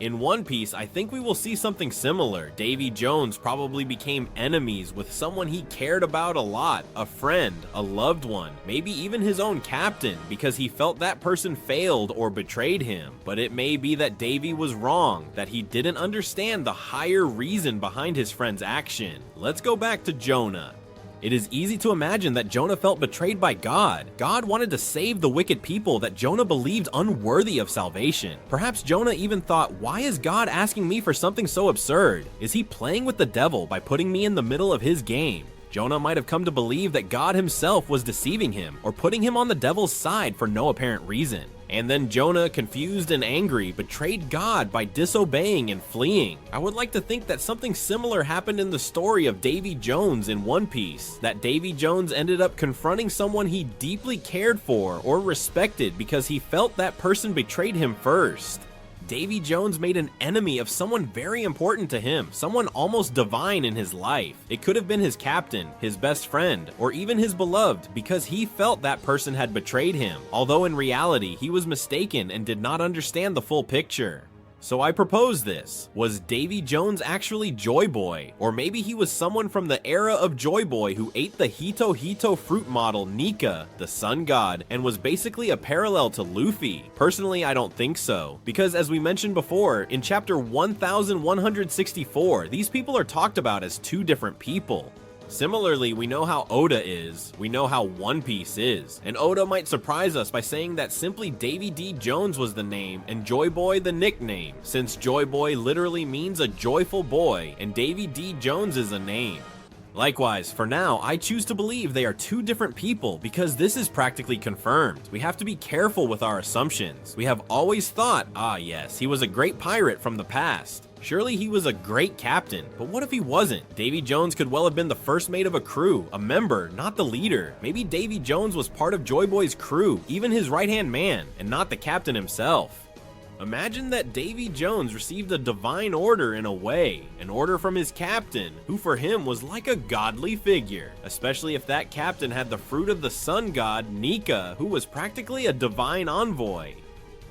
In One Piece, I think we will see something similar. Davy Jones probably became enemies with someone he cared about a lot, a friend, a loved one, maybe even his own captain, because he felt that person failed or betrayed him. But it may be that Davy was wrong, that he didn't understand the higher reason behind his friend's action. Let's go back to Jonah. It is easy to imagine that Jonah felt betrayed by God. God wanted to save the wicked people that Jonah believed unworthy of salvation. Perhaps Jonah even thought, why is God asking me for something so absurd? Is he playing with the devil by putting me in the middle of his game? Jonah might have come to believe that God himself was deceiving him or putting him on the devil's side for no apparent reason. And then Jonah, confused and angry, betrayed God by disobeying and fleeing. I would like to think that something similar happened in the story of Davy Jones in One Piece, that Davy Jones ended up confronting someone he deeply cared for or respected because he felt that person betrayed him first. Davy Jones made an enemy of someone very important to him, someone almost divine in his life. It could have been his captain, his best friend, or even his beloved, because he felt that person had betrayed him, although in reality he was mistaken and did not understand the full picture. So I propose this. Was Davy Jones actually Joy Boy? Or maybe he was someone from the era of Joy Boy who ate the Hito Hito fruit model Nika, the sun god, and was basically a parallel to Luffy? Personally, I don't think so. Because as we mentioned before, in chapter 1164, these people are talked about as two different people. Similarly, we know how Oda is, we know how One Piece is, and Oda might surprise us by saying that simply Davy D. Jones was the name and Joy Boy the nickname, since Joy Boy literally means a joyful boy, and Davy D. Jones is a name. Likewise, for now, I choose to believe they are two different people because this is practically confirmed. We have to be careful with our assumptions. We have always thought, ah yes, he was a great pirate from the past. Surely he was a great captain, but what if he wasn't? Davy Jones could well have been the first mate of a crew, a member, not the leader. Maybe Davy Jones was part of Joy Boy's crew, even his right-hand man, and not the captain himself. Imagine that Davy Jones received a divine order in a way, an order from his captain, who for him was like a godly figure, especially if that captain had the fruit of the sun god, Nika, who was practically a divine envoy.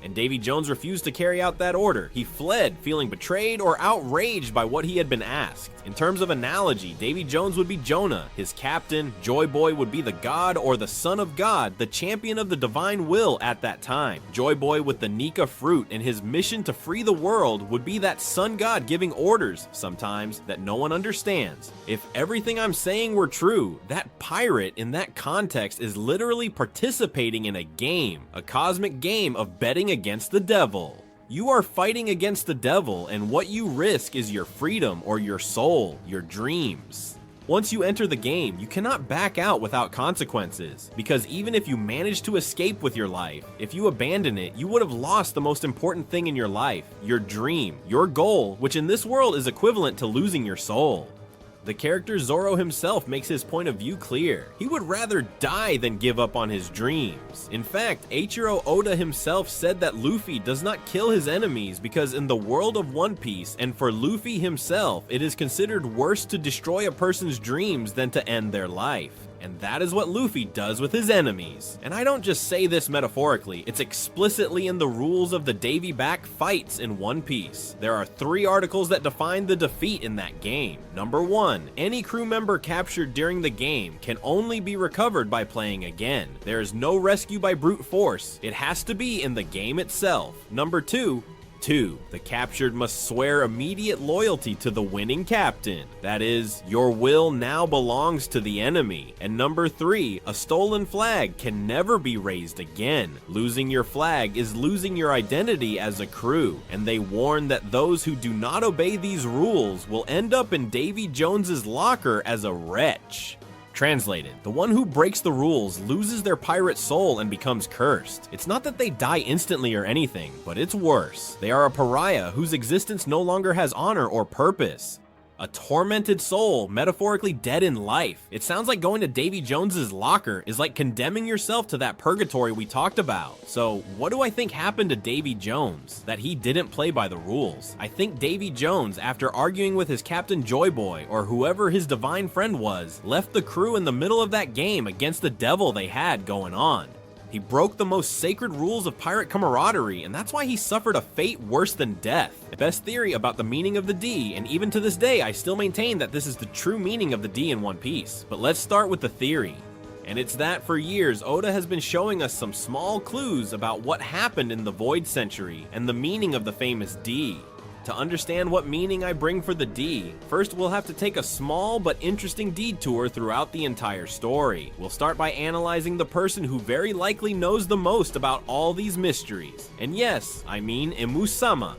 And Davy Jones refused to carry out that order. He fled, feeling betrayed or outraged by what he had been asked. In terms of analogy, Davy Jones would be Jonah, his captain, Joy Boy would be the god or the son of God, the champion of the divine will at that time. Joy Boy with the Nika fruit and his mission to free the world would be that sun god giving orders, sometimes, that no one understands. If everything I'm saying were true, that pirate in that context is literally participating in a game, a cosmic game of betting against the devil. You are fighting against the devil, and what you risk is your freedom or your soul, your dreams. Once you enter the game, you cannot back out without consequences, because even if you manage to escape with your life, if you abandon it, you would have lost the most important thing in your life, your dream, your goal, which in this world is equivalent to losing your soul. The character Zoro himself makes his point of view clear. He would rather die than give up on his dreams. In fact, Eiichiro Oda himself said that Luffy does not kill his enemies because in the world of One Piece, and for Luffy himself, it is considered worse to destroy a person's dreams than to end their life. And that is what Luffy does with his enemies. And I don't just say this metaphorically, it's explicitly in the rules of the Davy Back fights in One Piece. There are 3 articles that define the defeat in that game. Number 1, any crew member captured during the game can only be recovered by playing again. There is no rescue by brute force. It has to be in the game itself. Number 2, 2. The captured must swear immediate loyalty to the winning captain. That is, your will now belongs to the enemy. And number 3, a stolen flag can never be raised again. Losing your flag is losing your identity as a crew, and they warn that those who do not obey these rules will end up in Davy Jones's locker as a wretch. Translated, the one who breaks the rules loses their pirate soul and becomes cursed. It's not that they die instantly or anything, but it's worse. They are a pariah whose existence no longer has honor or purpose. A tormented soul, metaphorically dead in life. It sounds like going to Davy Jones's locker is like condemning yourself to that purgatory we talked about. So what do I think happened to Davy Jones? That he didn't play by the rules. I think Davy Jones, after arguing with his Captain Joy Boy, or whoever his divine friend was, left the crew in the middle of that game against the devil they had going on. He broke the most sacred rules of pirate camaraderie, and that's why he suffered a fate worse than death. The best theory about the meaning of the D, and even to this day I still maintain that this is the true meaning of the D in One Piece. But let's start with the theory. And it's that for years, Oda has been showing us some small clues about what happened in the Void Century and the meaning of the famous D. To understand what meaning I bring for the D, first we'll have to take a small but interesting detour throughout the entire story. We'll start by analyzing the person who very likely knows the most about all these mysteries. And yes, I mean Emu-sama.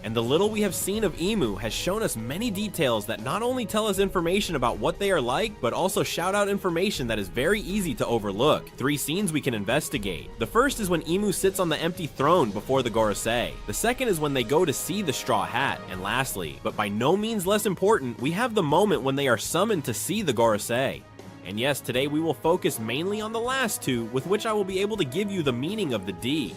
And the little we have seen of Emu has shown us many details that not only tell us information about what they are like, but also shout out information that is very easy to overlook. 3 scenes we can investigate. The first is when Emu sits on the empty throne before the Gorosei. The second is when they go to see the Straw Hat. And lastly, but by no means less important, we have the moment when they are summoned to see the Gorosei. And yes, today we will focus mainly on the last 2, with which I will be able to give you the meaning of the D.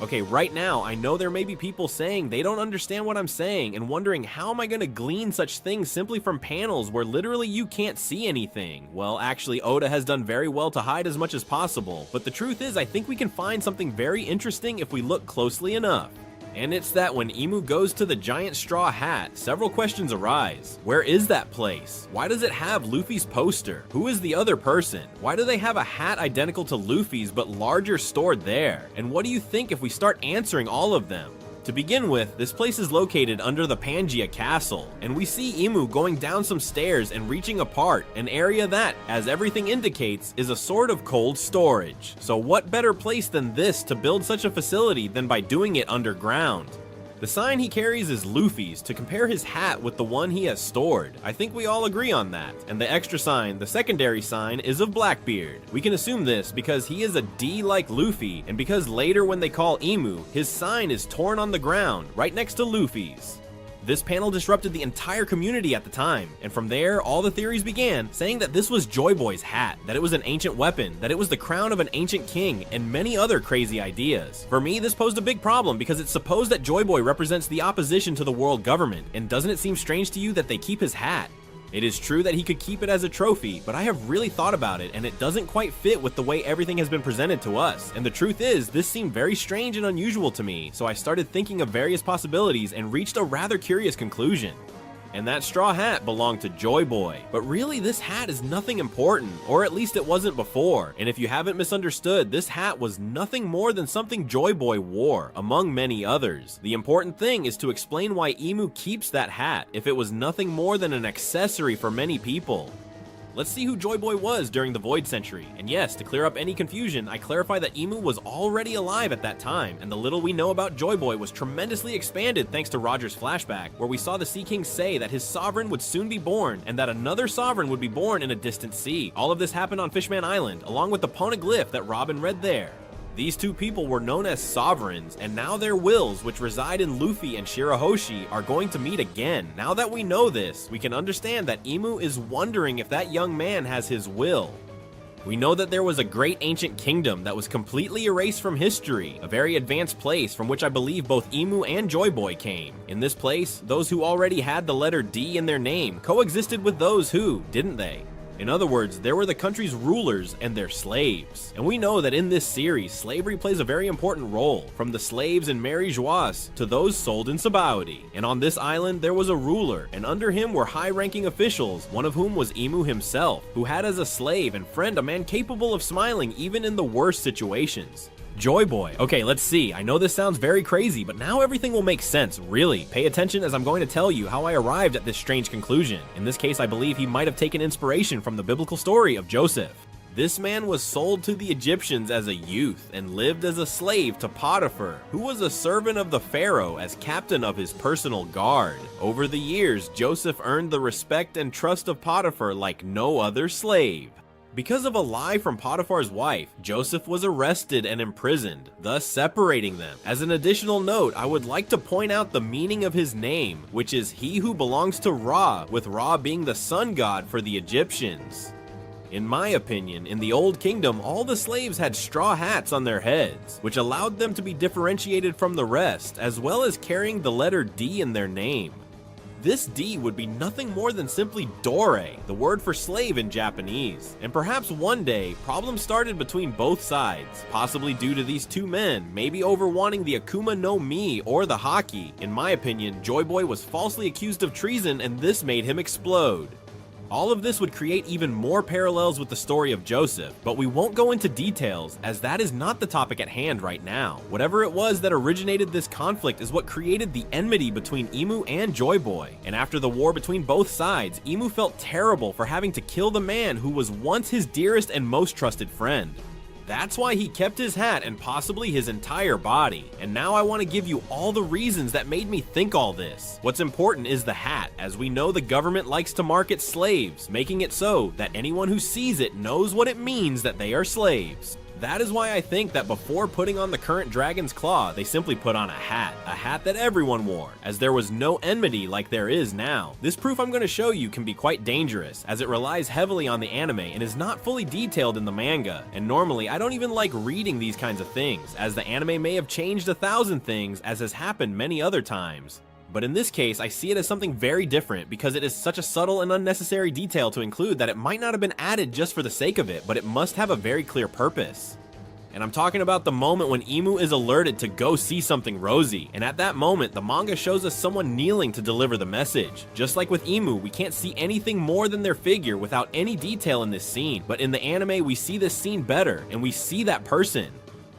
Okay, right now, I know there may be people saying they don't understand what I'm saying and wondering how am I going to glean such things simply from panels where literally you can't see anything. Well, actually, Oda has done very well to hide as much as possible, but the truth is I think we can find something very interesting if we look closely enough. And it's that when Emu goes to the giant straw hat, several questions arise. Where is that place? Why does it have Luffy's poster? Who is the other person? Why do they have a hat identical to Luffy's but larger stored there? And what do you think if we start answering all of them? To begin with, this place is located under the Pangaea Castle, and we see Emu going down some stairs and reaching a part, an area that, as everything indicates, is a sort of cold storage. So what better place than this to build such a facility than by doing it underground? The sign he carries is Luffy's to compare his hat with the one he has stored. I think we all agree on that. And the extra sign, the secondary sign, is of Blackbeard. We can assume this because he is a D like Luffy, and because later when they call Emu, his sign is torn on the ground, right next to Luffy's. This panel disrupted the entire community at the time, and from there, all the theories began, saying that this was Joy Boy's hat, that it was an ancient weapon, that it was the crown of an ancient king, and many other crazy ideas. For me, this posed a big problem because it's supposed that Joy Boy represents the opposition to the world government, and doesn't it seem strange to you that they keep his hat? It is true that he could keep it as a trophy, but I have really thought about it and it doesn't quite fit with the way everything has been presented to us. And the truth is, this seemed very strange and unusual to me, so I started thinking of various possibilities and reached a rather curious conclusion. And that straw hat belonged to Joy Boy. But really, this hat is nothing important, or at least it wasn't before. And if you haven't misunderstood, this hat was nothing more than something Joy Boy wore, among many others. The important thing is to explain why Emu keeps that hat, if it was nothing more than an accessory for many people. Let's see who Joy Boy was during the Void Century. And yes, to clear up any confusion, I clarify that Emu was already alive at that time, and the little we know about Joy Boy was tremendously expanded thanks to Roger's flashback, where we saw the Sea King say that his sovereign would soon be born, and that another sovereign would be born in a distant sea. All of this happened on Fishman Island, along with the poneglyph that Robin read there. These two people were known as sovereigns, and now their wills, which reside in Luffy and Shirahoshi, are going to meet again. Now that we know this, we can understand that Emu is wondering if that young man has his will. We know that there was a great ancient kingdom that was completely erased from history, a very advanced place from which I believe both Emu and Joy Boy came. In this place, those who already had the letter D in their name coexisted with those who, didn't they? In other words, there were the country's rulers and their slaves. And we know that in this series, slavery plays a very important role, from the slaves in Mary Joas to those sold in Sabaody. And on this island, there was a ruler, and under him were high-ranking officials, one of whom was Emu himself, who had as a slave and friend a man capable of smiling even in the worst situations. Joy Boy. Okay, let's see. I know this sounds very crazy, but now everything will make sense, really. Pay attention as I'm going to tell you how I arrived at this strange conclusion. In this case, I believe he might have taken inspiration from the biblical story of Joseph. This man was sold to the Egyptians as a youth and lived as a slave to Potiphar, who was a servant of the Pharaoh as captain of his personal guard. Over the years, Joseph earned the respect and trust of Potiphar like no other slave. Because of a lie from Potiphar's wife, Joseph was arrested and imprisoned, thus separating them. As an additional note, I would like to point out the meaning of his name, which is he who belongs to Ra, with Ra being the sun god for the Egyptians. In my opinion, in the Old Kingdom, all the slaves had straw hats on their heads, which allowed them to be differentiated from the rest, as well as carrying the letter D in their name. This D would be nothing more than simply dore, the word for slave in Japanese. And perhaps one day, problems started between both sides, possibly due to these two men, maybe over wanting the Akuma no Mi or the Haki. In my opinion, Joy Boy was falsely accused of treason and this made him explode. All of this would create even more parallels with the story of Joseph, but we won't go into details as that is not the topic at hand right now. Whatever it was that originated this conflict is what created the enmity between Emu and Joy Boy. And after the war between both sides, Emu felt terrible for having to kill the man who was once his dearest and most trusted friend. That's why he kept his hat and possibly his entire body. And now I want to give you all the reasons that made me think all this. What's important is the hat, as we know the government likes to market slaves, making it so that anyone who sees it knows what it means that they are slaves. That is why I think that before putting on the current dragon's claw, they simply put on a hat that everyone wore, as there was no enmity like there is now. This proof I'm going to show you can be quite dangerous, as it relies heavily on the anime and is not fully detailed in the manga, and normally I don't even like reading these kinds of things, as the anime may have changed 1,000 things as has happened many other times. But in this case, I see it as something very different because it is such a subtle and unnecessary detail to include that it might not have been added just for the sake of it, but it must have a very clear purpose. And I'm talking about the moment when Emu is alerted to go see something rosy, and at that moment, the manga shows us someone kneeling to deliver the message. Just like with Emu, we can't see anything more than their figure without any detail in this scene, but in the anime, we see this scene better, and we see that person.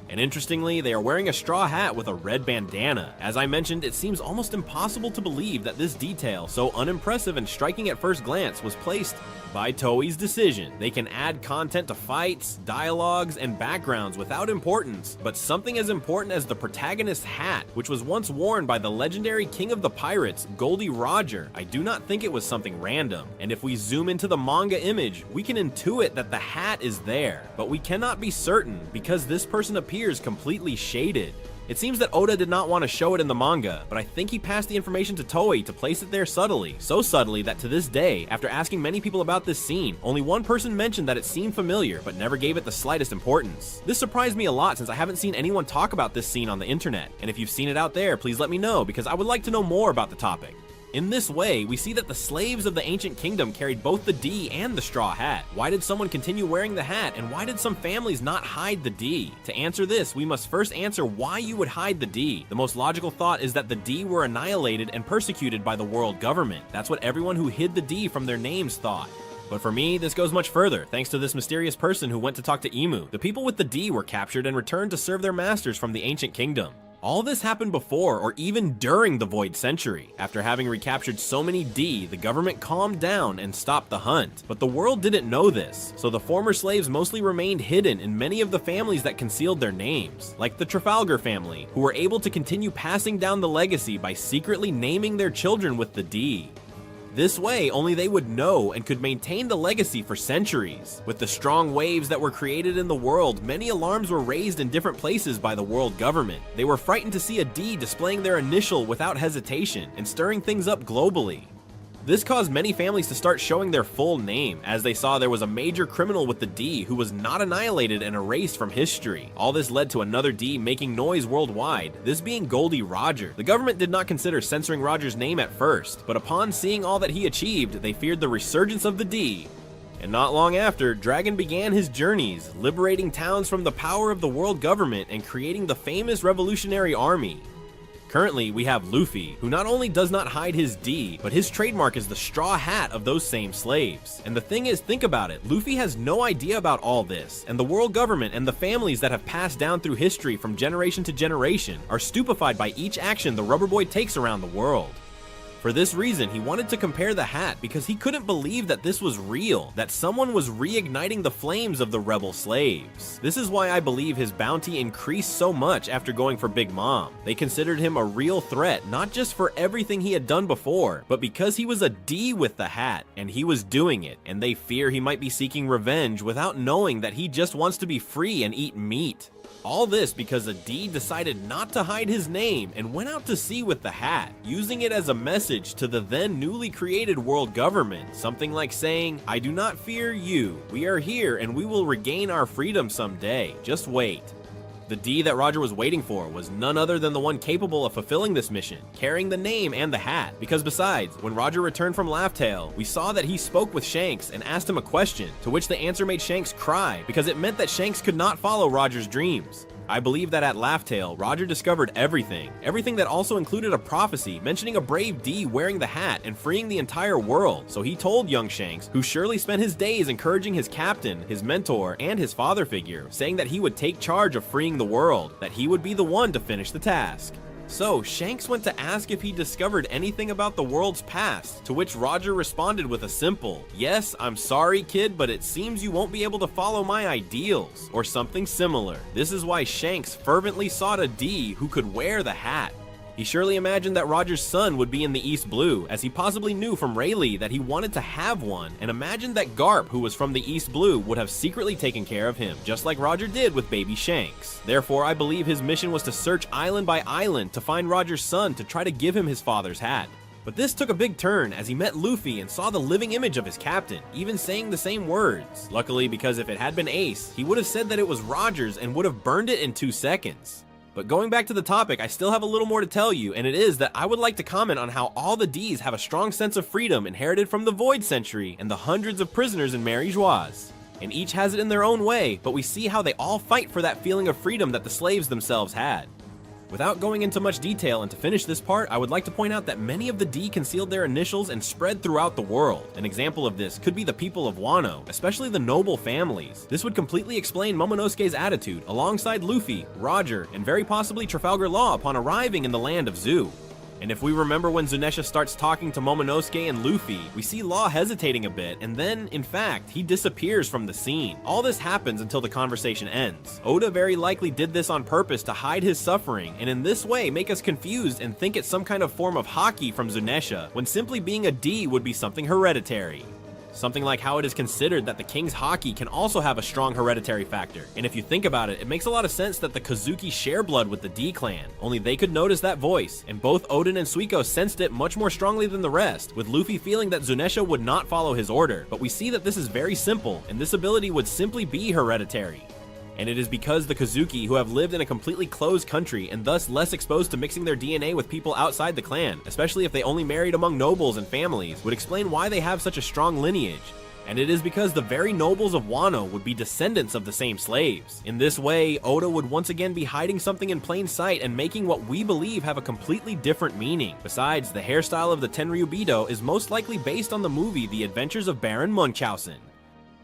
And interestingly, they are wearing a straw hat with a red bandana. As I mentioned, it seems almost impossible to believe that this detail, so unimpressive and striking at first glance, was placed by Toei's decision. They can add content to fights, dialogues, and backgrounds without importance, but something as important as the protagonist's hat, which was once worn by the legendary king of the pirates, Goldie Roger, I do not think it was something random. And if we zoom into the manga image, we can intuit that the hat is there, but we cannot be certain because this person appears completely shaded. It seems that Oda did not want to show it in the manga, but I think he passed the information to Toei to place it there subtly, so subtly that to this day, after asking many people about this scene, only one person mentioned that it seemed familiar, but never gave it the slightest importance. This surprised me a lot since I haven't seen anyone talk about this scene on the internet, and if you've seen it out there, please let me know because I would like to know more about the topic. In this way, we see that the slaves of the ancient kingdom carried both the D and the straw hat. Why did someone continue wearing the hat, and why did some families not hide the D? To answer this, we must first answer why you would hide the D. The most logical thought is that the D were annihilated and persecuted by the world government. That's what everyone who hid the D from their names thought. But for me, this goes much further, thanks to this mysterious person who went to talk to Emu. The people with the D were captured and returned to serve their masters from the ancient kingdom. All this happened before or even during the Void Century. After having recaptured so many D, the government calmed down and stopped the hunt. But the world didn't know this, so the former slaves mostly remained hidden in many of the families that concealed their names, like the Trafalgar family, who were able to continue passing down the legacy by secretly naming their children with the D. This way, only they would know and could maintain the legacy for centuries. With the strong waves that were created in the world, many alarms were raised in different places by the world government. They were frightened to see a D displaying their initial without hesitation and stirring things up globally. This caused many families to start showing their full name, as they saw there was a major criminal with the D who was not annihilated and erased from history. All this led to another D making noise worldwide, this being Goldie Roger. The government did not consider censoring Roger's name at first, but upon seeing all that he achieved, they feared the resurgence of the D. And not long after, Dragon began his journeys, liberating towns from the power of the world government and creating the famous Revolutionary Army. Currently, we have Luffy, who not only does not hide his D, but his trademark is the straw hat of those same slaves. And the thing is, think about it, Luffy has no idea about all this, and the world government and the families that have passed down through history from generation to generation are stupefied by each action the rubber boy takes around the world. For this reason, he wanted to compare the hat because he couldn't believe that this was real, that someone was reigniting the flames of the rebel slaves. This is why I believe his bounty increased so much after going for Big Mom. They considered him a real threat, not just for everything he had done before, but because he was a D with the hat, and he was doing it, and they fear he might be seeking revenge without knowing that he just wants to be free and eat meat. All this because a D decided not to hide his name and went out to sea with the hat, using it as a message to the then newly created world government, something like saying, "I do not fear you, we are here and we will regain our freedom someday, just wait." The D that Roger was waiting for was none other than the one capable of fulfilling this mission, carrying the name and the hat, because besides, when Roger returned from Laugh Tale, we saw that he spoke with Shanks and asked him a question, to which the answer made Shanks cry, because it meant that Shanks could not follow Roger's dreams. I believe that at Laugh Tale, Roger discovered everything that also included a prophecy mentioning a brave D wearing the hat and freeing the entire world, so he told young Shanks, who surely spent his days encouraging his captain, his mentor, and his father figure, saying that he would take charge of freeing the world, that he would be the one to finish the task. So, Shanks went to ask if he discovered anything about the world's past, to which Roger responded with a simple, "Yes, I'm sorry kid, but it seems you won't be able to follow my ideals," or something similar. This is why Shanks fervently sought a D who could wear the hat. He surely imagined that Roger's son would be in the East Blue, as he possibly knew from Rayleigh that he wanted to have one, and imagined that Garp, who was from the East Blue, would have secretly taken care of him, just like Roger did with baby Shanks. Therefore, I believe his mission was to search island by island to find Roger's son to try to give him his father's hat. But this took a big turn as he met Luffy and saw the living image of his captain, even saying the same words. Luckily, because if it had been Ace, he would have said that it was Roger's and would have burned it in 2 seconds. But going back to the topic, I still have a little more to tell you, and it is that I would like to comment on how all the Ds have a strong sense of freedom inherited from the Void Century and the hundreds of prisoners in Mary Joieuse. And each has it in their own way, but we see how they all fight for that feeling of freedom that the slaves themselves had. Without going into much detail, and to finish this part, I would like to point out that many of the D concealed their initials and spread throughout the world. An example of this could be the people of Wano, especially the noble families. This would completely explain Momonosuke's attitude, alongside Luffy, Roger, and very possibly Trafalgar Law upon arriving in the land of Zu. And if we remember when Zunesha starts talking to Momonosuke and Luffy, we see Law hesitating a bit, and then, in fact, he disappears from the scene. All this happens until the conversation ends. Oda very likely did this on purpose to hide his suffering, and in this way make us confused and think it's some kind of form of haki from Zunesha, when simply being a D would be something hereditary. Something like how it is considered that the king's haki can also have a strong hereditary factor, and if you think about it, it makes a lot of sense that the Kozuki share blood with the D clan, only they could notice that voice, and both Odin and Suiko sensed it much more strongly than the rest, with Luffy feeling that Zunesha would not follow his order, but we see that this is very simple, and this ability would simply be hereditary. And it is because the Kozuki, who have lived in a completely closed country and thus less exposed to mixing their DNA with people outside the clan, especially if they only married among nobles and families, would explain why they have such a strong lineage. And it is because the very nobles of Wano would be descendants of the same slaves. In this way, Oda would once again be hiding something in plain sight and making what we believe have a completely different meaning. Besides, the hairstyle of the Tenryubido is most likely based on the movie The Adventures of Baron Munchausen.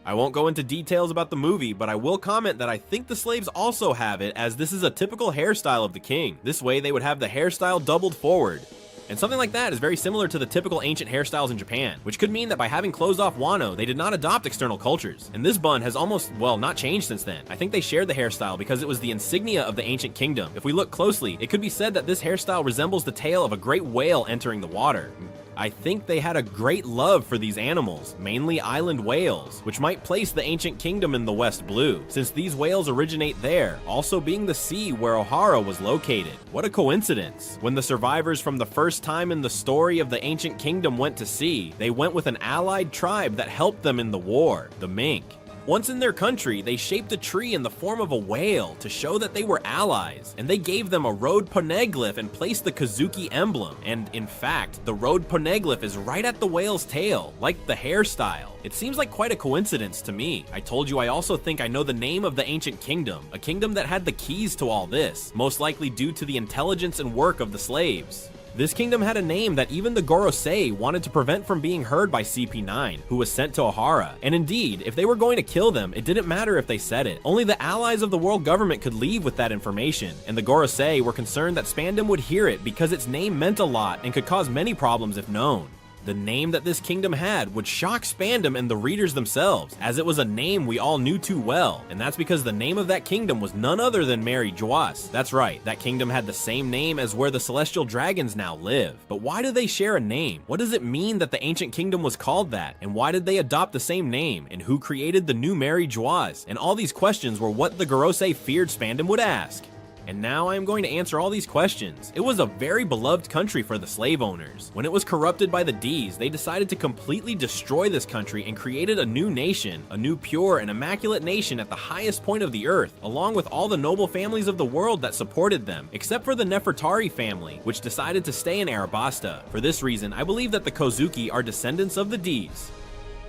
I won't go into details about the movie, but I will comment that I think the slaves also have it, as this is a typical hairstyle of the king. This way they would have the hairstyle doubled forward. And something like that is very similar to the typical ancient hairstyles in Japan, which could mean that by having closed off Wano, they did not adopt external cultures. And this bun has almost, well, not changed since then. I think they shared the hairstyle because it was the insignia of the ancient kingdom. If we look closely, it could be said that this hairstyle resembles the tail of a great whale entering the water. I think they had a great love for these animals, mainly island whales, which might place the ancient kingdom in the West Blue, since these whales originate there, also being the sea where Ohara was located. What a coincidence! When the survivors from the first time in the story of the ancient kingdom went to sea, they went with an allied tribe that helped them in the war, the Mink. Once in their country, they shaped a tree in the form of a whale to show that they were allies, and they gave them a road poneglyph and placed the Kazuki emblem, and in fact, the road poneglyph is right at the whale's tail, like the hairstyle. It seems like quite a coincidence to me. I told you I also think I know the name of the ancient kingdom, a kingdom that had the keys to all this, most likely due to the intelligence and work of the slaves. This kingdom had a name that even the Gorosei wanted to prevent from being heard by CP9, who was sent to Ohara. And indeed, if they were going to kill them, it didn't matter if they said it. Only the allies of the world government could leave with that information, and the Gorosei were concerned that Spandam would hear it because its name meant a lot and could cause many problems if known. The name that this kingdom had would shock Spandam and the readers themselves, as it was a name we all knew too well, and that's because the name of that kingdom was none other than Mary Joas. That's right, that kingdom had the same name as where the celestial dragons now live. But why do they share a name? What does it mean that the ancient kingdom was called that? And why did they adopt the same name? And who created the new Mary Joas? And all these questions were what the Gorosei feared Spandam would ask. And now I am going to answer all these questions. It was a very beloved country for the slave owners. When it was corrupted by the D's, they decided to completely destroy this country and created a new nation, a new pure and immaculate nation at the highest point of the earth, along with all the noble families of the world that supported them, except for the Nefertari family, which decided to stay in Arabasta. For this reason, I believe that the Kozuki are descendants of the D's.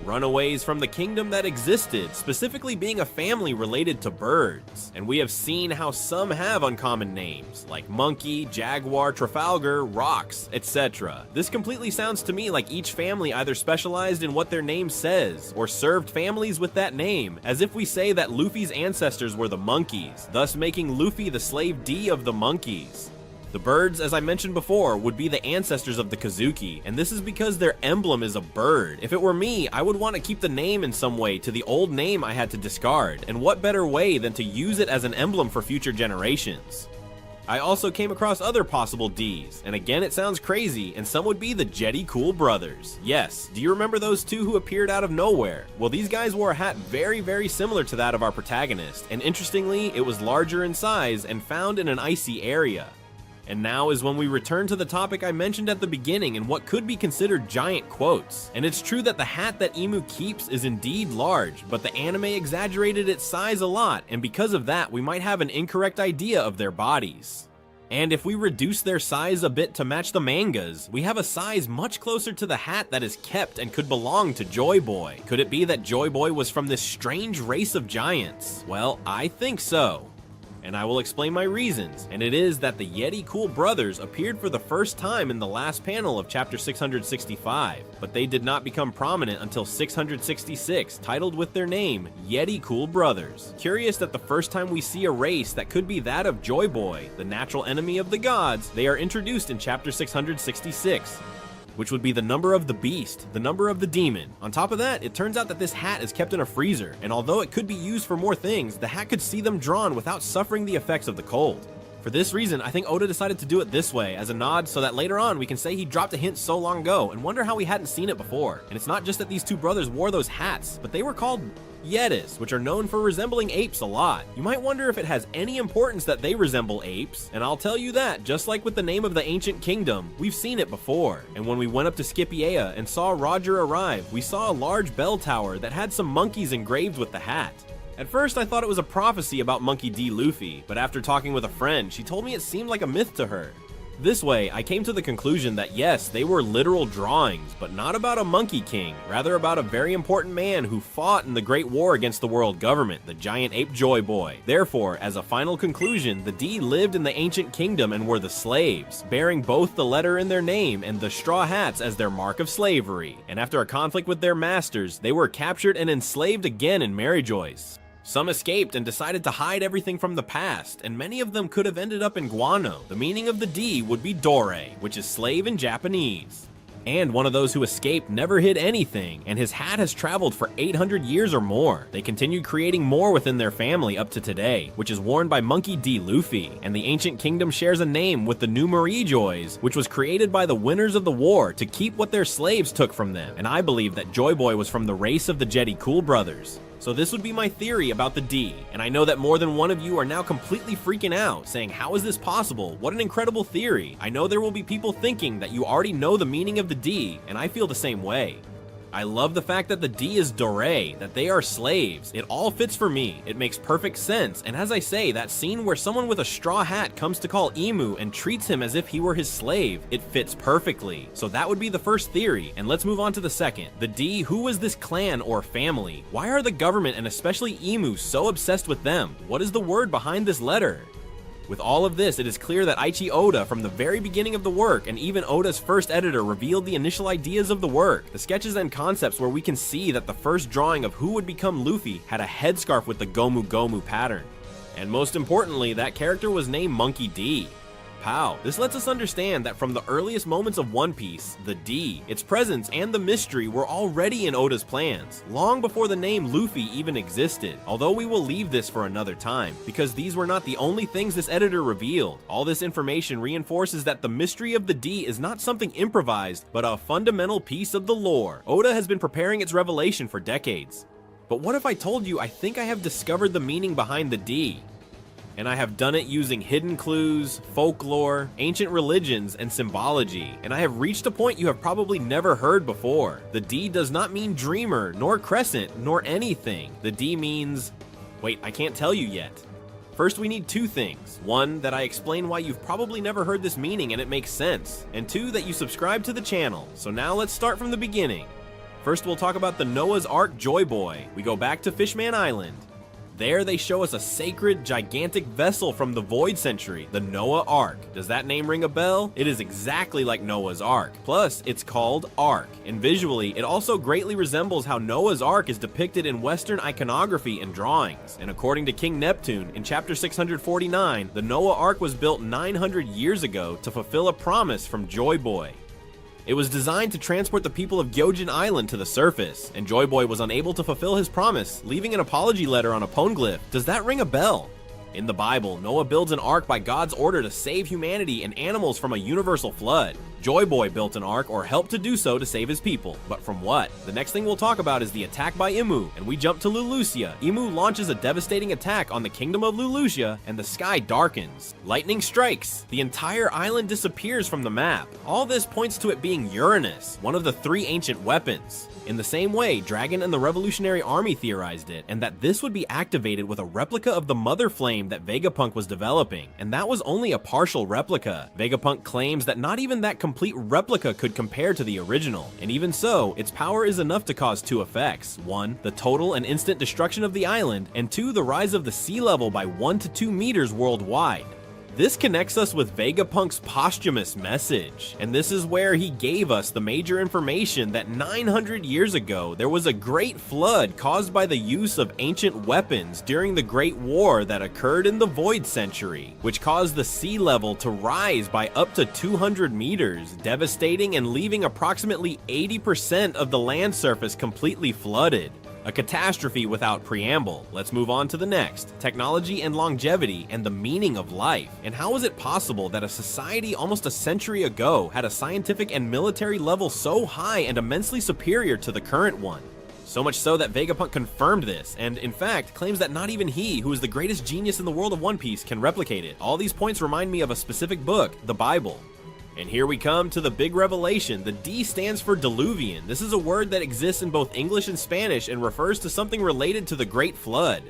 Runaways from the kingdom that existed, specifically being a family related to birds. And we have seen how some have uncommon names, like monkey, jaguar, Trafalgar, rocks, etc. This completely sounds to me like each family either specialized in what their name says, or served families with that name, as if we say that Luffy's ancestors were the monkeys, thus making Luffy the slave D of the monkeys. The birds, as I mentioned before, would be the ancestors of the Kazuki, and this is because their emblem is a bird. If it were me, I would want to keep the name in some way to the old name I had to discard, and what better way than to use it as an emblem for future generations. I also came across other possible D's, and again it sounds crazy, and some would be the Jetty Cool Brothers. Yes, do you remember those two who appeared out of nowhere? Well, these guys wore a hat very similar to that of our protagonist, and interestingly, it was larger in size and found in an icy area. And now is when we return to the topic I mentioned at the beginning in what could be considered giant quotes. And it's true that the hat that Emu keeps is indeed large, but the anime exaggerated its size a lot, and because of that, we might have an incorrect idea of their bodies. And if we reduce their size a bit to match the mangas, we have a size much closer to the hat that is kept and could belong to Joy Boy. Could it be that Joy Boy was from this strange race of giants? Well, I think so. And I will explain my reasons, and it is that the Yeti Cool Brothers appeared for the first time in the last panel of chapter 665, but they did not become prominent until 666, titled with their name, Yeti Cool Brothers. Curious that the first time we see a race that could be that of Joy Boy, the natural enemy of the gods, they are introduced in chapter 666. Which would be the number of the beast, the number of the demon. On top of that, it turns out that this hat is kept in a freezer, and although it could be used for more things, the hat could see them drawn without suffering the effects of the cold. For this reason, I think Oda decided to do it this way, as a nod so that later on we can say he dropped a hint so long ago and wonder how we hadn't seen it before. And it's not just that these two brothers wore those hats, but they were called Yetis, which are known for resembling apes a lot. You might wonder if it has any importance that they resemble apes, and I'll tell you that, just like with the name of the ancient kingdom, we've seen it before. And when we went up to Scipioea and saw Roger arrive, we saw a large bell tower that had some monkeys engraved with the hat. At first, I thought it was a prophecy about Monkey D. Luffy, but after talking with a friend, she told me it seemed like a myth to her. This way, I came to the conclusion that yes, they were literal drawings, but not about a monkey king, rather about a very important man who fought in the Great War against the world government, the giant ape Joy Boy. Therefore, as a final conclusion, the D lived in the ancient kingdom and were the slaves, bearing both the letter in their name and the straw hats as their mark of slavery. And after a conflict with their masters, they were captured and enslaved again in Maryjoyce. Some escaped and decided to hide everything from the past, and many of them could have ended up in Guano. The meaning of the D would be Dore, which is slave in Japanese. And one of those who escaped never hid anything, and his hat has traveled for 800 years or more. They continued creating more within their family up to today, which is worn by Monkey D. Luffy, and the ancient kingdom shares a name with the new Marie-Joys, which was created by the winners of the war to keep what their slaves took from them, and I believe that Joy Boy was from the race of the Jetty Cool Brothers. So this would be my theory about the D, and I know that more than one of you are now completely freaking out, saying how is this possible? What an incredible theory. I know there will be people thinking that you already know the meaning of the D, and I feel the same way. I love the fact that the D is Dore, that they are slaves. It all fits for me. It makes perfect sense. And as I say, that scene where someone with a straw hat comes to call Emu and treats him as if he were his slave, it fits perfectly. So that would be the first theory. And let's move on to the second. The D, who was this clan or family? Why are the government and especially Emu so obsessed with them? What is the word behind this letter? With all of this, it is clear that Eiichi Oda, from the very beginning of the work, and even Oda's first editor, revealed the initial ideas of the work, the sketches and concepts where we can see that the first drawing of who would become Luffy had a headscarf with the Gomu Gomu pattern. And most importantly, that character was named Monkey D. Pow. This lets us understand that from the earliest moments of One Piece, the D, its presence, and the mystery were already in Oda's plans, long before the name Luffy even existed, although we will leave this for another time, because these were not the only things this editor revealed. All this information reinforces that the mystery of the D is not something improvised, but a fundamental piece of the lore. Oda has been preparing its revelation for decades. But what if I told you I think I have discovered the meaning behind the D? And I have done it using hidden clues, folklore, ancient religions, and symbology. And I have reached a point you have probably never heard before. The D does not mean dreamer, nor crescent, nor anything. The D means... wait, I can't tell you yet. First, we need two things. One, that I explain why you've probably never heard this meaning and it makes sense. And two, that you subscribe to the channel. So now let's start from the beginning. First, we'll talk about the Noah's Ark Joy Boy. We go back to Fishman Island. There they show us a sacred, gigantic vessel from the Void Century, the Noah Ark. Does that name ring a bell? It is exactly like Noah's Ark. Plus, it's called Ark, and visually, it also greatly resembles how Noah's Ark is depicted in Western iconography and drawings. And according to King Neptune, in chapter 649, the Noah Ark was built 900 years ago to fulfill a promise from Joy Boy. It was designed to transport the people of Gyojin Island to the surface, and Joy Boy was unable to fulfill his promise, leaving an apology letter on a poneglyph. Does that ring a bell? In the Bible, Noah builds an ark by God's order to save humanity and animals from a universal flood. Joy Boy built an ark, or helped to do so, to save his people. But from what? The next thing we'll talk about is the attack by Emu, and we jump to Lulusia. Emu launches a devastating attack on the kingdom of Lulusia, and the sky darkens. Lightning strikes. The entire island disappears from the map. All this points to it being Uranus, one of the three ancient weapons. In the same way, Dragon and the Revolutionary Army theorized it, and that this would be activated with a replica of the Mother Flame that Vegapunk was developing, and that was only a partial replica. Vegapunk claims that not even that complete replica could compare to the original, and even so, its power is enough to cause two effects. One, the total and instant destruction of the island, and two, the rise of the sea level by 1 to 2 meters worldwide. This connects us with Vegapunk's posthumous message, and this is where he gave us the major information that 900 years ago there was a great flood caused by the use of ancient weapons during the Great War that occurred in the Void Century, which caused the sea level to rise by up to 200 meters, devastating and leaving approximately 80% of the land surface completely flooded. A catastrophe without preamble. Let's move on to the next. Technology and longevity and the meaning of life. And how is it possible that a society almost a century ago had a scientific and military level so high and immensely superior to the current one? So much so that Vegapunk confirmed this, and in fact, claims that not even he, who is the greatest genius in the world of One Piece, can replicate it. All these points remind me of a specific book, the Bible. And here we come to the big revelation. The D stands for Diluvian. This is a word that exists in both English and Spanish and refers to something related to the Great Flood.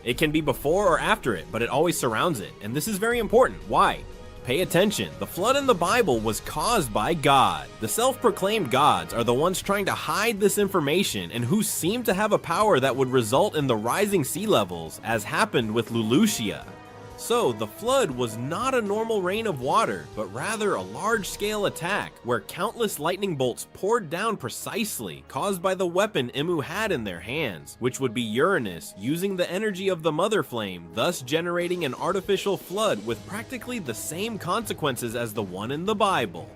It can be before or after it, but it always surrounds it. And this is very important. Why? Pay attention. The flood in the Bible was caused by God. The self-proclaimed gods are the ones trying to hide this information and who seem to have a power that would result in the rising sea levels, as happened with Lulusia. So, the flood was not a normal rain of water, but rather a large-scale attack, where countless lightning bolts poured down precisely, caused by the weapon Emu had in their hands, which would be Uranus, using the energy of the Mother Flame, thus generating an artificial flood with practically the same consequences as the one in the Bible.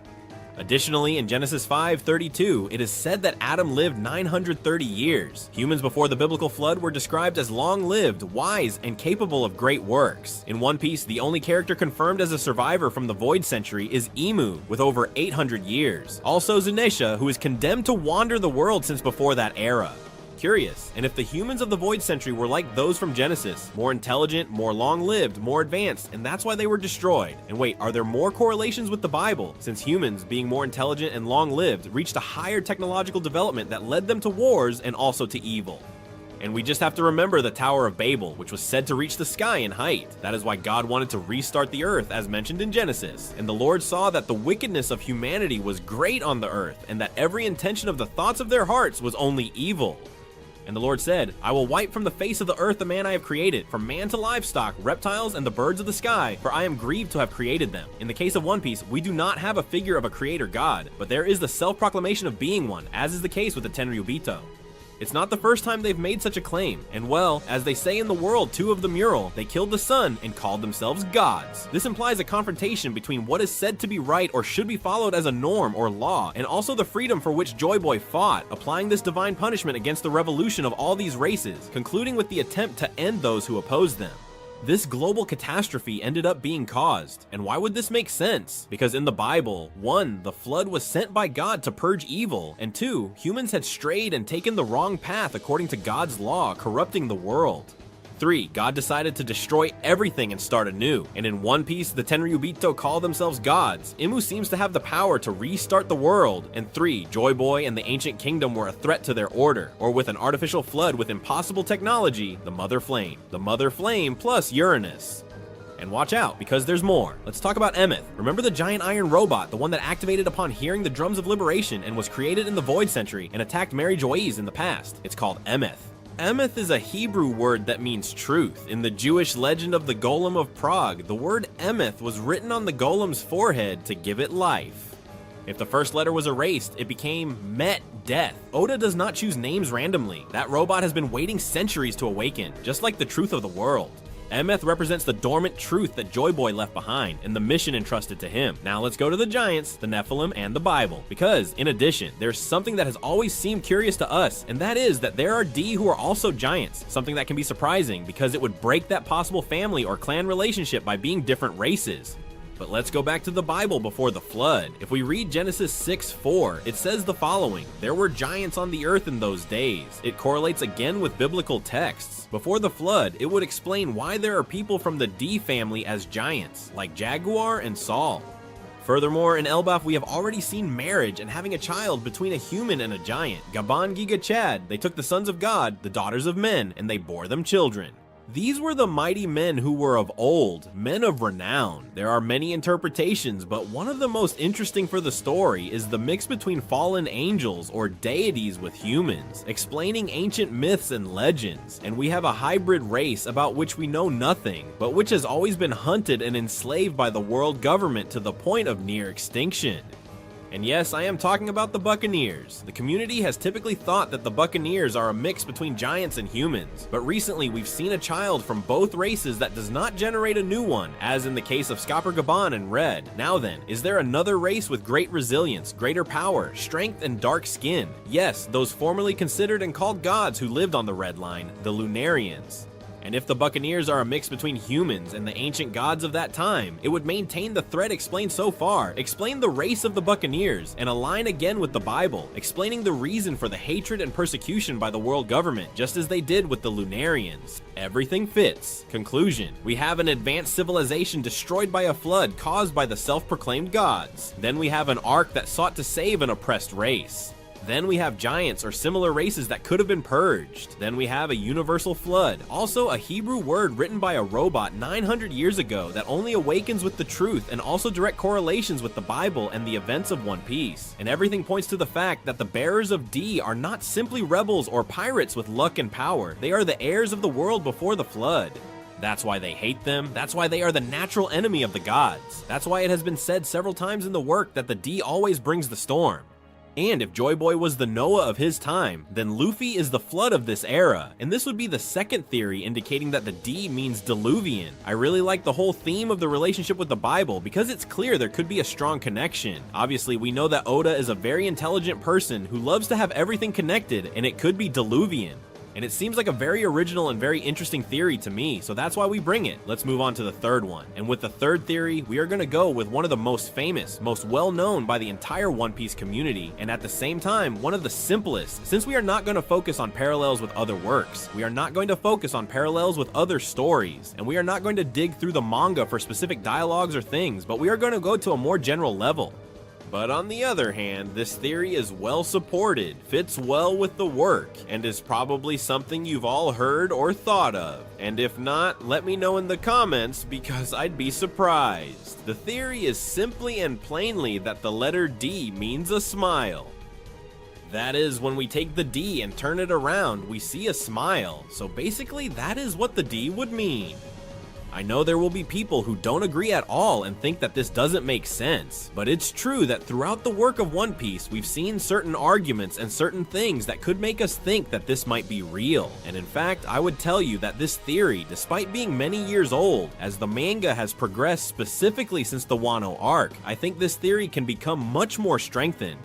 Additionally, in Genesis 5:32, it is said that Adam lived 930 years. Humans before the biblical flood were described as long-lived, wise, and capable of great works. In One Piece, the only character confirmed as a survivor from the Void Century is Emu, with over 800 years. Also Zunisha, who is condemned to wander the world since before that era. Curious. And if the humans of the Void Century were like those from Genesis, more intelligent, more long-lived, more advanced, and that's why they were destroyed. And wait, are there more correlations with the Bible, since humans, being more intelligent and long-lived, reached a higher technological development that led them to wars and also to evil? And we just have to remember the Tower of Babel, which was said to reach the sky in height. That is why God wanted to restart the earth, as mentioned in Genesis. And the Lord saw that the wickedness of humanity was great on the earth, and that every intention of the thoughts of their hearts was only evil. And the Lord said, I will wipe from the face of the earth the man I have created, from man to livestock, reptiles, and the birds of the sky, for I am grieved to have created them. In the case of One Piece, we do not have a figure of a creator god, but there is the self-proclamation of being one, as is the case with the Tenryubito. It's not the first time they've made such a claim, and well, as they say in the World 2 of the mural, they killed the sun and called themselves gods. This implies a confrontation between what is said to be right or should be followed as a norm or law, and also the freedom for which Joy Boy fought, applying this divine punishment against the revolution of all these races, concluding with the attempt to end those who opposed them. This global catastrophe ended up being caused. And why would this make sense? Because in the Bible, 1, the flood was sent by God to purge evil, and 2, humans had strayed and taken the wrong path according to God's law, corrupting the world. 3, God decided to destroy everything and start anew. And in One Piece, the Tenryubito call themselves gods. Emu seems to have the power to restart the world. And 3, Joy Boy and the ancient kingdom were a threat to their order, or with an artificial flood with impossible technology, the Mother Flame. The Mother Flame plus Uranus. And watch out, because there's more. Let's talk about Emeth. Remember the giant iron robot, the one that activated upon hearing the drums of liberation and was created in the Void Century and attacked Mary Joyce in the past? It's called Emeth. Emeth is a Hebrew word that means truth. In the Jewish legend of the Golem of Prague, the word Emeth was written on the golem's forehead to give it life. If the first letter was erased, it became Met, death. Oda does not choose names randomly. That robot has been waiting centuries to awaken, just like the truth of the world. Emeth represents the dormant truth that Joy Boy left behind and the mission entrusted to him. Now let's go to the giants, the Nephilim, and the Bible. Because, in addition, there's something that has always seemed curious to us, and that is that there are D who are also giants. Something that can be surprising because it would break that possible family or clan relationship by being different races. But let's go back to the Bible before the flood. If we read Genesis 6:4, it says the following: there were giants on the earth in those days. It correlates again with biblical texts. Before the flood, it would explain why there are people from the D family as giants, like Jaguar and Saul. Furthermore, in Elbaf, we have already seen marriage and having a child between a human and a giant. Gaban Giga Chad, they took the sons of God, the daughters of men, and they bore them children. These were the mighty men who were of old, men of renown. There are many interpretations, but one of the most interesting for the story is the mix between fallen angels or deities with humans, explaining ancient myths and legends. And we have a hybrid race about which we know nothing, but which has always been hunted and enslaved by the world government to the point of near extinction. And yes, I am talking about the Buccaneers. The community has typically thought that the Buccaneers are a mix between giants and humans, but recently we've seen a child from both races that does not generate a new one, as in the case of Skopper Gaban and Red. Now then, is there another race with great resilience, greater power, strength, and dark skin? Yes, those formerly considered and called gods who lived on the Red Line, the Lunarians. And if the Buccaneers are a mix between humans and the ancient gods of that time, it would maintain the thread explained so far, explain the race of the Buccaneers, and align again with the Bible, explaining the reason for the hatred and persecution by the world government, just as they did with the Lunarians. Everything fits. Conclusion: we have an advanced civilization destroyed by a flood caused by the self-proclaimed gods. Then we have an ark that sought to save an oppressed race. Then we have giants or similar races that could have been purged. Then we have a universal flood, also a Hebrew word written by a robot 900 years ago that only awakens with the truth and also direct correlations with the Bible and the events of One Piece. And everything points to the fact that the bearers of D are not simply rebels or pirates with luck and power. They are the heirs of the world before the flood. That's why they hate them. That's why they are the natural enemy of the gods. That's why it has been said several times in the work that the D always brings the storm. And if Joy Boy was the Noah of his time, then Luffy is the flood of this era. And this would be the second theory indicating that the D means diluvian. I really like the whole theme of the relationship with the Bible because it's clear there could be a strong connection. Obviously, we know that Oda is a very intelligent person who loves to have everything connected, and it could be diluvian. And it seems like a very original and very interesting theory to me, so that's why we bring it. Let's move on to the third one. And with the third theory, we are going to go with one of the most famous, most well-known by the entire One Piece community, and at the same time, one of the simplest, since we are not going to focus on parallels with other works. We are not going to focus on parallels with other stories, and we are not going to dig through the manga for specific dialogues or things, but we are going to go to a more general level. But on the other hand, this theory is well supported, fits well with the work, and is probably something you've all heard or thought of. And if not, let me know in the comments because I'd be surprised. The theory is simply and plainly that the letter D means a smile. That is, when we take the D and turn it around, we see a smile. So basically, that is what the D would mean. I know there will be people who don't agree at all and think that this doesn't make sense, but it's true that throughout the work of One Piece, we've seen certain arguments and certain things that could make us think that this might be real. And in fact, I would tell you that this theory, despite being many years old, as the manga has progressed specifically since the Wano arc, I think this theory can become much more strengthened.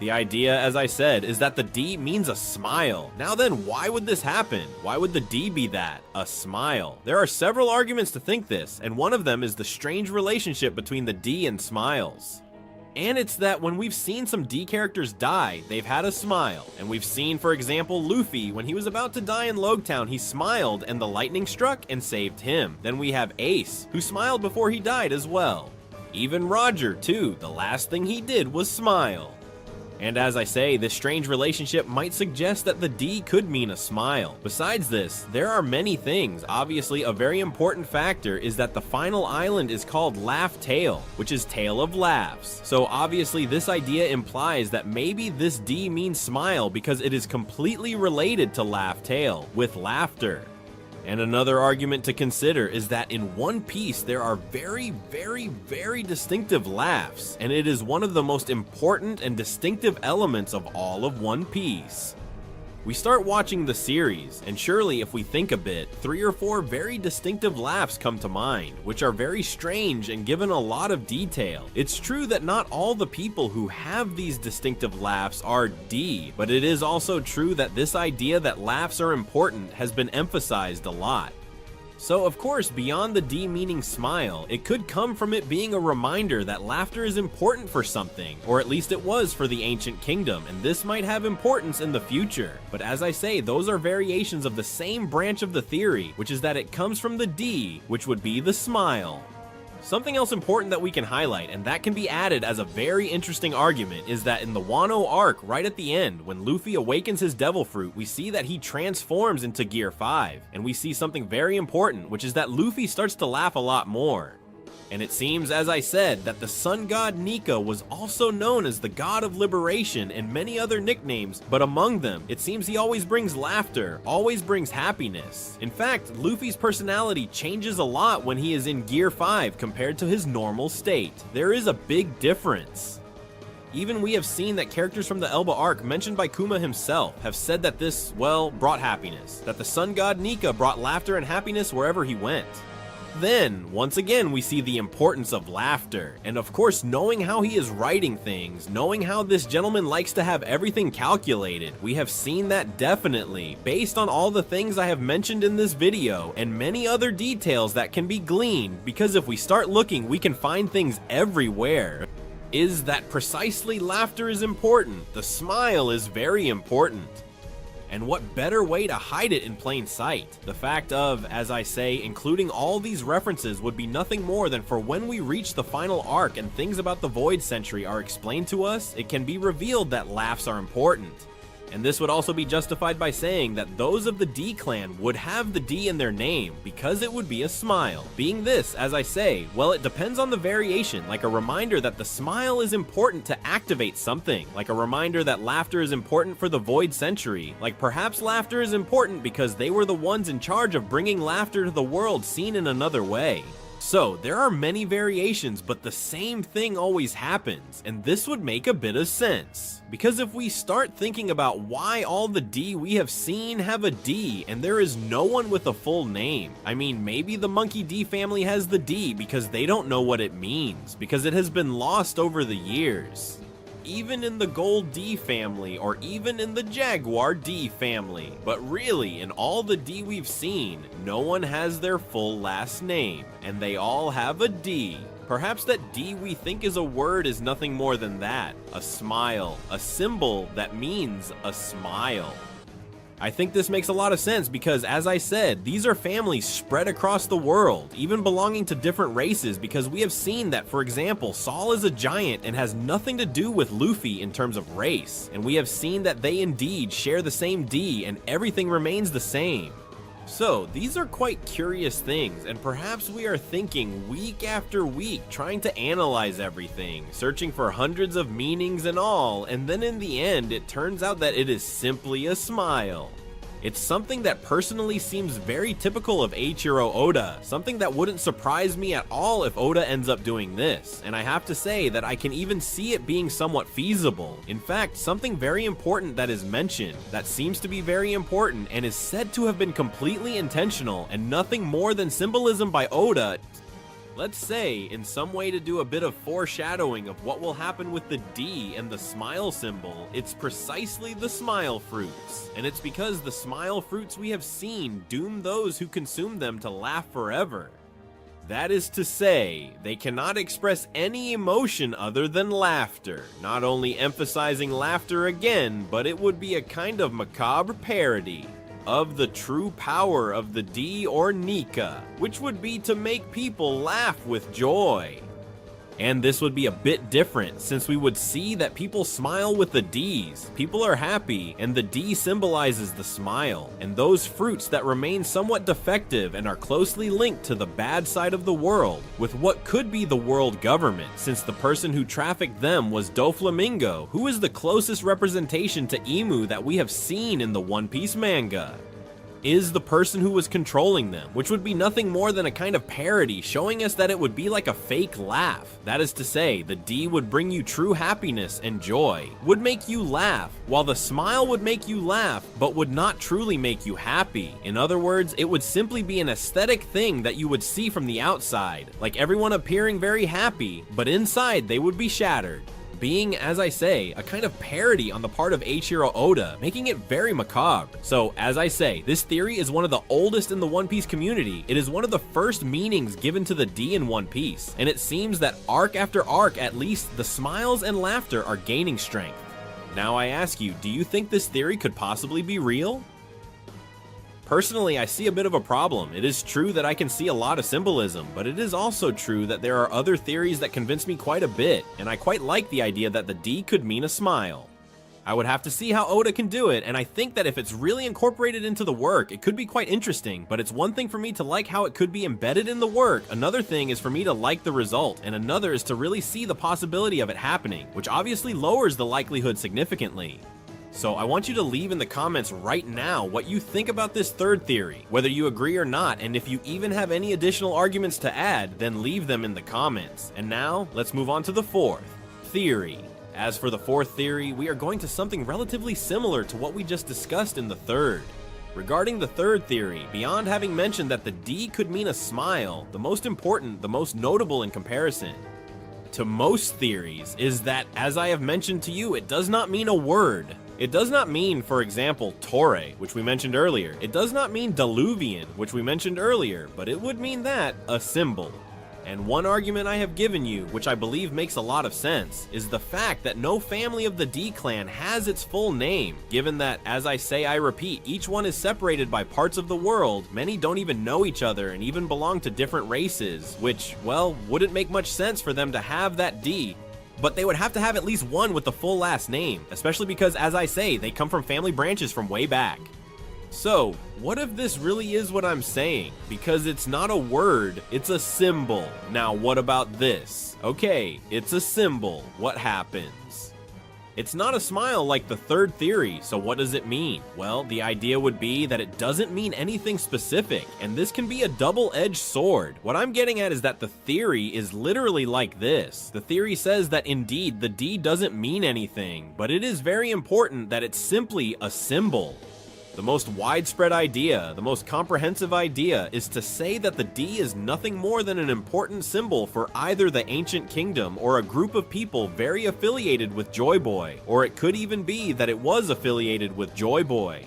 The idea, as I said, is that the D means a smile. Now then, why would this happen? Why would the D be that? A smile. There are several arguments to think this, and one of them is the strange relationship between the D and smiles. And it's that when we've seen some D characters die, they've had a smile. And we've seen, for example, Luffy, when he was about to die in Logtown, he smiled and the lightning struck and saved him. Then we have Ace, who smiled before he died as well. Even Roger, too, the last thing he did was smile. And as I say, this strange relationship might suggest that the D could mean a smile. Besides this, there are many things. Obviously, a very important factor is that the final island is called Laugh Tale, which is Tale of Laughs. So obviously, this idea implies that maybe this D means smile because it is completely related to Laugh Tale, with laughter. And another argument to consider is that in One Piece there are very distinctive laughs, and it is one of the most important and distinctive elements of all of One Piece. We start watching the series, and surely if we think a bit, 3 or 4 very distinctive laughs come to mind, which are very strange and given a lot of detail. It's true that not all the people who have these distinctive laughs are D, but it is also true that this idea that laughs are important has been emphasized a lot. So of course, beyond the D meaning smile, it could come from it being a reminder that laughter is important for something, or at least it was for the ancient kingdom, and this might have importance in the future. But as I say, those are variations of the same branch of the theory, which is that it comes from the D, which would be the smile. Something else important that we can highlight, and that can be added as a very interesting argument, is that in the Wano arc, right at the end, when Luffy awakens his Devil Fruit, we see that he transforms into Gear 5, and we see something very important, which is that Luffy starts to laugh a lot more. And it seems, as I said, that the sun god Nika was also known as the god of liberation and many other nicknames, but among them, it seems he always brings laughter, always brings happiness. In fact, Luffy's personality changes a lot when he is in Gear 5 compared to his normal state. There is a big difference. Even we have seen that characters from the Elba arc mentioned by Kuma himself have said that this, well, brought happiness. That the sun god Nika brought laughter and happiness wherever he went. Then, once again, we see the importance of laughter, and of course knowing how he is writing things, knowing how this gentleman likes to have everything calculated, we have seen that definitely, based on all the things I have mentioned in this video, and many other details that can be gleaned, because if we start looking, we can find things everywhere. Is that precisely laughter is important, the smile is very important. And what better way to hide it in plain sight? The fact of, as I say, including all these references would be nothing more than for when we reach the final arc and things about the Void Century are explained to us, it can be revealed that laughs are important. And this would also be justified by saying that those of the D clan would have the D in their name because it would be a smile. Being this, as I say, well, it depends on the variation, like a reminder that the smile is important to activate something, like a reminder that laughter is important for the Void Century, like perhaps laughter is important because they were the ones in charge of bringing laughter to the world seen in another way. So, there are many variations, but the same thing always happens, and this would make a bit of sense. Because if we start thinking about why all the D we have seen have a D, and there is no one with a full name, I mean, maybe the Monkey D family has the D because they don't know what it means, because it has been lost over the years. even in the gold D family, or even in the jaguar D family. But really, in all the D we've seen, no one has their full last name, and they all have a D. Perhaps that D we think is a word is nothing more than that, a smile, a symbol that means a smile. I think this makes a lot of sense because, as I said, these are families spread across the world, even belonging to different races, because we have seen that, for example, Saul is a giant and has nothing to do with Luffy in terms of race, and we have seen that they indeed share the same D and everything remains the same. So, these are quite curious things, and perhaps we are thinking week after week, trying to analyze everything, searching for hundreds of meanings and all, and then in the end, it turns out that it is simply a smile. It's something that personally seems very typical of Eiichiro Oda, something that wouldn't surprise me at all if Oda ends up doing this, and I have to say that I can even see it being somewhat feasible. In fact, something very important that is mentioned, that seems to be very important, and is said to have been completely intentional and nothing more than symbolism by Oda, let's say, in some way to do a bit of foreshadowing of what will happen with the D and the smile symbol, it's precisely the smile fruits. And it's because the smile fruits we have seen doom those who consume them to laugh forever. That is to say, they cannot express any emotion other than laughter, not only emphasizing laughter again, but it would be a kind of macabre parody of the true power of the D or Nika, which would be to make people laugh with joy. And this would be a bit different, since we would see that people smile with the Ds, people are happy, and the D symbolizes the smile, and those fruits that remain somewhat defective and are closely linked to the bad side of the world, with what could be the world government, since the person who trafficked them was Doflamingo, who is the closest representation to Emu that we have seen in the One Piece manga. Is the person who was controlling them, which would be nothing more than a kind of parody, showing us that it would be like a fake laugh. That is to say, the D would bring you true happiness and joy, would make you laugh, while the smile would make you laugh, but would not truly make you happy. In other words, it would simply be an aesthetic thing that you would see from the outside, like everyone appearing very happy, but inside they would be shattered. Being, as I say, a kind of parody on the part of Eiichiro Oda, making it very macabre. So, as I say, this theory is one of the oldest in the One Piece community. It is one of the first meanings given to the D in One Piece, and it seems that arc after arc, at least, the smiles and laughter are gaining strength. Now I ask you, do you think this theory could possibly be real? Personally, I see a bit of a problem. It is true that I can see a lot of symbolism, but it is also true that there are other theories that convince me quite a bit, and I quite like the idea that the D could mean a smile. I would have to see how Oda can do it, and I think that if it's really incorporated into the work, it could be quite interesting, but it's one thing for me to like how it could be embedded in the work, another thing is for me to like the result, and another is to really see the possibility of it happening, which obviously lowers the likelihood significantly. So I want you to leave in the comments right now what you think about this third theory, whether you agree or not, and if you even have any additional arguments to add, then leave them in the comments. And now, let's move on to the fourth theory. As for the fourth theory, we are going to something relatively similar to what we just discussed in the third. Regarding the third theory, beyond having mentioned that the D could mean a smile, the most important, the most notable in comparison to most theories is that, as I have mentioned to you, it does not mean a word. It does not mean, for example, Torre, which we mentioned earlier. It does not mean Diluvian, which we mentioned earlier, but it would mean that, a symbol. And one argument I have given you, which I believe makes a lot of sense, is the fact that no family of the D clan has its full name, given that, as I say I repeat, each one is separated by parts of the world, many don't even know each other and even belong to different races, which, well, wouldn't make much sense for them to have that D, but they would have to have at least one with the full last name, especially because, as I say, they come from family branches from way back. So, what if this really is what I'm saying? Because it's not a word, it's a symbol. Now, what about this? Okay, it's a symbol. What happens? It's not a smile like the third theory, so what does it mean? Well, the idea would be that it doesn't mean anything specific, and this can be a double-edged sword. What I'm getting at is that the theory is literally like this. The theory says that indeed the D doesn't mean anything, but it is very important that it's simply a symbol. The most widespread idea, the most comprehensive idea, is to say that the D is nothing more than an important symbol for either the ancient kingdom or a group of people very affiliated with Joy Boy, or it could even be that it was affiliated with Joy Boy.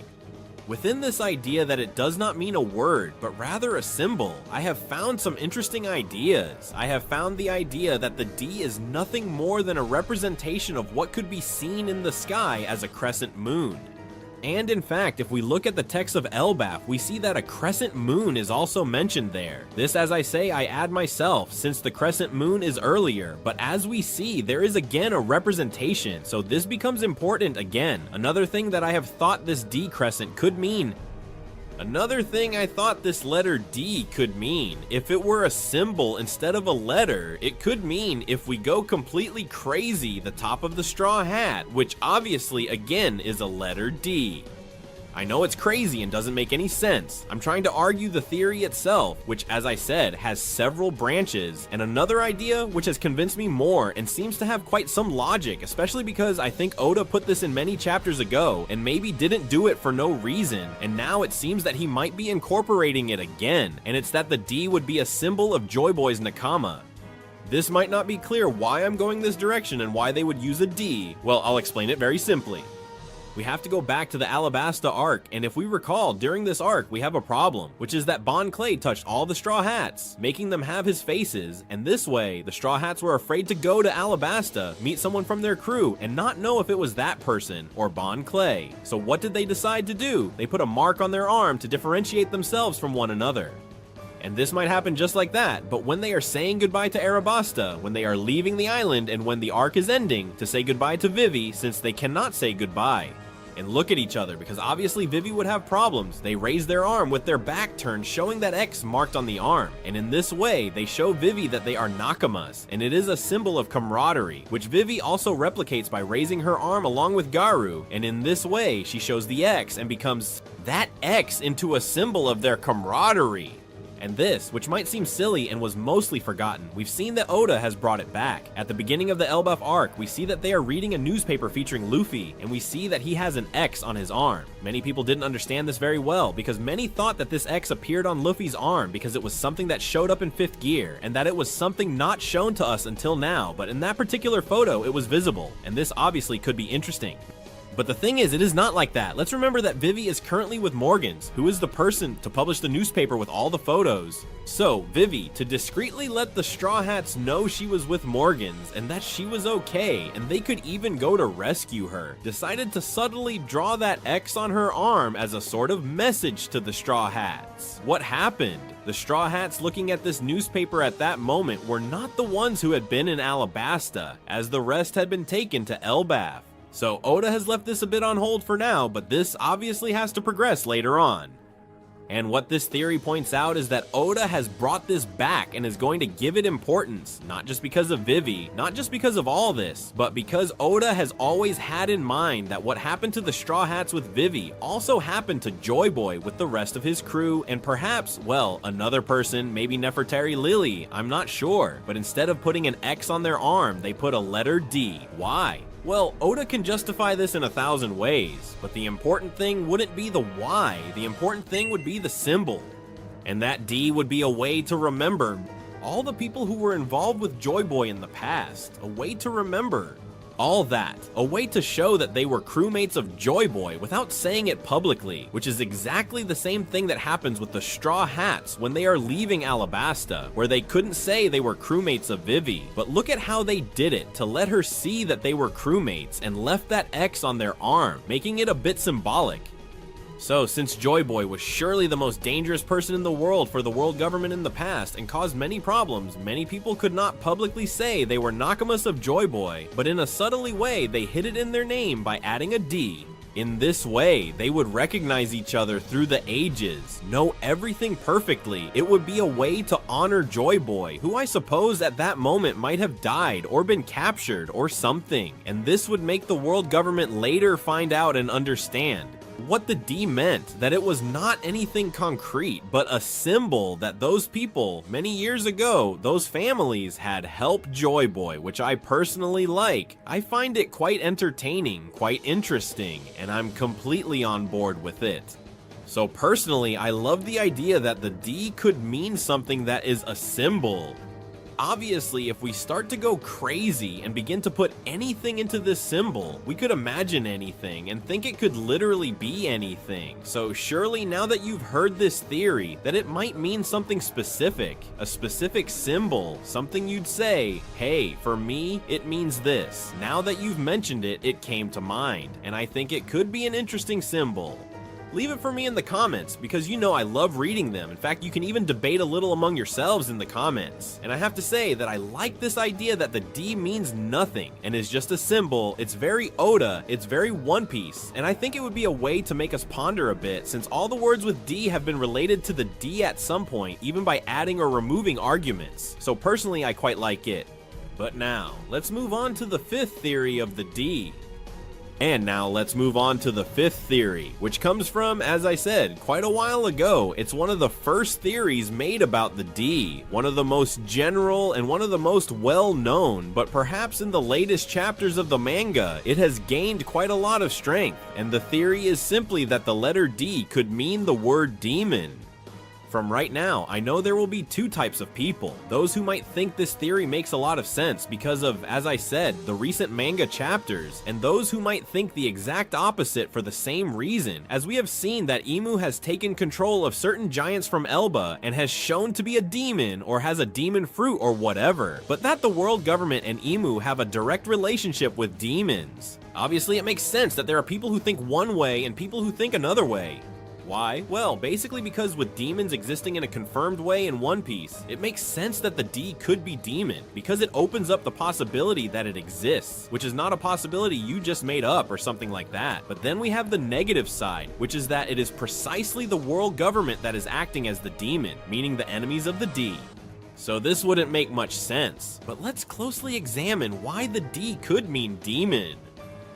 Within this idea that it does not mean a word, but rather a symbol, I have found some interesting ideas. I have found the idea that the D is nothing more than a representation of what could be seen in the sky as a crescent moon. And in fact, if we look at the text of Elbaf, we see that a crescent moon is also mentioned there. This, as I say, I add myself, since the crescent moon is earlier, but as we see, there is again a representation, so this becomes important again. Another thing that I have thought this D crescent could mean. Another thing I thought this letter D could mean, if it were a symbol instead of a letter, it could mean, if we go completely crazy, the top of the straw hat, which obviously again is a letter D. I know it's crazy and doesn't make any sense. I'm trying to argue the theory itself, which, as I said, has several branches, and another idea which has convinced me more and seems to have quite some logic, especially because I think Oda put this in many chapters ago and maybe didn't do it for no reason, and now it seems that he might be incorporating it again, and it's that the D would be a symbol of Joy Boy's Nakama. This might not be clear why I'm going this direction and why they would use a D. Well, I'll explain it very simply. We have to go back to the Alabasta arc, and if we recall, during this arc we have a problem, which is that Bon Clay touched all the Straw Hats, making them have his faces, and this way, the Straw Hats were afraid to go to Alabasta, meet someone from their crew, and not know if it was that person, or Bon Clay. So what did they decide to do? They put a mark on their arm to differentiate themselves from one another. And this might happen just like that, but when they are saying goodbye to Arabasta, when they are leaving the island, and when the arc is ending, to say goodbye to Vivi, since they cannot say goodbye and look at each other, because obviously Vivi would have problems. They raise their arm with their back turned, showing that X marked on the arm, and in this way they show Vivi that they are Nakamas, and it is a symbol of camaraderie, which Vivi also replicates by raising her arm along with Garu, and in this way she shows the X and becomes that X into a symbol of their camaraderie. And this, which might seem silly and was mostly forgotten, we've seen that Oda has brought it back. At the beginning of the Elbaf arc, we see that they are reading a newspaper featuring Luffy, and we see that he has an X on his arm. Many people didn't understand this very well, because many thought that this X appeared on Luffy's arm because it was something that showed up in 5th gear, and that it was something not shown to us until now, but in that particular photo it was visible, and this obviously could be interesting. But the thing is, it is not like that. Let's remember that Vivi is currently with Morgans, who is the person to publish the newspaper with all the photos. So, Vivi, to discreetly let the Straw Hats know she was with Morgans and that she was okay, and they could even go to rescue her, decided to subtly draw that X on her arm as a sort of message to the Straw Hats. What happened? The Straw Hats looking at this newspaper at that moment were not the ones who had been in Alabasta, as the rest had been taken to Elbaf. So Oda has left this a bit on hold for now, but this obviously has to progress later on. And what this theory points out is that Oda has brought this back and is going to give it importance, not just because of Vivi, not just because of all this, but because Oda has always had in mind that what happened to the Straw Hats with Vivi also happened to Joy Boy with the rest of his crew, and perhaps, well, another person, maybe Nefertari Lily, I'm not sure, but instead of putting an X on their arm, they put a letter D. Why? Well, Oda can justify this in 1,000 ways, but the important thing wouldn't be the why, the important thing would be the symbol. And that D would be a way to remember all the people who were involved with Joy Boy in the past, a way to remember all that, a way to show that they were crewmates of Joy Boy without saying it publicly, which is exactly the same thing that happens with the Straw Hats when they are leaving Alabasta, where they couldn't say they were crewmates of Vivi, but look at how they did it to let her see that they were crewmates and left that X on their arm, making it a bit symbolic. So, since Joy Boy was surely the most dangerous person in the world for the world government in the past and caused many problems, many people could not publicly say they were Nakamas of Joy Boy, but in a subtly way they hid it in their name by adding a D. In this way, they would recognize each other through the ages, know everything perfectly. It would be a way to honor Joy Boy, who I suppose at that moment might have died or been captured or something, and this would make the world government later find out and understand. what the D meant, that it was not anything concrete, but a symbol that those people, many years ago, those families had helped Joy Boy, which I personally like. I find it quite entertaining, quite interesting, and I'm completely on board with it. So personally, I love the idea that the D could mean something that is a symbol. Obviously, if we start to go crazy and begin to put anything into this symbol, we could imagine anything and think it could literally be anything. So surely now that you've heard this theory, that it might mean something specific, a specific symbol, something you'd say, hey, for me, it means this. Now that you've mentioned it, it came to mind, and I think it could be an interesting symbol. Leave it for me in the comments, because you know I love reading them. In fact, you can even debate a little among yourselves in the comments. And I have to say that I like this idea that the D means nothing and is just a symbol. It's very Oda, it's very One Piece, and I think it would be a way to make us ponder a bit, since all the words with D have been related to the D at some point, even by adding or removing arguments. So personally, I quite like it. But now, let's move on to the fifth theory of the D. And now let's move on to the fifth theory, which comes from, as I said, quite a while ago. It's one of the first theories made about the D, one of the most general and one of the most well-known, but perhaps in the latest chapters of the manga, it has gained quite a lot of strength, and the theory is simply that the letter D could mean the word demon. From right now, I know there will be two types of people. Those who might think this theory makes a lot of sense because of, as I said, the recent manga chapters, and those who might think the exact opposite for the same reason, as we have seen that Emu has taken control of certain giants from Elba and has shown to be a demon or has a demon fruit or whatever, but that the world government and Emu have a direct relationship with demons. Obviously, it makes sense that there are people who think one way and people who think another way. Why? Well, basically because with demons existing in a confirmed way in One Piece, it makes sense that the D could be demon, because it opens up the possibility that it exists, which is not a possibility you just made up or something like that. But then we have the negative side, which is that it is precisely the world government that is acting as the demon, meaning the enemies of the D. So this wouldn't make much sense, but let's closely examine why the D could mean demon.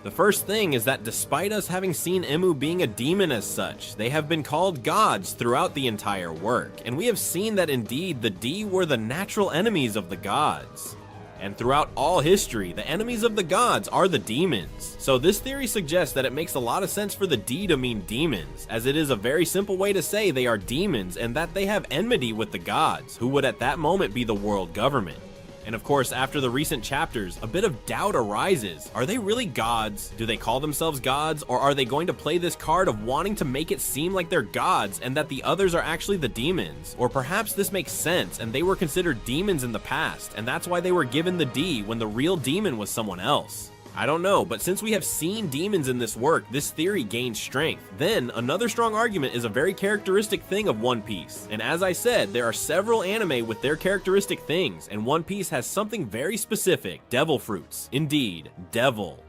The first thing is that despite us having seen Emu being a demon as such, they have been called gods throughout the entire work, and we have seen that indeed the D were the natural enemies of the gods. And throughout all history, the enemies of the gods are the demons. So this theory suggests that it makes a lot of sense for the D to mean demons, as it is a very simple way to say they are demons and that they have enmity with the gods, who would at that moment be the world government. And of course, after the recent chapters, a bit of doubt arises. Are they really gods? Do they call themselves gods? Or are they going to play this card of wanting to make it seem like they're gods and that the others are actually the demons? Or perhaps this makes sense and they were considered demons in the past, and that's why they were given the D when the real demon was someone else. I don't know, but since we have seen demons in this work, this theory gains strength. Then, another strong argument is a very characteristic thing of One Piece. And as I said, there are several anime with their characteristic things, and One Piece has something very specific: devil fruits. Indeed, devil.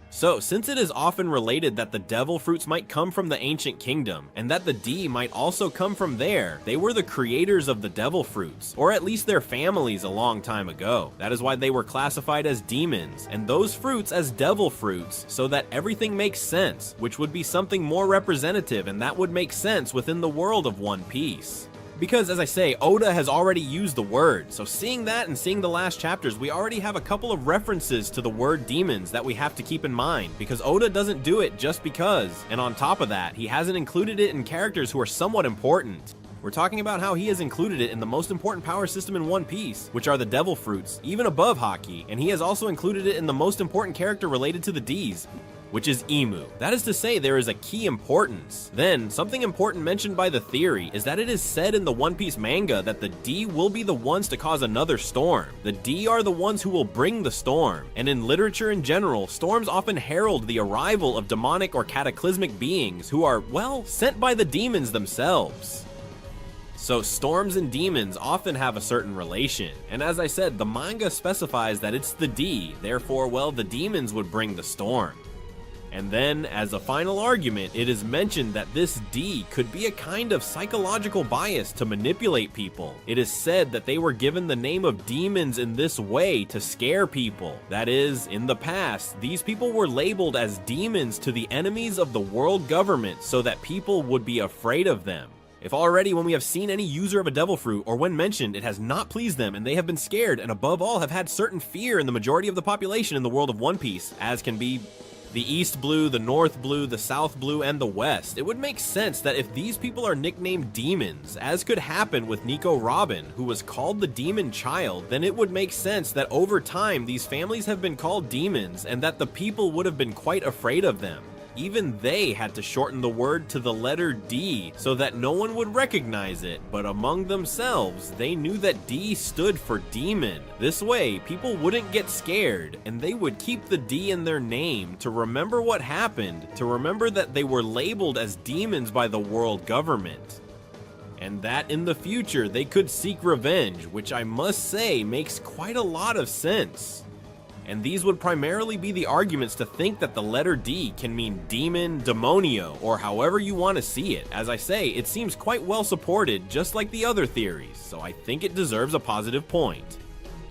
So, since it is often related that the devil fruits might come from the ancient kingdom, and that the D might also come from there, they were the creators of the devil fruits, or at least their families a long time ago. That is why they were classified as demons, and those fruits as devil fruits, so that everything makes sense, which would be something more representative, and that would make sense within the world of One Piece. Because, as I say, Oda has already used the word, so seeing that and seeing the last chapters, we already have a couple of references to the word demons that we have to keep in mind, because Oda doesn't do it just because, and on top of that, he hasn't included it in characters who are somewhat important. We're talking about how he has included it in the most important power system in One Piece, which are the devil fruits, even above Haki, and he has also included it in the most important character related to the Ds, which is Emu. That is to say, there is a key importance. Then, something important mentioned by the theory is that it is said in the One Piece manga that the D will be the ones to cause another storm. The D are the ones who will bring the storm, and in literature in general, storms often herald the arrival of demonic or cataclysmic beings who are, well, sent by the demons themselves. So storms and demons often have a certain relation, and as I said, the manga specifies that it's the D, therefore, well, the demons would bring the storm. And then, as a final argument, it is mentioned that this D could be a kind of psychological bias to manipulate people. It is said that they were given the name of demons in this way to scare people. That is, in the past, these people were labeled as demons to the enemies of the world government so that people would be afraid of them. If already when we have seen any user of a devil fruit, or when mentioned, it has not pleased them and they have been scared, and above all have had certain fear in the majority of the population in the world of One Piece, as can be the East Blue, the North Blue, the South Blue, and the West, it would make sense that if these people are nicknamed demons, as could happen with Nico Robin, who was called the Demon Child, then it would make sense that over time these families have been called demons and that the people would have been quite afraid of them. Even they had to shorten the word to the letter D so that no one would recognize it, but among themselves, they knew that D stood for demon. This way, people wouldn't get scared, and they would keep the D in their name to remember what happened, to remember that they were labeled as demons by the world government. And that in the future, they could seek revenge, which I must say makes quite a lot of sense. And these would primarily be the arguments to think that the letter D can mean demon, demonio, or however you want to see it. As I say, it seems quite well supported, just like the other theories, so I think it deserves a positive point.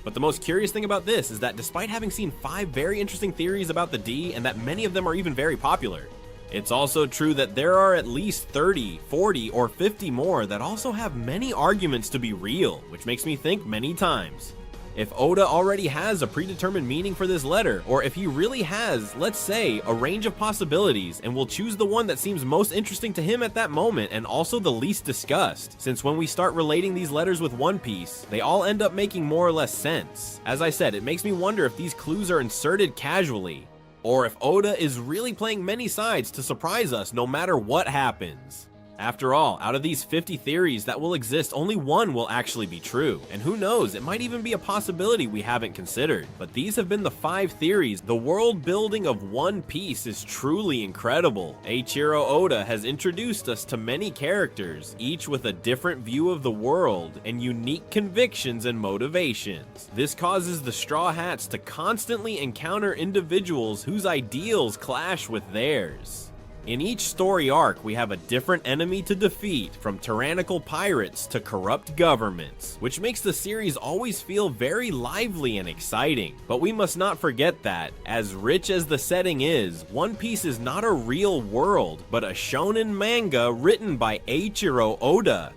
But the most curious thing about this is that despite having seen 5 very interesting theories about the D, and that many of them are even very popular, it's also true that there are at least 30, 40, or 50 more that also have many arguments to be real, which makes me think many times. If Oda already has a predetermined meaning for this letter, or if he really has, let's say, a range of possibilities, and will choose the one that seems most interesting to him at that moment and also the least discussed, since when we start relating these letters with One Piece, they all end up making more or less sense. As I said, it makes me wonder if these clues are inserted casually, or if Oda is really playing many sides to surprise us no matter what happens. After all, out of these 50 theories that will exist, only one will actually be true. And who knows, it might even be a possibility we haven't considered. But these have been the 5 theories. The world building of One Piece is truly incredible. Eiichiro Oda has introduced us to many characters, each with a different view of the world and unique convictions and motivations. This causes the Straw Hats to constantly encounter individuals whose ideals clash with theirs. In each story arc, we have a different enemy to defeat, from tyrannical pirates to corrupt governments, which makes the series always feel very lively and exciting. But we must not forget that, as rich as the setting is, One Piece is not a real world, but a shonen manga written by Eiichiro Oda.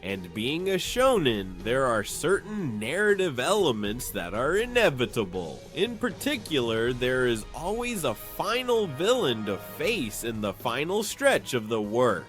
And being a shonen, there are certain narrative elements that are inevitable. In particular, there is always a final villain to face in the final stretch of the work.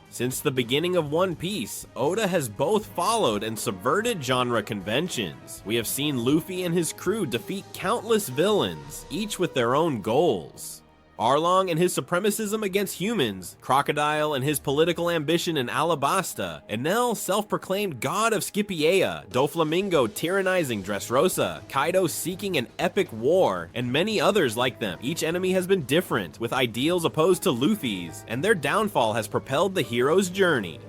Since the beginning of One Piece, Oda has both followed and subverted genre conventions. We have seen Luffy and his crew defeat countless villains, each with their own goals. Arlong and his supremacism against humans, Crocodile and his political ambition in Alabasta, Enel, self-proclaimed god of Scipioea, Doflamingo tyrannizing Dressrosa, Kaido seeking an epic war, and many others like them. Each enemy has been different, with ideals opposed to Luffy's, and their downfall has propelled the hero's journey.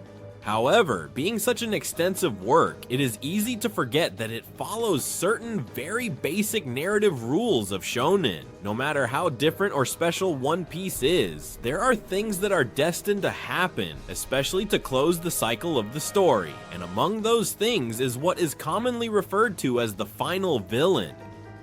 However, being such an extensive work, it is easy to forget that it follows certain very basic narrative rules of shonen. No matter how different or special One Piece is, there are things that are destined to happen, especially to close the cycle of the story. And among those things is what is commonly referred to as the final villain.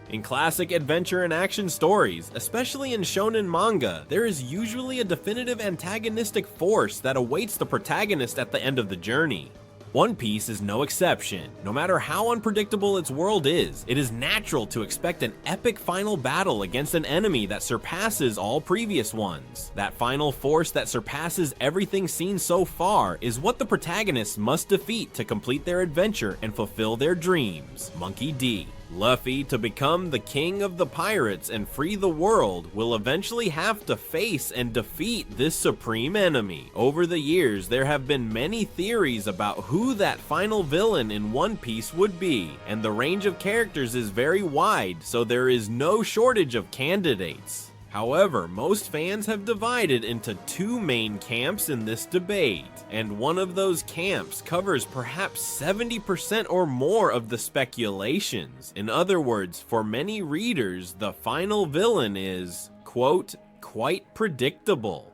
In classic adventure and action stories, especially in shonen manga, there is usually a definitive antagonistic force that awaits the protagonist at the end of the journey. One Piece is no exception. No matter how unpredictable its world is, it is natural to expect an epic final battle against an enemy that surpasses all previous ones. That final force that surpasses everything seen so far is what the protagonists must defeat to complete their adventure and fulfill their dreams. Monkey D. Luffy, to become the king of the pirates and free the world, will eventually have to face and defeat this supreme enemy. Over the years, there have been many theories about who that final villain in One Piece would be, and the range of characters is very wide, so there is no shortage of candidates. However, most fans have divided into 2 main camps in this debate, and one of those camps covers perhaps 70% or more of the speculations. In other words, for many readers, the final villain is, quote, quite predictable.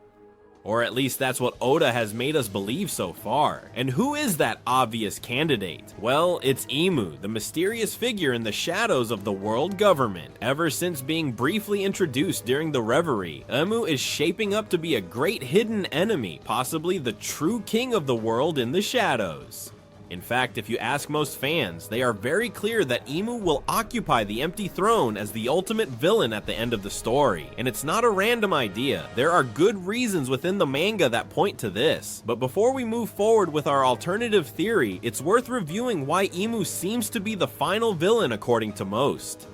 Or at least that's what Oda has made us believe so far. And who is that obvious candidate? Well, it's Emu, the mysterious figure in the shadows of the world government. Ever since being briefly introduced during the Reverie, Emu is shaping up to be a great hidden enemy, possibly the true king of the world in the shadows. In fact, if you ask most fans, they are very clear that Emu will occupy the empty throne as the ultimate villain at the end of the story. And it's not a random idea. There are good reasons within the manga that point to this. But before we move forward with our alternative theory, it's worth reviewing why Emu seems to be the final villain according to most.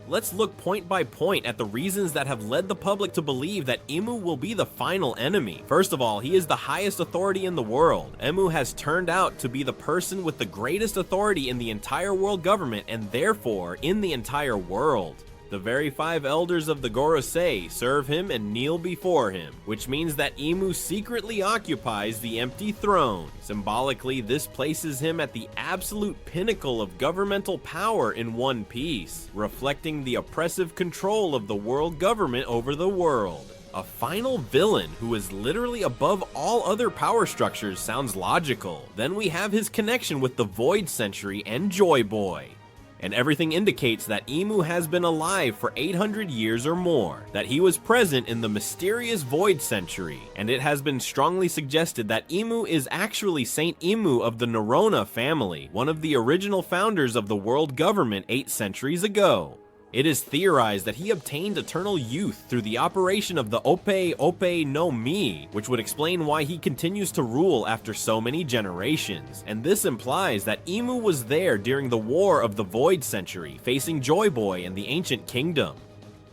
Let's look point by point at the reasons that have led the public to believe that Emu will be the final enemy. First of all, he is the highest authority in the world. Emu has turned out to be the person with the greatest authority in the entire world government and therefore in the entire world. The very 5 elders of the Gorosei serve him and kneel before him, which means that Emu secretly occupies the empty throne. Symbolically, this places him at the absolute pinnacle of governmental power in One Piece, reflecting the oppressive control of the world government over the world. A final villain who is literally above all other power structures sounds logical. Then we have his connection with the Void Century and Joy Boy. And everything indicates that Emu has been alive for 800 years or more, that he was present in the mysterious Void Century, and it has been strongly suggested that Emu is actually Saint Emu of the Nerona family, one of the original founders of the world government 8 centuries ago. It is theorized that he obtained eternal youth through the operation of the Ope no Mi, which would explain why he continues to rule after so many generations. And this implies that Emu was there during the War of the Void Century, facing Joy Boy and the Ancient Kingdom.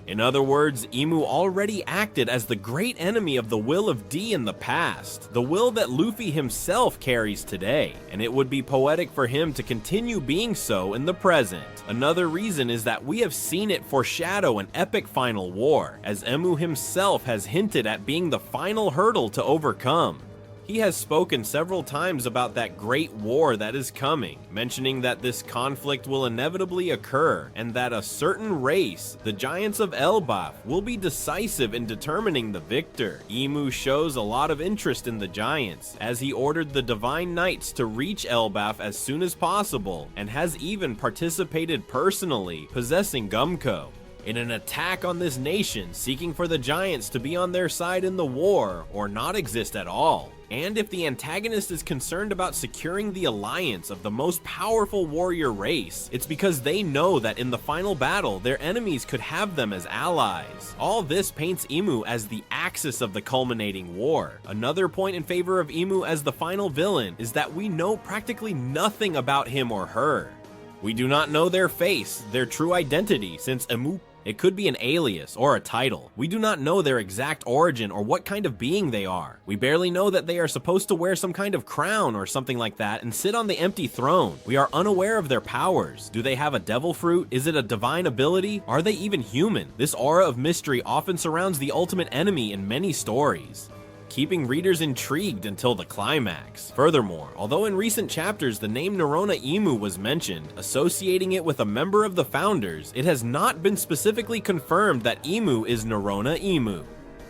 In other words, Emu already acted as the great enemy of the will of D in the past, the will that Luffy himself carries today, and it would be poetic for him to continue being so in the present. Another reason is that we have seen it foreshadow an epic final war, as Emu himself has hinted at being the final hurdle to overcome. He has spoken several times about that great war that is coming, mentioning that this conflict will inevitably occur, and that a certain race, the Giants of Elbaf, will be decisive in determining the victor. Emu shows a lot of interest in the Giants, as he ordered the Divine Knights to reach Elbaf as soon as possible, and has even participated personally, possessing Gumko in an attack on this nation, seeking for the Giants to be on their side in the war, or not exist at all. And if the antagonist is concerned about securing the alliance of the most powerful warrior race, it's because they know that in the final battle, their enemies could have them as allies. All this paints Emu as the axis of the culminating war. Another point in favor of Emu as the final villain is that we know practically nothing about him or her. We do not know their face, their true identity, since Emu, it could be an alias or a title. We do not know their exact origin or what kind of being they are. We barely know that they are supposed to wear some kind of crown or something like that and sit on the empty throne. We are unaware of their powers. Do they have a devil fruit? Is it a divine ability? Are they even human? This aura of mystery often surrounds the ultimate enemy in many stories, keeping readers intrigued until the climax. Furthermore, although in recent chapters the name Nerona Emu was mentioned, associating it with a member of the founders, it has not been specifically confirmed that Emu is Nerona Emu.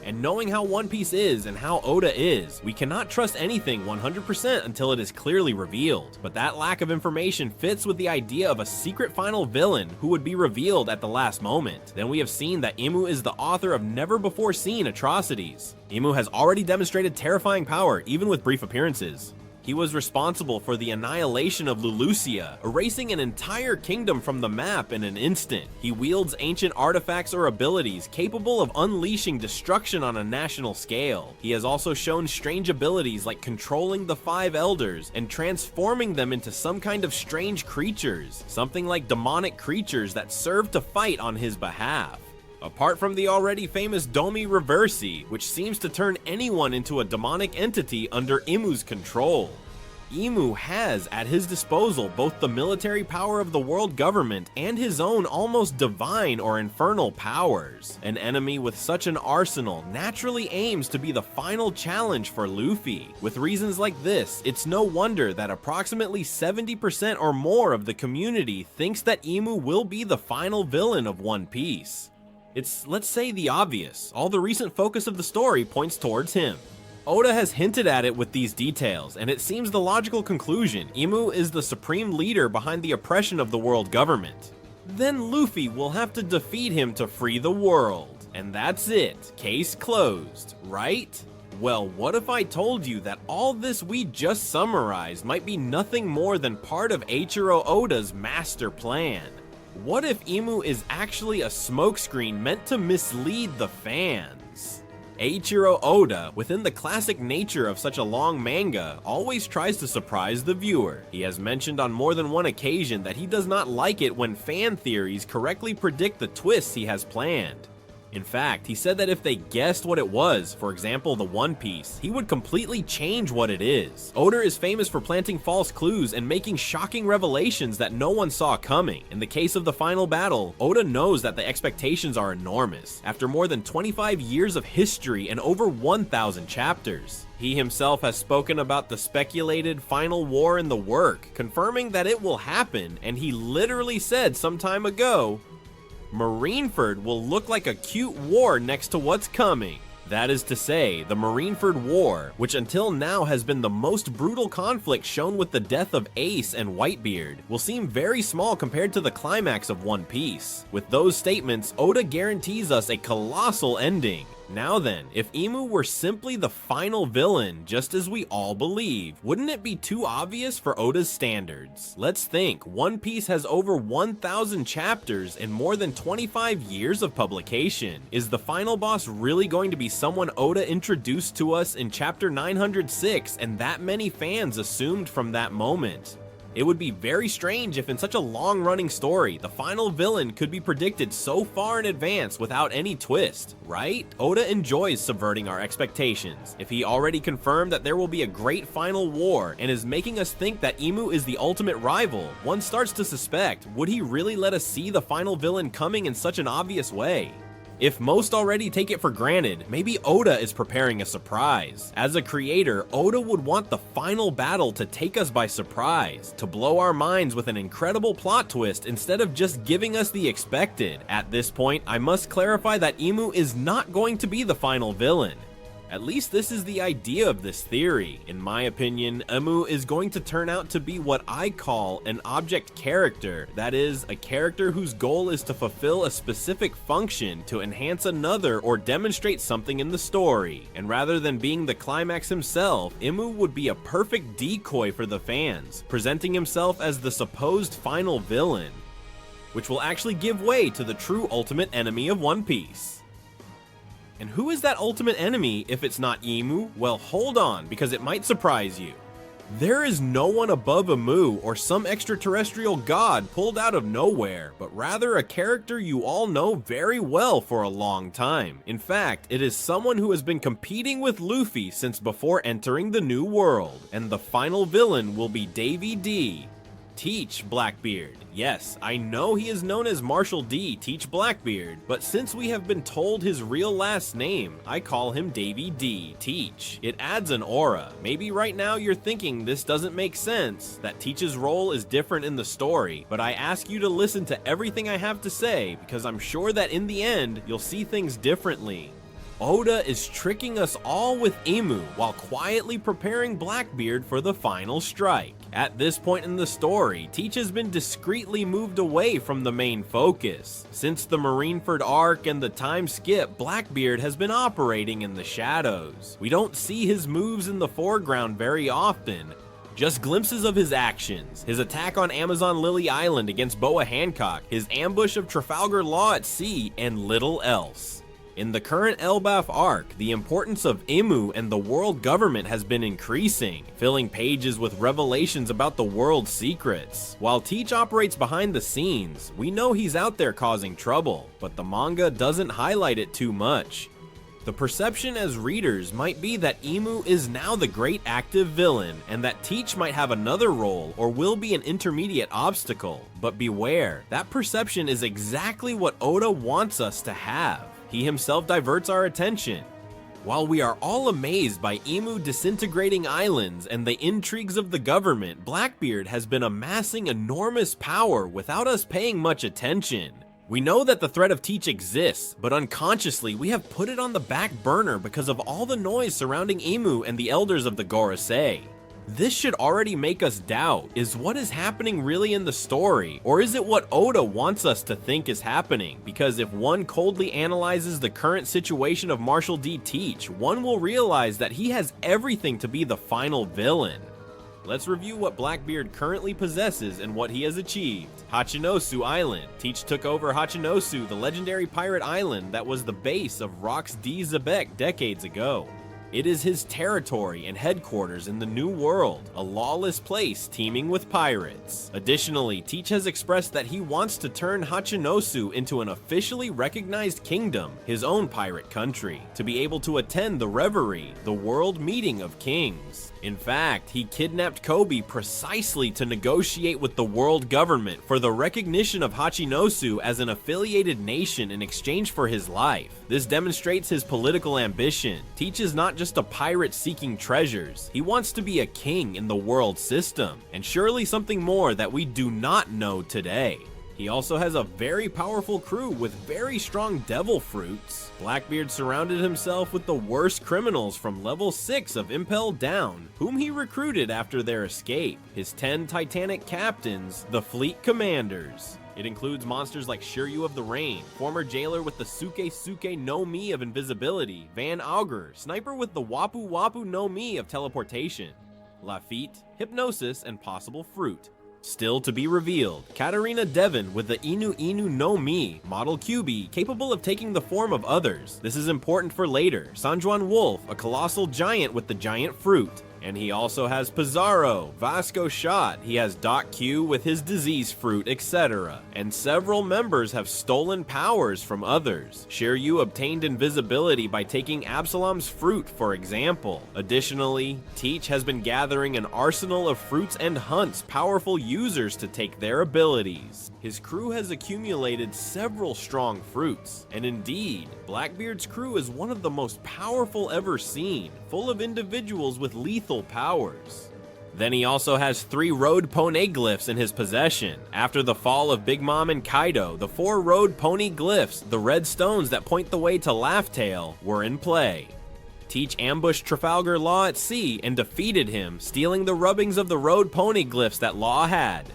And knowing how One Piece is and how Oda is, we cannot trust anything 100% until it is clearly revealed. But that lack of information fits with the idea of a secret final villain who would be revealed at the last moment. Then we have seen that Emu is the author of never before seen atrocities. Emu has already demonstrated terrifying power, even with brief appearances. He was responsible for the annihilation of Lulusia, erasing an entire kingdom from the map in an instant. He wields ancient artifacts or abilities capable of unleashing destruction on a national scale. He has also shown strange abilities like controlling the 5 elders and transforming them into some kind of strange creatures, something like demonic creatures that serve to fight on his behalf. Apart from the already famous Domi Reversi, which seems to turn anyone into a demonic entity under Emu's control. Emu has at his disposal both the military power of the world government and his own almost divine or infernal powers. An enemy with such an arsenal naturally aims to be the final challenge for Luffy. With reasons like this, it's no wonder that approximately 70% or more of the community thinks that Emu will be the final villain of One Piece. It's, let's say, the obvious. All the recent focus of the story points towards him. Oda has hinted at it with these details, and it seems the logical conclusion: Emu is the supreme leader behind the oppression of the world government. Then Luffy will have to defeat him to free the world. And that's it. Case closed, right? Well, what if I told you that all this we just summarized might be nothing more than part of Eiichiro Oda's master plan? What if Emu is actually a smokescreen meant to mislead the fans? Eiichiro Oda, within the classic nature of such a long manga, always tries to surprise the viewer. He has mentioned on more than one occasion that he does not like it when fan theories correctly predict the twists he has planned. In fact, he said that if they guessed what it was, for example the One Piece, he would completely change what it is. Oda is famous for planting false clues and making shocking revelations that no one saw coming. In the case of the final battle, Oda knows that the expectations are enormous. After more than 25 years of history and over 1,000 chapters. He himself has spoken about the speculated final war in the work, confirming that it will happen, and he literally said some time ago, Marineford will look like a cute war next to what's coming. That is to say, the Marineford War, which until now has been the most brutal conflict shown with the death of Ace and Whitebeard, will seem very small compared to the climax of One Piece. With those statements, Oda guarantees us a colossal ending. Now then, if Emu were simply the final villain, just as we all believe, wouldn't it be too obvious for Oda's standards? Let's think, One Piece has over 1,000 chapters and more than 25 years of publication. Is the final boss really going to be someone Oda introduced to us in chapter 906 and that many fans assumed from that moment? It would be very strange if in such a long-running story, the final villain could be predicted so far in advance without any twist, right? Oda enjoys subverting our expectations. If he already confirmed that there will be a great final war and is making us think that Emu is the ultimate rival, one starts to suspect, would he really let us see the final villain coming in such an obvious way? If most already take it for granted, maybe Oda is preparing a surprise. As a creator, Oda would want the final battle to take us by surprise, to blow our minds with an incredible plot twist instead of just giving us the expected. At this point, I must clarify that Emu is not going to be the final villain. At least this is the idea of this theory. In my opinion, Emu is going to turn out to be what I call an object character. That is, a character whose goal is to fulfill a specific function to enhance another or demonstrate something in the story. And rather than being the climax himself, Emu would be a perfect decoy for the fans, presenting himself as the supposed final villain, which will actually give way to the true ultimate enemy of One Piece. And who is that ultimate enemy if it's not Emu? Well, hold on, because it might surprise you. There is no one above Emu or some extraterrestrial god pulled out of nowhere, but rather a character you all know very well for a long time. In fact, it is someone who has been competing with Luffy since before entering the New World, and the final villain will be Davy D. Teach Blackbeard. Yes, I know he is known as Marshall D. Teach Blackbeard, but since we have been told his real last name, I call him Davy D. Teach. It adds an aura. Maybe right now you're thinking this doesn't make sense, that Teach's role is different in the story, but I ask you to listen to everything I have to say because I'm sure that in the end, you'll see things differently. Oda is tricking us all with Emu while quietly preparing Blackbeard for the final strike. At this point in the story, Teach has been discreetly moved away from the main focus. Since the Marineford arc and the time skip, Blackbeard has been operating in the shadows. We don't see his moves in the foreground very often, just glimpses of his actions, his attack on Amazon Lily Island against Boa Hancock, his ambush of Trafalgar Law at sea, and little else. In the current Elbaf arc, the importance of Emu and the world government has been increasing, filling pages with revelations about the world's secrets. While Teach operates behind the scenes, we know he's out there causing trouble, but the manga doesn't highlight it too much. The perception as readers might be that Emu is now the great active villain, and that Teach might have another role or will be an intermediate obstacle. But beware, that perception is exactly what Oda wants us to have. He himself diverts our attention. While we are all amazed by Emu disintegrating islands and the intrigues of the government, Blackbeard has been amassing enormous power without us paying much attention. We know that the threat of Teach exists, but unconsciously we have put it on the back burner because of all the noise surrounding Emu and the elders of the Gorosei. This should already make us doubt, is what is happening really in the story, or is it what Oda wants us to think is happening? Because if one coldly analyzes the current situation of Marshall D. Teach, one will realize that he has everything to be the final villain. Let's review what Blackbeard currently possesses and what he has achieved. Hachinosu Island. Teach took over Hachinosu, the legendary pirate island that was the base of Rox D. Zebek decades ago. It is his territory and headquarters in the New World, a lawless place teeming with pirates. Additionally, Teach has expressed that he wants to turn Hachinosu into an officially recognized kingdom, his own pirate country, to be able to attend the Reverie, the World Meeting of Kings. In fact, he kidnapped Kobe precisely to negotiate with the world government for the recognition of Hachinosu as an affiliated nation in exchange for his life. This demonstrates his political ambition. Teach is not just a pirate seeking treasures, he wants to be a king in the world system, and surely something more that we do not know today. He also has a very powerful crew with very strong devil fruits. Blackbeard surrounded himself with the worst criminals from level 6 of Impel down, whom he recruited after their escape. His 10 Titanic captains, the fleet commanders. It includes monsters like Shiryu of the Rain, former jailer with the Suke no Mi of invisibility, Van Augur, sniper with the Wapu Wapu no Mi of teleportation, Lafitte, hypnosis, and possible fruit. Still to be revealed, Katarina Devon with the Inu no Mi, model QB, capable of taking the form of others. This is important for later. Sanjuan Wolf, a colossal giant with the giant fruit. And he also has Pizarro, Vasco Shot, he has Doc Q with his disease fruit, etc. And several members have stolen powers from others. Shiryu obtained invisibility by taking Absalom's fruit, for example. Additionally, Teach has been gathering an arsenal of fruits and hunts powerful users to take their abilities. His crew has accumulated several strong fruits, and indeed, Blackbeard's crew is one of the most powerful ever seen, full of individuals with lethal powers. Then he also has 3 road pony glyphs in his possession. After the fall of Big Mom and Kaido, the 4 road pony glyphs, the red stones that point the way to Laugh Tale, were in play. Teach ambushed Trafalgar Law at sea and defeated him, stealing the rubbings of the road pony glyphs that Law had.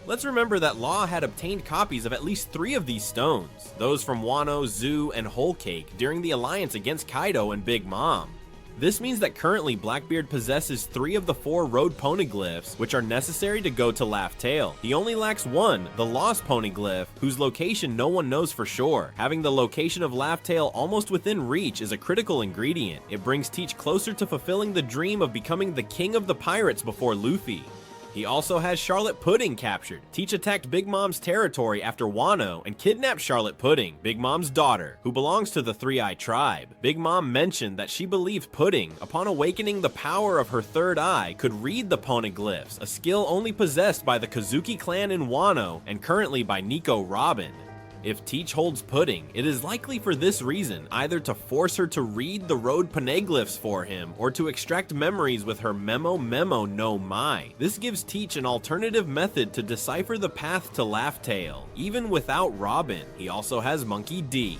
Let's remember that Law had obtained copies of at least 3 of these stones, those from Wano, Zoo, and Whole Cake during the alliance against Kaido and Big Mom. This means that currently Blackbeard possesses 3 of the 4 road poneglyphs, which are necessary to go to Laugh Tale. He only lacks 1, the lost poneglyph, whose location no one knows for sure. Having the location of Laugh Tale almost within reach is a critical ingredient. It brings Teach closer to fulfilling the dream of becoming the king of the pirates before Luffy. He also has Charlotte Pudding captured. Teach attacked Big Mom's territory after Wano and kidnapped Charlotte Pudding, Big Mom's daughter, who belongs to the Three-Eye tribe. Big Mom mentioned that she believed Pudding, upon awakening the power of her third eye, could read the poneglyphs, a skill only possessed by the Kazuki clan in Wano and currently by Nico Robin. If Teach holds Pudding, it is likely for this reason, either to force her to read the road poneglyphs for him, or to extract memories with her Memo no Mai. This gives Teach an alternative method to decipher the path to Laugh Tale, even without Robin. He also has Monkey D.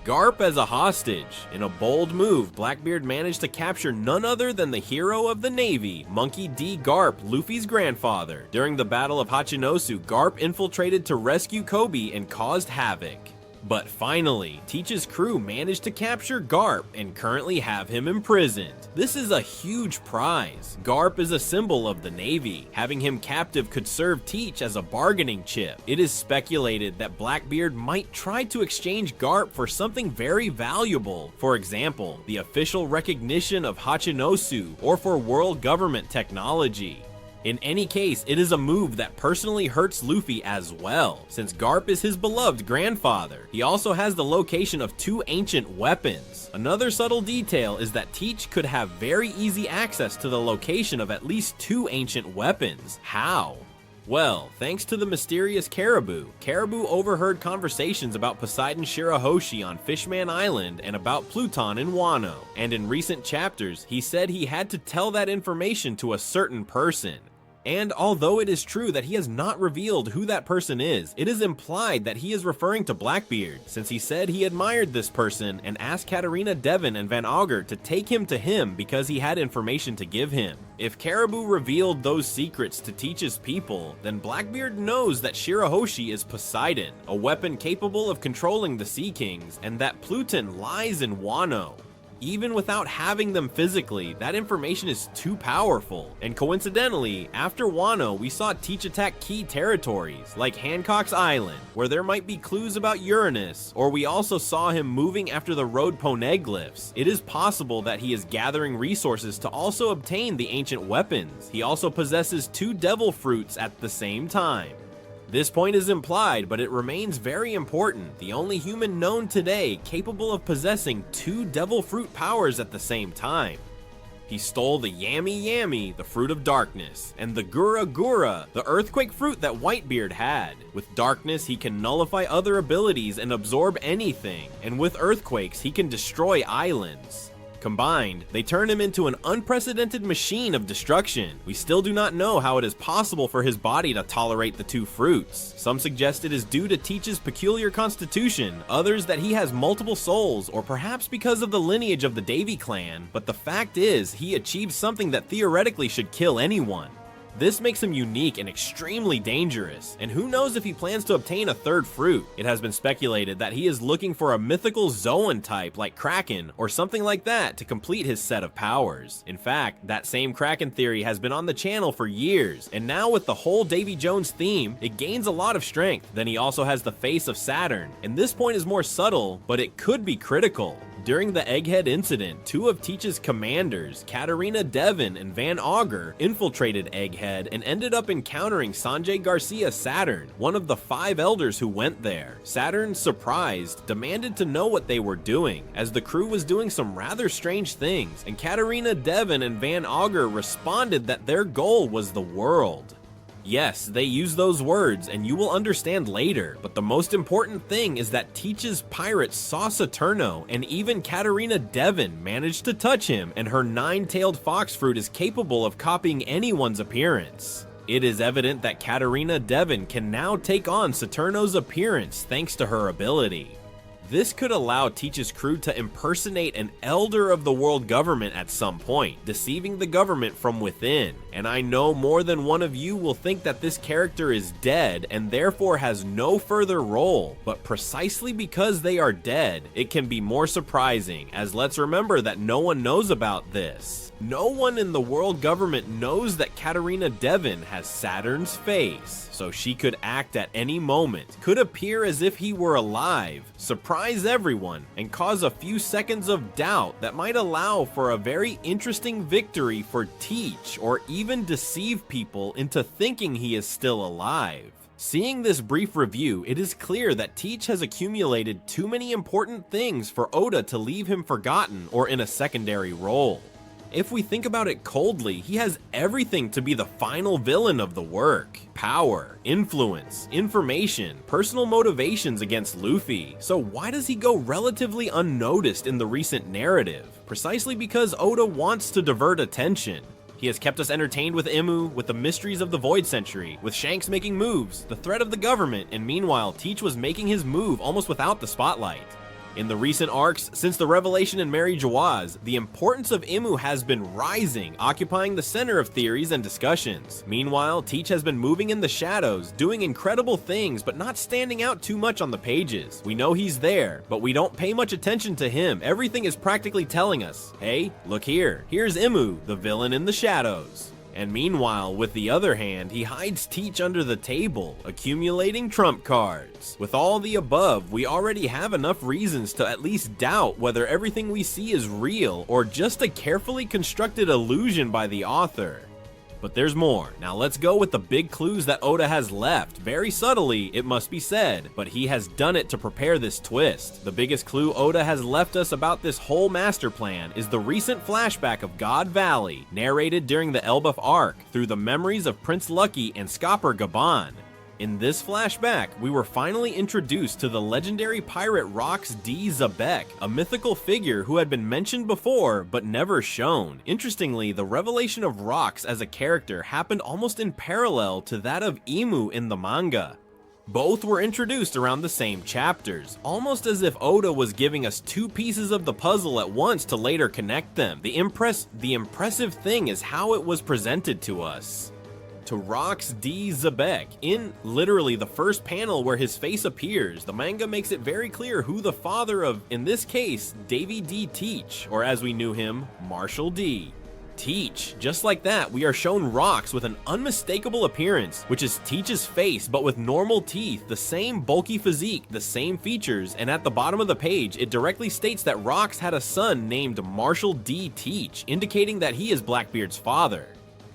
Garp as a hostage. In a bold move, Blackbeard managed to capture none other than the hero of the Navy, Monkey D. Garp, Luffy's grandfather. During the Battle of Hachinosu, Garp infiltrated to rescue Kobe and caused havoc. But finally, Teach's crew managed to capture Garp and currently have him imprisoned. This is a huge prize. Garp is a symbol of the Navy. Having him captive could serve Teach as a bargaining chip. It is speculated that Blackbeard might try to exchange Garp for something very valuable. For example, the official recognition of Hachinosu, or for world government technology. In any case, it is a move that personally hurts Luffy as well, since Garp is his beloved grandfather. He also has the location of 2 ancient weapons. Another subtle detail is that Teach could have very easy access to the location of at least 2 ancient weapons. How? Well, thanks to the mysterious Caribou. Caribou overheard conversations about Poseidon Shirahoshi on Fishman Island and about Pluton in Wano, and in recent chapters, he said he had to tell that information to a certain person. And although it is true that he has not revealed who that person is, it is implied that he is referring to Blackbeard, since he said he admired this person and asked Katarina Devon and Van Augur to take him to him because he had information to give him. If Caribou revealed those secrets to teach his people, then Blackbeard knows that Shirahoshi is Poseidon, a weapon capable of controlling the Sea Kings, and that Pluton lies in Wano. Even without having them physically, that information is too powerful. And coincidentally, after Wano, we saw Teach attack key territories, like Hancock's Island, where there might be clues about Uranus, or we also saw him moving after the road poneglyphs. It is possible that he is gathering resources to also obtain the ancient weapons. He also possesses 2 devil fruits at the same time. This point is implied, but it remains very important. The only human known today capable of possessing 2 devil fruit powers at the same time. He stole the Yammy Yammy, the fruit of darkness, and the Gura Gura, the earthquake fruit that Whitebeard had. With darkness, he can nullify other abilities and absorb anything, and with earthquakes, he can destroy islands. Combined, they turn him into an unprecedented machine of destruction. We still do not know how it is possible for his body to tolerate the 2 fruits. Some suggest it is due to Teach's peculiar constitution, others that he has multiple souls, or perhaps because of the lineage of the Davy clan, but the fact is, he achieved something that theoretically should kill anyone. This makes him unique and extremely dangerous, and who knows if he plans to obtain a 3rd fruit. It has been speculated that he is looking for a mythical Zoan type like Kraken or something like that to complete his set of powers. In fact, that same Kraken theory has been on the channel for years, and now with the whole Davy Jones theme, it gains a lot of strength. Then he also has the face of Saturn, and this point is more subtle, but it could be critical. During the Egghead incident, 2 of Teach's commanders, Katarina Devon and Van Augur, infiltrated Egghead and ended up encountering Sanjay Garcia Saturn, one of the 5 elders who went there. Saturn, surprised, demanded to know what they were doing, as the crew was doing some rather strange things, and Katarina Devon and Van Augur responded that their goal was the world. Yes, they use those words, and you will understand later, but the most important thing is that Teach's pirates saw Saturno, and even Katarina Devon managed to touch him, and her 9-tailed fox fruit is capable of copying anyone's appearance. It is evident that Katarina Devon can now take on Saturno's appearance thanks to her ability. This could allow Teach's crew to impersonate an elder of the world government at some point, deceiving the government from within. And I know more than one of you will think that this character is dead and therefore has no further role, but precisely because they are dead, it can be more surprising, as let's remember that no one knows about this. No one in the world government knows that Katarina Devon has Saturn's face, so she could act at any moment, could appear as if he were alive, surprise everyone, and cause a few seconds of doubt that might allow for a very interesting victory for Teach, or even deceive people into thinking he is still alive. Seeing this brief review, it is clear that Teach has accumulated too many important things for Oda to leave him forgotten or in a secondary role. If we think about it coldly, he has everything to be the final villain of the work. Power, influence, information, personal motivations against Luffy. So why does he go relatively unnoticed in the recent narrative? Precisely because Oda wants to divert attention. He has kept us entertained with Emu, with the mysteries of the Void Century, with Shanks making moves, the threat of the government, and meanwhile Teach was making his move almost without the spotlight. In the recent arcs, since the revelation in Mary Jawaz, the importance of Emu has been rising, occupying the center of theories and discussions. Meanwhile, Teach has been moving in the shadows, doing incredible things, but not standing out too much on the pages. We know he's there, but we don't pay much attention to him. Everything is practically telling us, hey, look here, here's Emu, the villain in the shadows. And meanwhile, with the other hand, he hides Teach under the table, accumulating trump cards. With all the above, we already have enough reasons to at least doubt whether everything we see is real or just a carefully constructed illusion by the author. But there's more. Now let's go with the big clues that Oda has left. Very subtly, it must be said, but he has done it to prepare this twist. The biggest clue Oda has left us about this whole master plan is the recent flashback of God Valley, narrated during the Elbaf arc through the memories of Prince Lucky and Scopper Gaban. In this flashback, we were finally introduced to the legendary pirate Rox D. Zabek, a mythical figure who had been mentioned before but never shown. Interestingly, the revelation of Rox as a character happened almost in parallel to that of Emu in the manga. Both were introduced around the same chapters, almost as if Oda was giving us two pieces of the puzzle at once to later connect them. The impressive thing is how it was presented to us. To Rox D. Zabek, in literally the first panel where his face appears, the manga makes it very clear who the father of, in this case, Davy D. Teach, or as we knew him, Marshall D. Teach. Just like that, we are shown Rox with an unmistakable appearance, which is Teach's face, but with normal teeth, the same bulky physique, the same features, and at the bottom of the page, it directly states that Rox had a son named Marshall D. Teach, indicating that he is Blackbeard's father.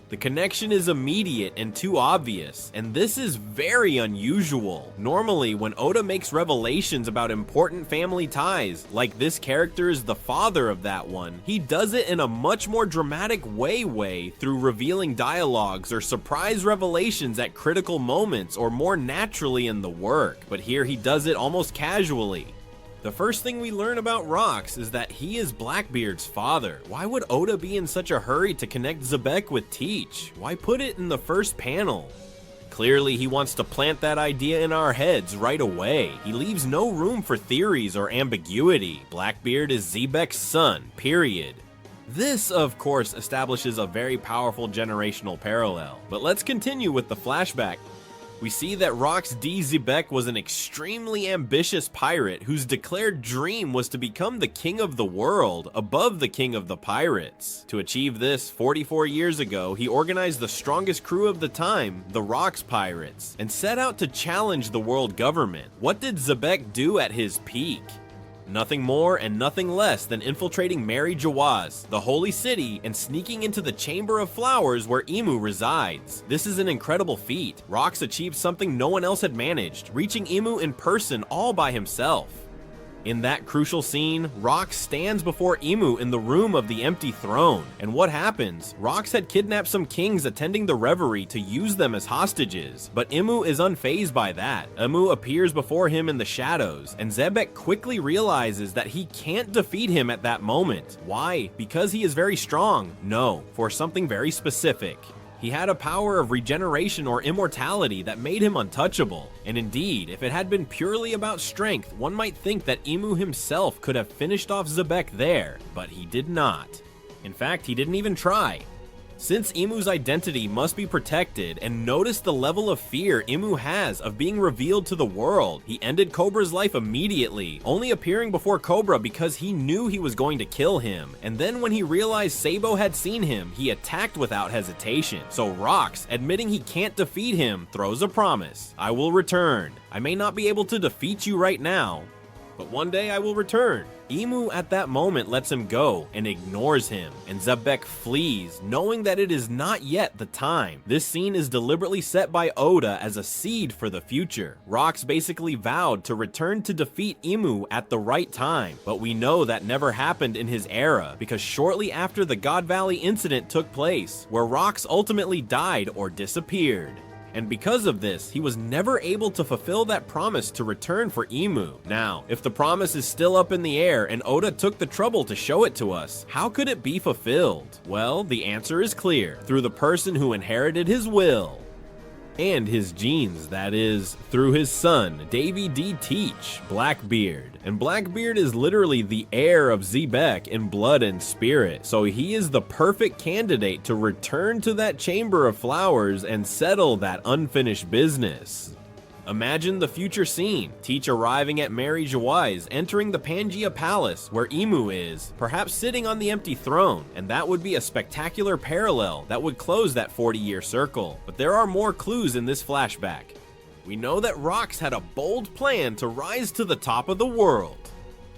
The connection is immediate and too obvious, and this is very unusual. Normally, when Oda makes revelations about important family ties, like this character is the father of that one, he does it in a much more dramatic way through revealing dialogues or surprise revelations at critical moments or more naturally in the work, but here he does it almost casually. The first thing we learn about Rox is that he is Blackbeard's father. Why would Oda be in such a hurry to connect Zabek with Teach? Why put it in the first panel? Clearly he wants to plant that idea in our heads right away. He leaves no room for theories or ambiguity. Blackbeard is Zabek's son, period. This, of course, establishes a very powerful generational parallel. But let's continue with the flashback. We see that Rox D. Zabek was an extremely ambitious pirate whose declared dream was to become the king of the world, above the king of the pirates. To achieve this, 44 years ago, he organized the strongest crew of the time, the Rox Pirates, and set out to challenge the world government. What did Zabek do at his peak? Nothing more and nothing less than infiltrating Mary Jawaz, the holy city, and sneaking into the Chamber of Flowers where Emu resides. This is an incredible feat. Rox achieved something no one else had managed, reaching Emu in person all by himself. In that crucial scene, Rox stands before Emu in the room of the empty throne. And what happens? Rox had kidnapped some kings attending the reverie to use them as hostages, but Emu is unfazed by that. Emu appears before him in the shadows, and Zabek quickly realizes that he can't defeat him at that moment. Why? Because he is very strong? No, for something very specific. He had a power of regeneration or immortality that made him untouchable. And indeed, if it had been purely about strength, one might think that Emu himself could have finished off Zabek there, but he did not. In fact, he didn't even try. Since Emu's identity must be protected, and notice the level of fear Emu has of being revealed to the world, he ended Cobra's life immediately, only appearing before Cobra because he knew he was going to kill him. And then when he realized Sabo had seen him, he attacked without hesitation. So Rox, admitting he can't defeat him, throws a promise. I will return. I may not be able to defeat you right now, but one day I will return. Emu at that moment lets him go and ignores him, and Zabek flees, knowing that it is not yet the time. This scene is deliberately set by Oda as a seed for the future. Rox basically vowed to return to defeat Emu at the right time, but we know that never happened in his era, because shortly after the God Valley incident took place, where Rox ultimately died or disappeared. And because of this, he was never able to fulfill that promise to return for Emu. Now, if the promise is still up in the air and Oda took the trouble to show it to us, how could it be fulfilled? Well, the answer is clear, through the person who inherited his will. And his genes, that is, through his son, Davy D. Teach, Blackbeard. And Blackbeard is literally the heir of Zabek in blood and spirit, so he is the perfect candidate to return to that Chamber of Flowers and settle that unfinished business. Imagine the future scene, Teach arriving at Mary Jawaz, entering the Pangaea Palace where Emu is, perhaps sitting on the empty throne, and that would be a spectacular parallel that would close that 40-year circle. But there are more clues in this flashback. We know that Rox had a bold plan to rise to the top of the world.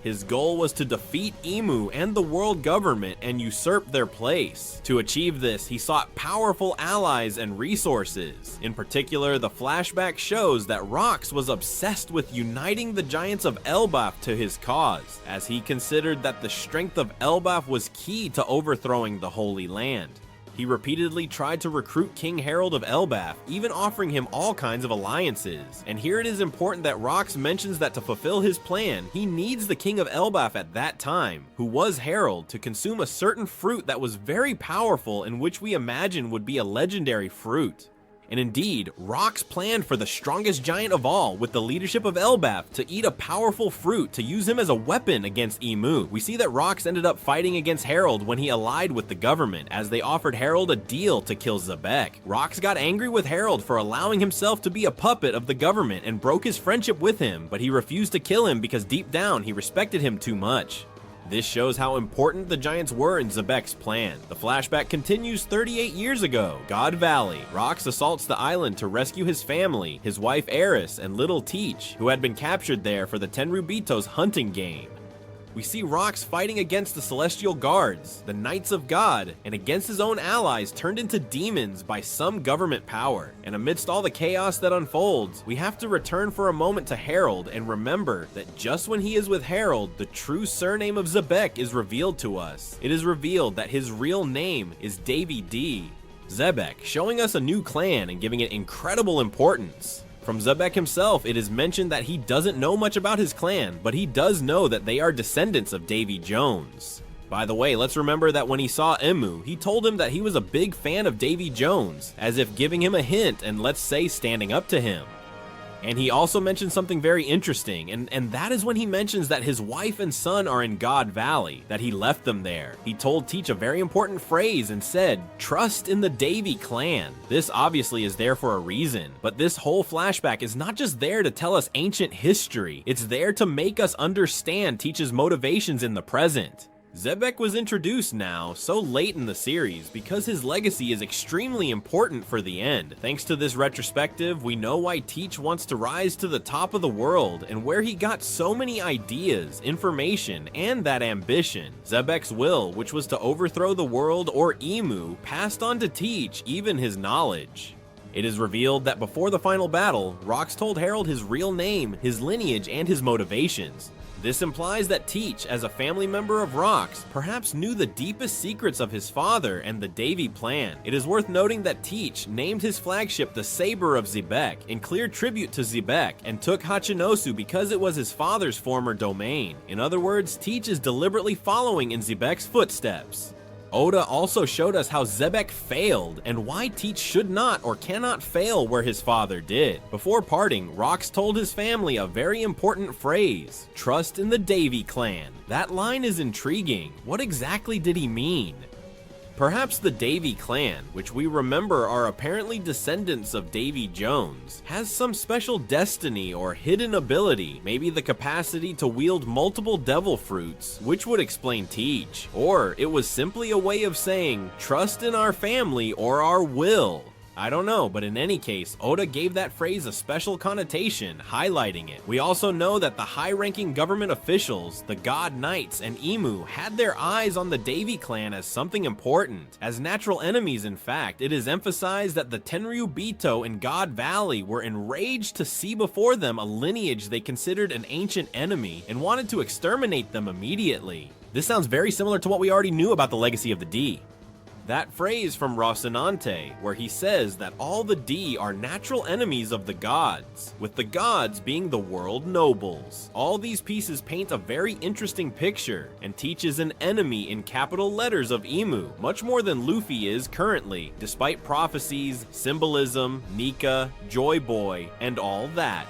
His goal was to defeat Emu and the world government and usurp their place. To achieve this, he sought powerful allies and resources. In particular, the flashback shows that Rox was obsessed with uniting the giants of Elbaf to his cause, as he considered that the strength of Elbaf was key to overthrowing the Holy Land. He repeatedly tried to recruit King Harold of Elbaf, even offering him all kinds of alliances. And here it is important that Rox mentions that to fulfill his plan, he needs the King of Elbaf at that time, who was Harold, to consume a certain fruit that was very powerful and which we imagine would be a legendary fruit. And indeed, Rox planned for the strongest giant of all, with the leadership of Elbaf, to eat a powerful fruit to use him as a weapon against Emu. We see that Rox ended up fighting against Harold when he allied with the government, as they offered Harold a deal to kill Zebek. Rox got angry with Harold for allowing himself to be a puppet of the government and broke his friendship with him, but he refused to kill him because deep down he respected him too much. This shows how important the giants were in Zebek's plan. The flashback continues 38 years ago. God Valley. Rox assaults the island to rescue his family, his wife Eris, and little Teach, who had been captured there for the Tenryubitos hunting game. We see Rox fighting against the Celestial Guards, the Knights of God, and against his own allies turned into demons by some government power. And amidst all the chaos that unfolds, we have to return for a moment to Harold and remember that just when he is with Harold, the true surname of Zebek is revealed to us. It is revealed that his real name is Davy D. Zebek, showing us a new clan and giving it incredible importance. From Zebek himself, it is mentioned that he doesn't know much about his clan, but he does know that they are descendants of Davy Jones. By the way, let's remember that when he saw Emu, he told him that he was a big fan of Davy Jones, as if giving him a hint and let's say standing up to him. And he also mentioned something very interesting, and that is when he mentions that his wife and son are in God Valley, that he left them there. He told Teach a very important phrase and said, "Trust in the Davy clan." This obviously is there for a reason, but this whole flashback is not just there to tell us ancient history, it's there to make us understand Teach's motivations in the present. Zebek was introduced now, so late in the series, because his legacy is extremely important for the end. Thanks to this retrospective, we know why Teach wants to rise to the top of the world, and where he got so many ideas, information, and that ambition. Zebek's will, which was to overthrow the world or Emu, passed on to Teach even his knowledge. It is revealed that before the final battle, Rox told Harold his real name, his lineage, and his motivations. This implies that Teach, as a family member of Rox, perhaps knew the deepest secrets of his father and the Davy plan. It is worth noting that Teach named his flagship the Saber of Zebek in clear tribute to Zebek, and took Hachinosu because it was his father's former domain. In other words, Teach is deliberately following in Zebek's footsteps. Oda also showed us how Zebek failed and why Teach should not or cannot fail where his father did. Before parting, Rox told his family a very important phrase: "Trust in the Davy clan." That line is intriguing. What exactly did he mean? Perhaps the Davy clan, which we remember are apparently descendants of Davy Jones, has some special destiny or hidden ability, maybe the capacity to wield multiple devil fruits, which would explain Teach. Or it was simply a way of saying, trust in our family or our will. I don't know, but in any case, Oda gave that phrase a special connotation, highlighting it. We also know that the high-ranking government officials, the God Knights, and Emu had their eyes on the Davy clan as something important. As natural enemies, in fact, it is emphasized that the Tenryubito in God Valley were enraged to see before them a lineage they considered an ancient enemy and wanted to exterminate them immediately. This sounds very similar to what we already knew about the legacy of the D. That phrase from Rocinante, where he says that all the D are natural enemies of the gods, with the gods being the world nobles. All these pieces paint a very interesting picture, and teaches an enemy in capital letters of Emu, much more than Luffy is currently, despite prophecies, symbolism, Nika, Joy Boy, and all that.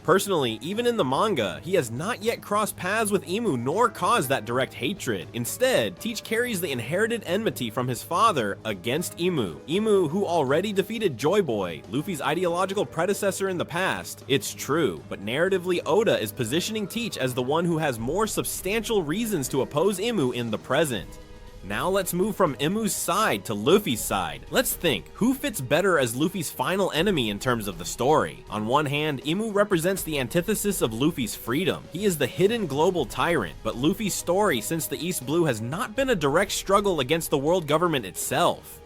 Personally, even in the manga, he has not yet crossed paths with Emu nor caused that direct hatred. Instead, Teach carries the inherited enmity from his father against Emu. Emu, who already defeated Joy Boy, Luffy's ideological predecessor in the past. It's true, but narratively Oda is positioning Teach as the one who has more substantial reasons to oppose Emu in the present. Now let's move from Emu's side to Luffy's side. Let's think, who fits better as Luffy's final enemy in terms of the story? On one hand, Emu represents the antithesis of Luffy's freedom. He is the hidden global tyrant, but Luffy's story since the East Blue has not been a direct struggle against the world government itself.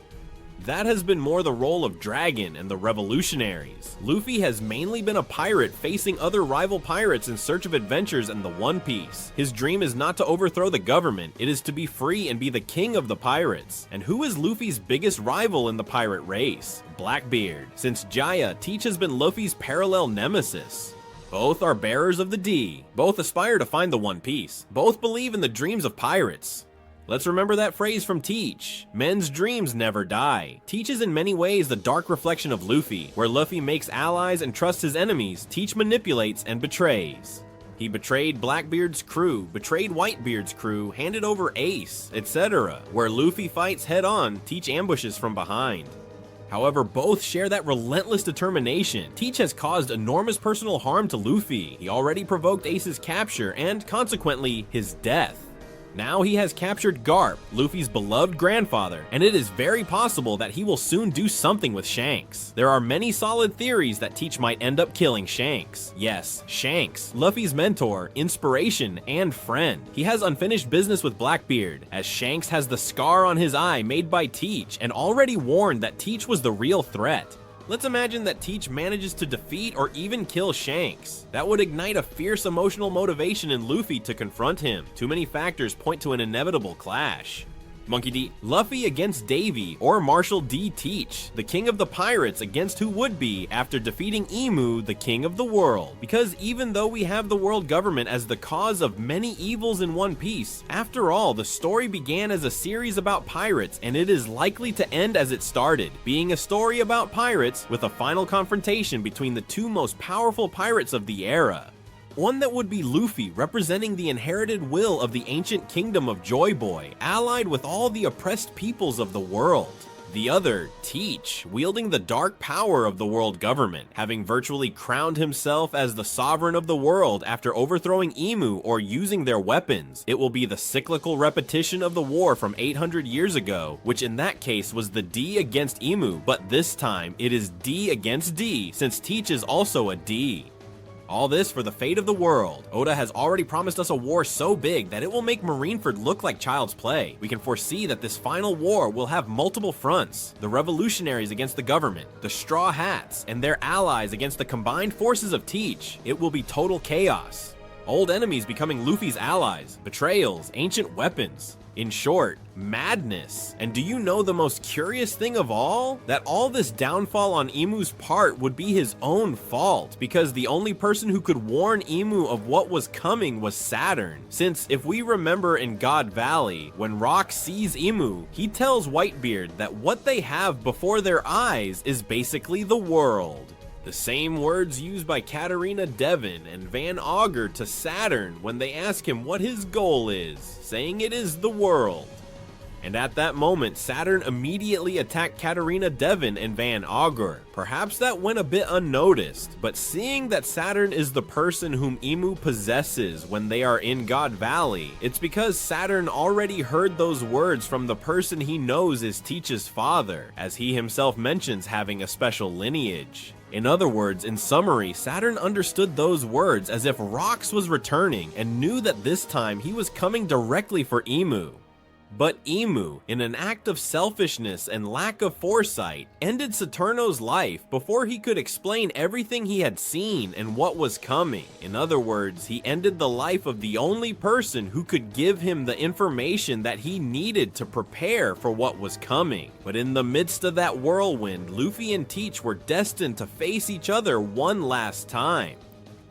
That has been more the role of Dragon and the Revolutionaries. Luffy has mainly been a pirate facing other rival pirates in search of adventures in the One Piece. His dream is not to overthrow the government, it is to be free and be the king of the pirates. And who is Luffy's biggest rival in the pirate race? Blackbeard. Since Jaya, Teach has been Luffy's parallel nemesis. Both are bearers of the D. Both aspire to find the One Piece. Both believe in the dreams of pirates. Let's remember that phrase from Teach. Men's dreams never die. Teach is in many ways the dark reflection of Luffy. Where Luffy makes allies and trusts his enemies, Teach manipulates and betrays. He betrayed Blackbeard's crew, betrayed Whitebeard's crew, handed over Ace, etc. Where Luffy fights head on, Teach ambushes from behind. However, both share that relentless determination. Teach has caused enormous personal harm to Luffy. He already provoked Ace's capture and, consequently, his death. Now he has captured Garp, Luffy's beloved grandfather, and it is very possible that he will soon do something with Shanks. There are many solid theories that Teach might end up killing Shanks. Yes, Shanks, Luffy's mentor, inspiration, and friend. He has unfinished business with Blackbeard, as Shanks has the scar on his eye made by Teach and already warned that Teach was the real threat. Let's imagine that Teach manages to defeat or even kill Shanks. That would ignite a fierce emotional motivation in Luffy to confront him. Too many factors point to an inevitable clash. Monkey D. Luffy against Davy or Marshall D. Teach, the king of the pirates against who would be after defeating Emu, the king of the world. Because even though we have the world government as the cause of many evils in One Piece, after all, the story began as a series about pirates and it is likely to end as it started, being a story about pirates with a final confrontation between the two most powerful pirates of the era. One that would be Luffy, representing the inherited will of the ancient kingdom of Joy Boy, allied with all the oppressed peoples of the world. The other, Teach, wielding the dark power of the world government, having virtually crowned himself as the sovereign of the world after overthrowing Emu or using their weapons. It will be the cyclical repetition of the war from 800 years ago, which in that case was the D against Emu, but this time it is D against D, since Teach is also a D. All this for the fate of the world. Oda has already promised us a war so big that it will make Marineford look like child's play. We can foresee that this final war will have multiple fronts. The revolutionaries against the government, the Straw Hats, and their allies against the combined forces of Teach. It will be total chaos. Old enemies becoming Luffy's allies, betrayals, ancient weapons. In short, madness. And do you know the most curious thing of all? That all this downfall on Emu's part would be his own fault, because the only person who could warn Emu of what was coming was Saturn. Since if we remember in God Valley, when Rock sees Emu, he tells Whitebeard that what they have before their eyes is basically the world. The same words used by Katarina Devon and Van Augur to Saturn when they ask him what his goal is, saying it is the world. And at that moment, Saturn immediately attacked Katarina Devon and Van Augur. Perhaps that went a bit unnoticed, but seeing that Saturn is the person whom Emu possesses when they are in God Valley, it's because Saturn already heard those words from the person he knows is Teach's father, as he himself mentions having a special lineage. In other words, in summary, Saturn understood those words as if Rox was returning and knew that this time he was coming directly for Emu. But Emu, in an act of selfishness and lack of foresight, ended Saturno's life before he could explain everything he had seen and what was coming. In other words, he ended the life of the only person who could give him the information that he needed to prepare for what was coming. But in the midst of that whirlwind, Luffy and Teach were destined to face each other one last time.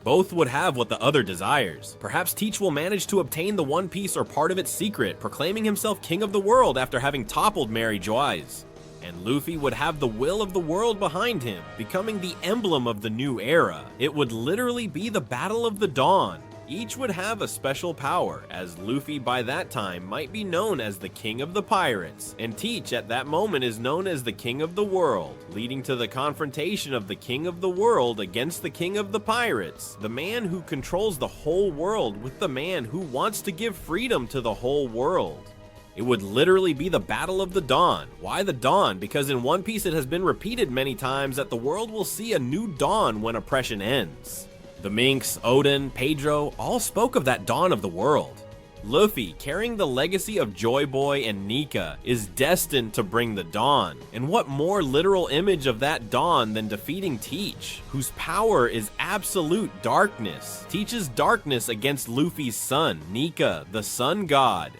Both would have what the other desires. Perhaps Teach will manage to obtain the One Piece or part of its secret, proclaiming himself king of the world after having toppled Mary Joyce. And Luffy would have the will of the world behind him, becoming the emblem of the new era. It would literally be the Battle of the Dawn. Each would have a special power, as Luffy by that time might be known as the King of the Pirates, and Teach at that moment is known as the King of the World, leading to the confrontation of the King of the World against the King of the Pirates, the man who controls the whole world with the man who wants to give freedom to the whole world. It would literally be the Battle of the Dawn. Why the dawn? Because in One Piece it has been repeated many times that the world will see a new dawn when oppression ends. The Minks, Odin, Pedro all spoke of that dawn of the world. Luffy, carrying the legacy of Joy Boy and Nika, is destined to bring the dawn. And what more literal image of that dawn than defeating Teach, whose power is absolute darkness. Teach's darkness against Luffy's son, Nika, the sun god.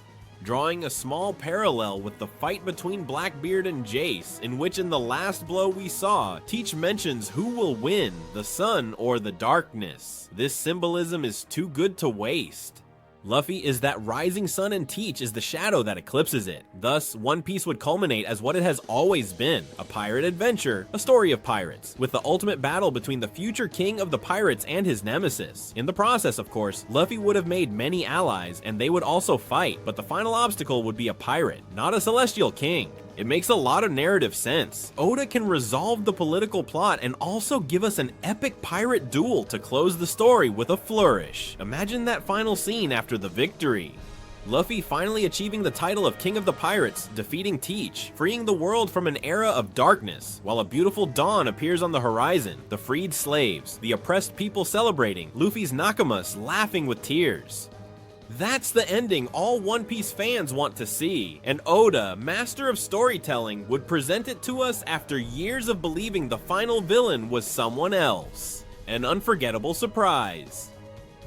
Drawing a small parallel with the fight between Blackbeard and Jace, in which in the last blow we saw, Teach mentions who will win, the sun or the darkness. This symbolism is too good to waste. Luffy is that rising sun and Teach is the shadow that eclipses it. Thus, One Piece would culminate as what it has always been, a pirate adventure, a story of pirates, with the ultimate battle between the future king of the pirates and his nemesis. In the process, of course, Luffy would have made many allies, and they would also fight, but the final obstacle would be a pirate, not a celestial king. It makes a lot of narrative sense. Oda can resolve the political plot and also give us an epic pirate duel to close the story with a flourish. Imagine that final scene after the victory. Luffy finally achieving the title of King of the Pirates, defeating Teach, freeing the world from an era of darkness, while a beautiful dawn appears on the horizon, the freed slaves, the oppressed people celebrating, Luffy's nakamas laughing with tears. That's the ending all One Piece fans want to see, and Oda, master of storytelling, would present it to us after years of believing the final villain was someone else. An unforgettable surprise.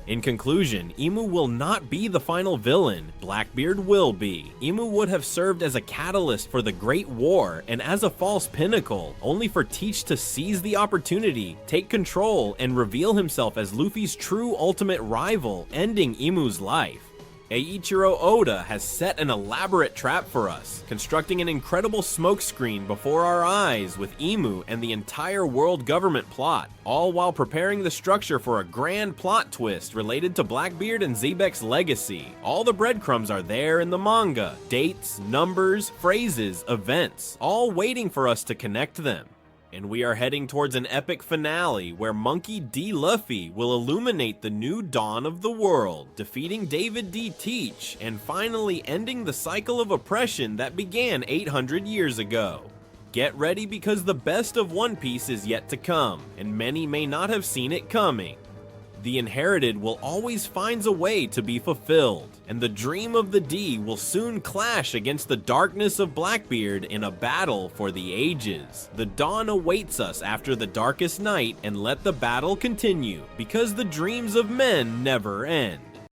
In conclusion, Emu will not be the final villain, Blackbeard will be. Emu would have served as a catalyst for the Great War and as a false pinnacle, only for Teach to seize the opportunity, take control, and reveal himself as Luffy's true ultimate rival, ending Emu's life. Eiichiro Oda has set an elaborate trap for us, constructing an incredible smokescreen before our eyes with Emu and the entire world government plot, all while preparing the structure for a grand plot twist related to Blackbeard and Xebec's legacy. All the breadcrumbs are there in the manga, dates, numbers, phrases, events, all waiting for us to connect them. And we are heading towards an epic finale where Monkey D. Luffy will illuminate the new dawn of the world, defeating David D. Teach, and finally ending the cycle of oppression that began 800 years ago. Get ready because the best of One Piece is yet to come, and many may not have seen it coming. The inherited will always find a way to be fulfilled, and the dream of the D will soon clash against the darkness of Blackbeard in a battle for the ages. The dawn awaits us after the darkest night, and let the battle continue, because the dreams of men never end.